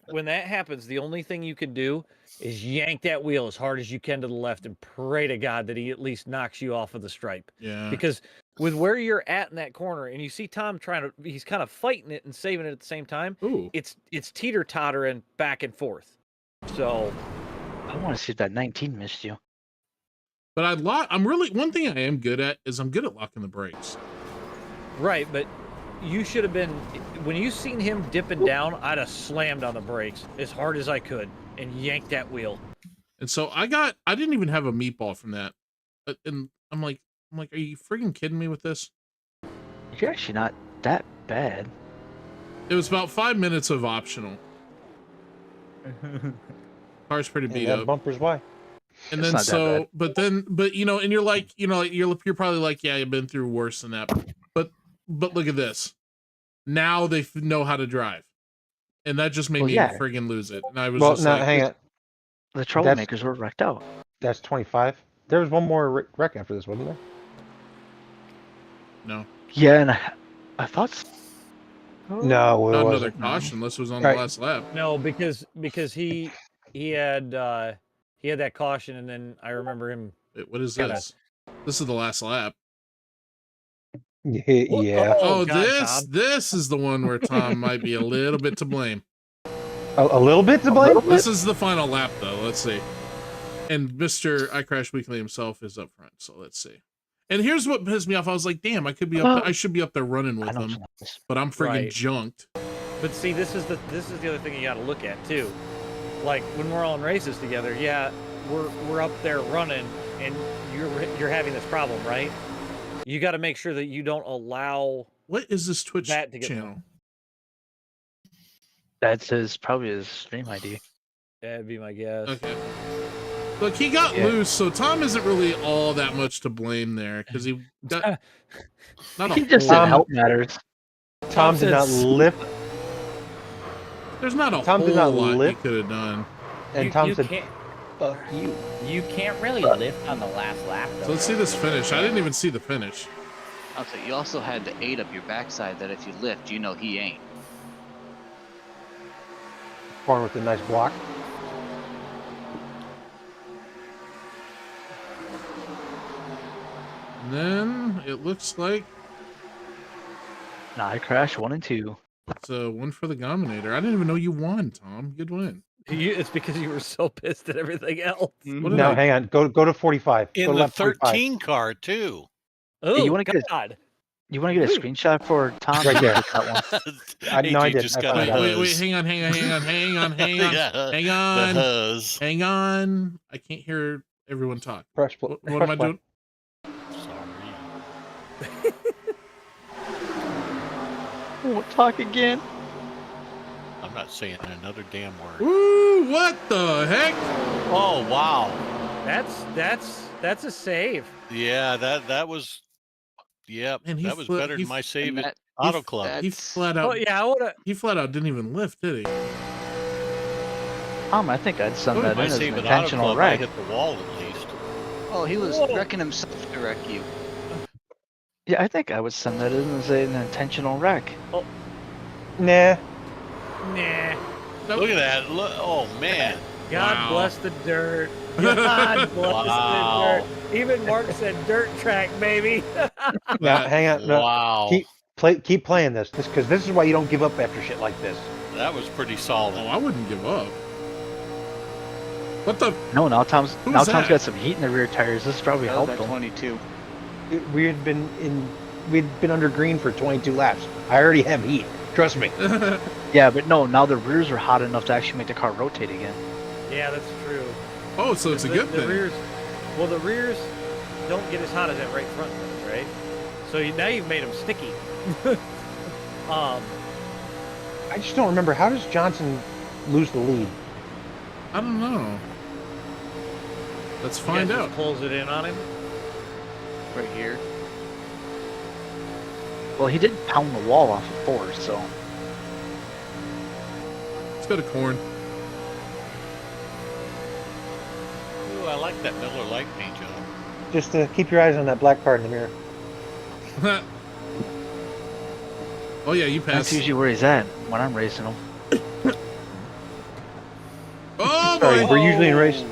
when that happens, the only thing you can do is yank that wheel as hard as you can to the left and pray to God that he at least knocks you off of the stripe. Yeah. Because with where you're at in that corner, and you see Tom he's kind of fighting it and saving it at the same time. Ooh. It's teeter-tottering back and forth. So I want to see if that 19 missed you. But one thing I am good at is I'm good at locking the brakes. Right, but you should have been, when you seen him dipping down, I'd have slammed on the brakes as hard as I could and yanked that wheel. And so I didn't even have a meatball from that. And I'm like, are you friggin' kidding me with this? You're actually not that bad. It was about 5 minutes of optional. Car's pretty beat up. Bumpers, why? And then but you know, and you're like, you're probably like, yeah, you've been through worse than that. But look at this. Now they know how to drive, and that just made me friggin' lose it. And I was hang on. The troublemakers were wrecked out. That's 25. There was one more wreck after this, wasn't there? No. Yeah, and I thought. No, it not wasn't. another caution unless it was on the last lap. No, because he had that caution, and then I remember him. Wait, what is this? This is the last lap. Yeah. Oh, God, this is the one where Tom might be a little bit to blame. A little bit to blame? This is the final lap, though. Let's see. And Mr. I Crash Weekly himself is up front, so let's see. And here's what pissed me off. I was like, damn, I could be up. I should be up there running with him, but I'm friggin' junked. But see, this is the other thing you got to look at too. Like when we're all in races together, yeah, we're up there running, and you're having this problem, right? You got to make sure that you don't allow. What is this Twitch channel? That's probably his stream ID. That'd be my guess. Okay. Look, he got loose, so Tom isn't really all that much to blame there because he got. He just said help matters. Tom did not lift. There's not a Tom whole did not lot lift. he could have done. And Tom said, "Fuck you." You can't really lift on the last lap, though. So let's see this finish. I didn't even see the finish. I'll say you also had the 8 up your backside that if you lift, you know he ain't. Corner with a nice block. And then it looks like I crashed 1 and 2. it's a one for the Gominator. I didn't even know you won, Tom. Good win. It's because you were so pissed at everything else. No, hang on. Go to 45. In the 13 car too. Oh, hey, you want to get God. You want to get a screenshot for Tom? Right there. That one. I did. Wait, hang on. Hang on. I can't hear everyone talk. What am I doing? Won't talk again. I'm not saying another damn word. Ooh, what the heck? Oh, wow. That's a save. Yeah, that was. Yep, And that was better than my save at Auto Club. He flat out. Oh yeah, I would. He flat out didn't even lift, did he? I think I'd send that My in as an save at Auto intentional Club, I wreck. hit the wall at least. Oh, he was Whoa. wrecking himself to wreck you. Yeah, I think I would send that in as an intentional wreck. Oh. Nah. Nah. Look at that! Look, oh man! God bless the dirt. God bless the dirt. Even Mark said dirt track, baby. Now, hang on. No, Wow! Keep playing this because this is why you don't give up after shit like this. That was pretty solid. Oh, I wouldn't give up. What the? No, now Tom's that? got some heat in the rear tires. This probably That was helped at him. 22. We'd been under green for 22 laps. I already have heat. Trust me. Yeah, but no, now the rears are hot enough to actually make the car rotate again. Yeah, that's true. Oh, so it's a good thing. The rears don't get as hot as that right front does, right? So now you've made them sticky. I just don't remember, how does Johnson lose the lead? I don't know. Let's find You guys out. just close it in on him. Right here. Well, he did pound the wall off of 4, so. Let's go to corn. Ooh, I like that Miller Lite paint job. Just keep your eyes on that black card in the mirror. Oh yeah, you passed. That's usually where he's at when I'm racing him. Oh Sorry, boy! we're usually in race.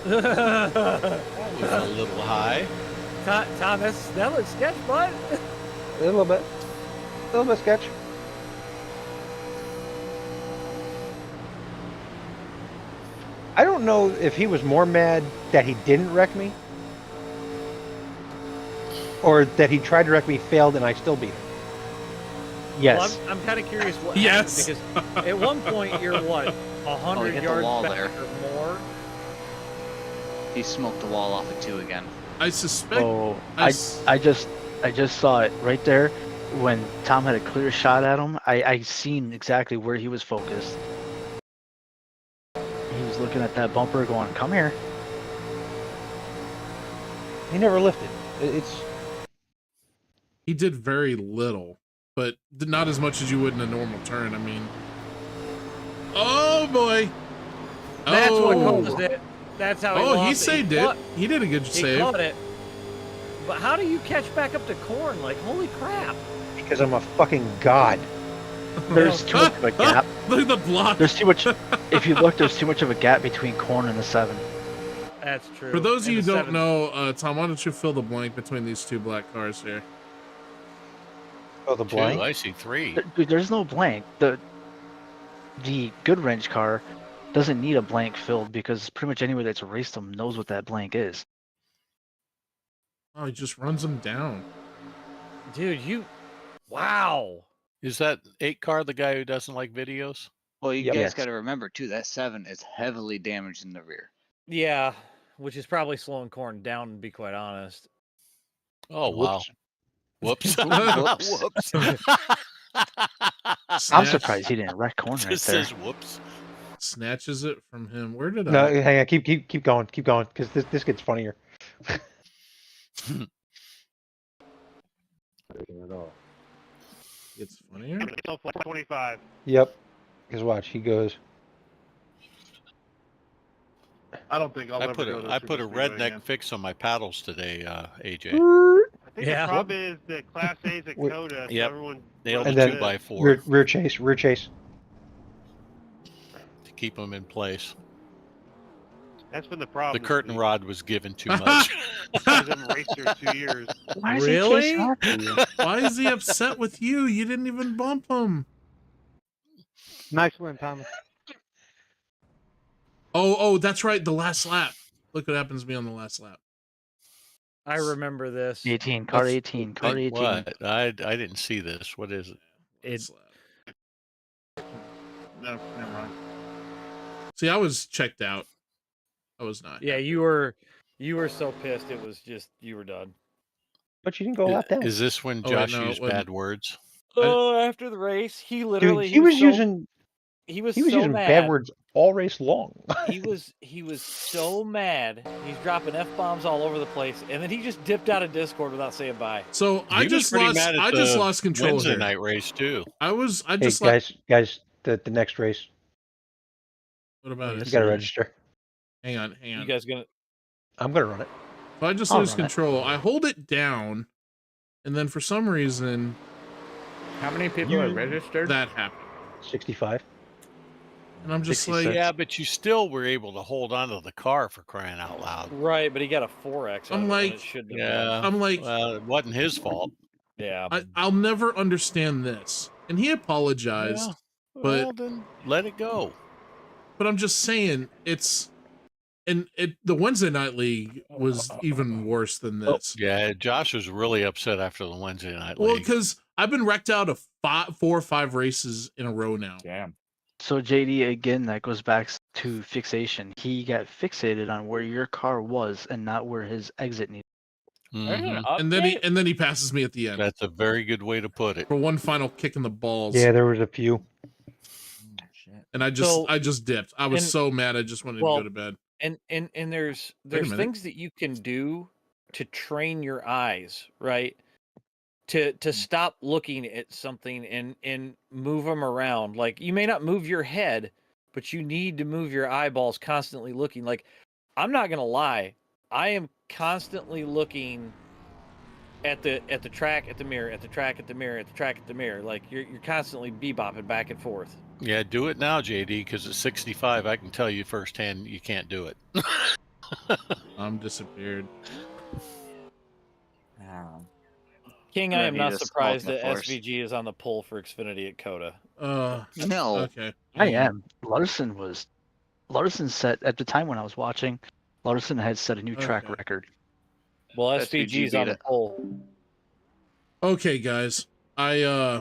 That was a little high. Thomas, that looks sketch, bud. A little bit sketch. I don't know if he was more mad that he didn't wreck me, or that he tried to wreck me, failed, and I still beat him. Yes. Well, I'm kind of curious what Yes. happened because at one point you're what 100 hit the yards wall back there. or more. He smoked the wall off at 2 again. I suspect. Oh, I just saw it right there when Tom had a clear shot at him. I seen exactly where he was focused. He was looking at that bumper, going, "Come here." He never lifted. It's. He did very little, but not as much as you would in a normal turn. I mean, oh boy! That's what Oh. caused it. That's how he Oh, lost he it. saved it. He did a good He save. caught it. But how do you catch back up to corn? Like, holy crap! Because I'm a fucking god. There's too much of a gap. Look at the block. There's too much. If you look, there's too much of a gap between corn and the 7. That's true. For those of you And who the don't know, Tom, why don't you fill the blank between these two black cars here? Oh, the blank. I see 3. Dude, there's no blank. The good wrench car doesn't need a blank filled because pretty much anybody that's raced them knows what that blank is. Oh, he just runs them down. Dude, wow. Is that 8 car the guy who doesn't like videos? Well, you Yep. guys Yes. got to remember too that 7 is heavily damaged in the rear. Yeah, which is probably slowing corn down, to be quite honest. Oh wow! Whoops! Whoops. Whoops! I'm surprised he didn't wreck corn right Just there. says whoops. Snatches it from him. Where did No, I? hang on. Keep going, because this gets funnier. It's funnier. 25. Yep. Because watch, he goes. I don't think I'll I ever put go a to I put a Superspeedway redneck again. fix on my paddles today, AJ. I think Yeah. the problem is the Class A's at Wait. Coda, so Yep. everyone Nailed And a then 2x4 rear chase. to keep them in place. That's been the The problem. curtain rod was given too much. I haven't raced here 2 years. Why is Really? he chasing after you? Why is he upset with you? You didn't even bump him. Nice win, Thomas. Oh, that's right. The last lap. Look what happens to me on the last lap. I remember this. 18, car That's- 18, car Wait, 18. what? I didn't see this. What is it? Last lap. No, never mind. See, I was checked out. I was not. Yeah, you were so pissed. It was just you were done. But you didn't go a lot down. Is this when Oh, Josh no, it used wasn't. bad words? Oh, after the race, he literally Dude, he was so, using he was he was so using mad. bad words all race long. he was so mad. He's dropping F-bombs all over the place, and then he just dipped out of Discord without saying bye. So I just lost control Wednesday here. night race too. Hey guys, the next race. What about it? You gotta register. Hang on. You guys gonna? I'm gonna run it. If I just lose control, I hold it down, and then for some reason, how many people are registered? That happened. 65. And I'm just 66. like, yeah, but you still were able to hold onto the car for crying out loud. Right, but he got a 4X. I'm like, I'm like, well, it wasn't his fault. Yeah, I'll never understand this. And he apologized, Yeah. but Well, then let it go. But I'm just saying, the Wednesday night league was even worse than this. Yeah, Josh was really upset after the Wednesday night Well, league. because I've been wrecked out of 4 or 5 races in a row now. Damn. So JD, again, that goes back to fixation. He got fixated on where your car was and not where his exit needed. Mhm. And then he passes me at the end. That's a very good way to put it. For one final kick in the balls. Yeah, there was a few. And I just dipped. I was so mad. I just wanted to go to bed. And there's minute. things that you can do to train your eyes, right? To stop looking at something and move them around. Like, you may not move your head, but you need to move your eyeballs constantly looking. Like, I'm not gonna lie, I am constantly looking at the track, at the mirror, at the track, at the mirror, at the track, at the mirror. Like, you're constantly bebopping back and forth. Yeah, do it now, JD, because at 65, I can tell you firsthand you can't do it. I'm disappeared. King, I Yeah, am he not just surprised that ultimate force. SVG is on the pull for Xfinity at Coda. No. Okay. I am. Larson set at the time when I was watching. Larson had set a new track record. Well, SVG SVG's on beat the it. pull. Okay, guys. I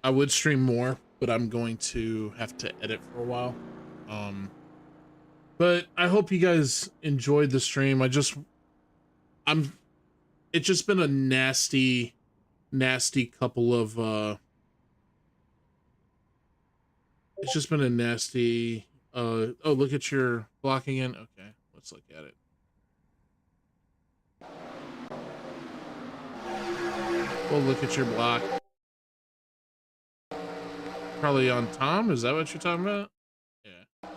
would stream more, but I'm going to have to edit for a while. But I hope you guys enjoyed the stream. It's just been a nasty couple of it's just been a nasty oh, look at your block again. Okay, let's look at it. Well, look at your block. Probably on Tom, is that what you're talking about? Yeah.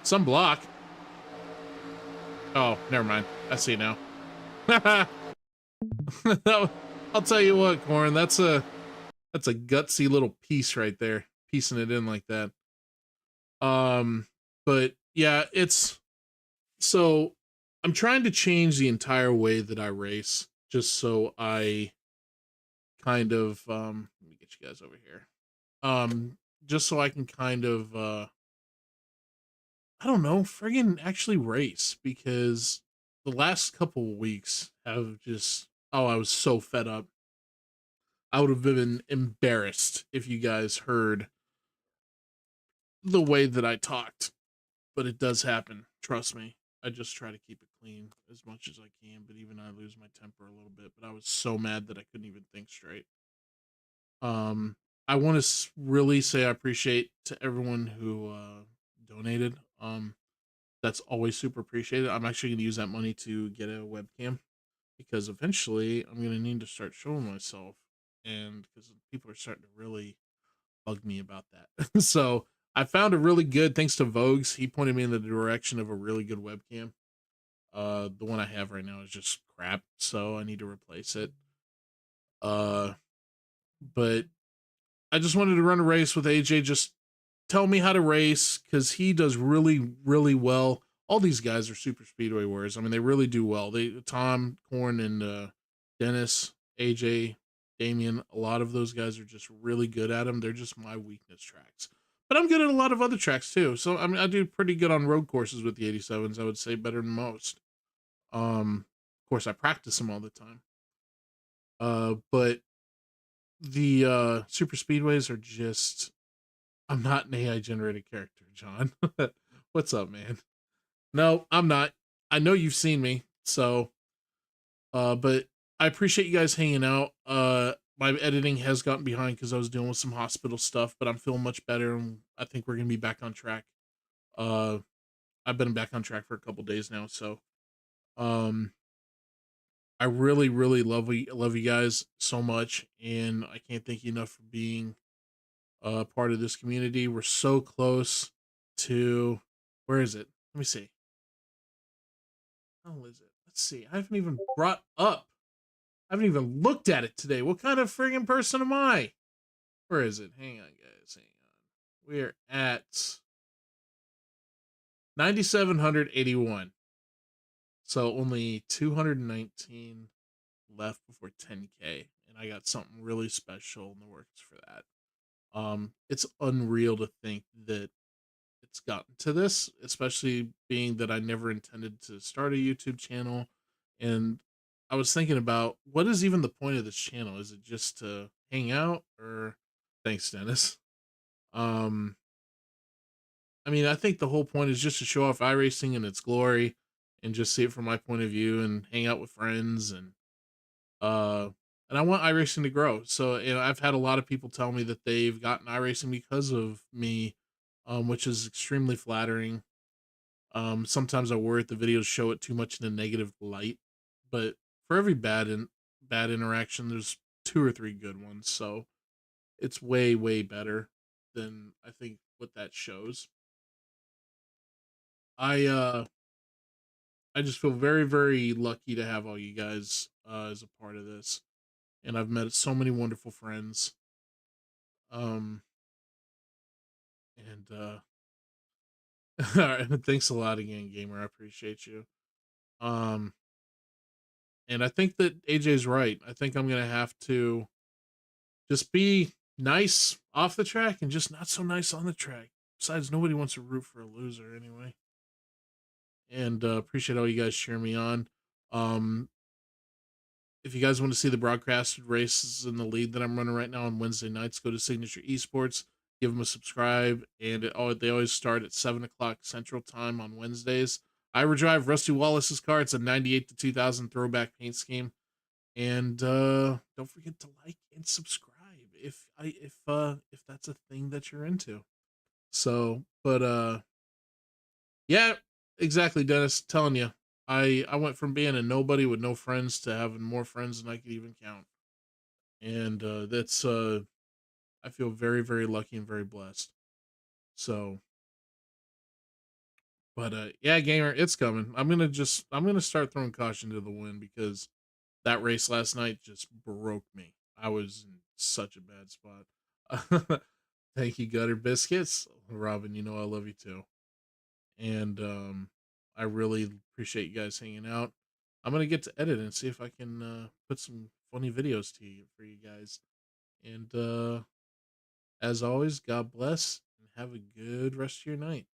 Some block. Oh, never mind. I see now. I'll tell you what, Corn, that's a gutsy little piece right there. Piecing it in like that. But yeah, so I'm trying to change the entire way that I race, just so I kind of let me get you guys over here. Just so I can kind of I don't know, friggin' actually race, because the last couple of weeks have just, I was so fed up. I would have been embarrassed if you guys heard the way that I talked, but it does happen. Trust me. I just try to keep it clean as much as I can, but even I lose my temper a little bit. But I was so mad that I couldn't even think straight. I want to really say I appreciate to everyone who donated. That's always super appreciated. I'm actually going to use that money to get a webcam, because eventually I'm going to need to start showing myself, and because people are starting to really bug me about that. So I found a really good, thanks to Vogues, he pointed me in the direction of a really good webcam. The one I have right now is just crap, so I need to replace it. But I just wanted to run a race with AJ. Just tell me how to race, because he does really, really well. All these guys are super speedway warriors. I mean, they really do well. Tom, Korn, and Dennis, AJ, Damien, a lot of those guys are just really good at them. They're just my weakness tracks. But I'm good at a lot of other tracks too. So I mean, I do pretty good on road courses with the 87s. I would say better than most. Of course, I practice them all the time. But the super speedways are just, I'm not an AI generated character, John. What's up, man? No, I'm not. I know you've seen me, so but I appreciate you guys hanging out. my editing has gotten behind because I was dealing with some hospital stuff, but I'm feeling much better, and I think we're gonna be back on track. I've been back on track for a couple days now, so um, I really, really love you guys so much, and I can't thank you enough for being part of this community. We're so close to, where is it? Let me see. How is it? Let's see. I haven't even brought up. I haven't even looked at it today. What kind of friggin' person am I? Where is it? Hang on, guys. Hang on. We're at 9,781. So only 219 left before 10K. And I got something really special in the works for that. It's unreal to think that it's gotten to this, especially being that I never intended to start a YouTube channel. And I was thinking about, what is even the point of this channel? Is it just to hang out? Or thanks, Dennis. I mean, I think the whole point is just to show off iRacing in its glory and just see it from my point of view and hang out with friends, and I want iRacing to grow. So, I've had a lot of people tell me that they've gotten iRacing because of me, which is extremely flattering. Sometimes I worry if the videos show it too much in a negative light, but for every bad interaction, there's 2 or 3 good ones. So it's way, way better than I think what that shows. I just feel very, very lucky to have all you guys as a part of this, and I've met so many wonderful friends. Um, and all right, thanks a lot again, gamer. I appreciate you. And I think that AJ's right. I think I'm gonna have to just be nice off the track and just not so nice on the track. Besides, nobody wants to root for a loser anyway. And appreciate all you guys cheering me on. If you guys want to see the broadcasted races in the lead that I'm running right now on Wednesday nights, go to Signature Esports, give them a subscribe, and they always start at 7 o'clock Central Time on Wednesdays. I drive Rusty Wallace's car. It's a 98 to 2000 throwback paint scheme. And don't forget to like and subscribe if that's a thing that you're into. So, but yeah, exactly, Dennis. Telling you, I went from being a nobody with no friends to having more friends than I could even count, and that's I feel very, very lucky and very blessed. So, but yeah, gamer, it's coming. I'm gonna start throwing caution to the wind because that race last night just broke me. I was in such a bad spot. Thank you, Gutter Biscuits. Robin, you know I love you too. And I really appreciate you guys hanging out. I'm gonna get to edit and see if I can put some funny videos to you for you guys. And as always, God bless and have a good rest of your night.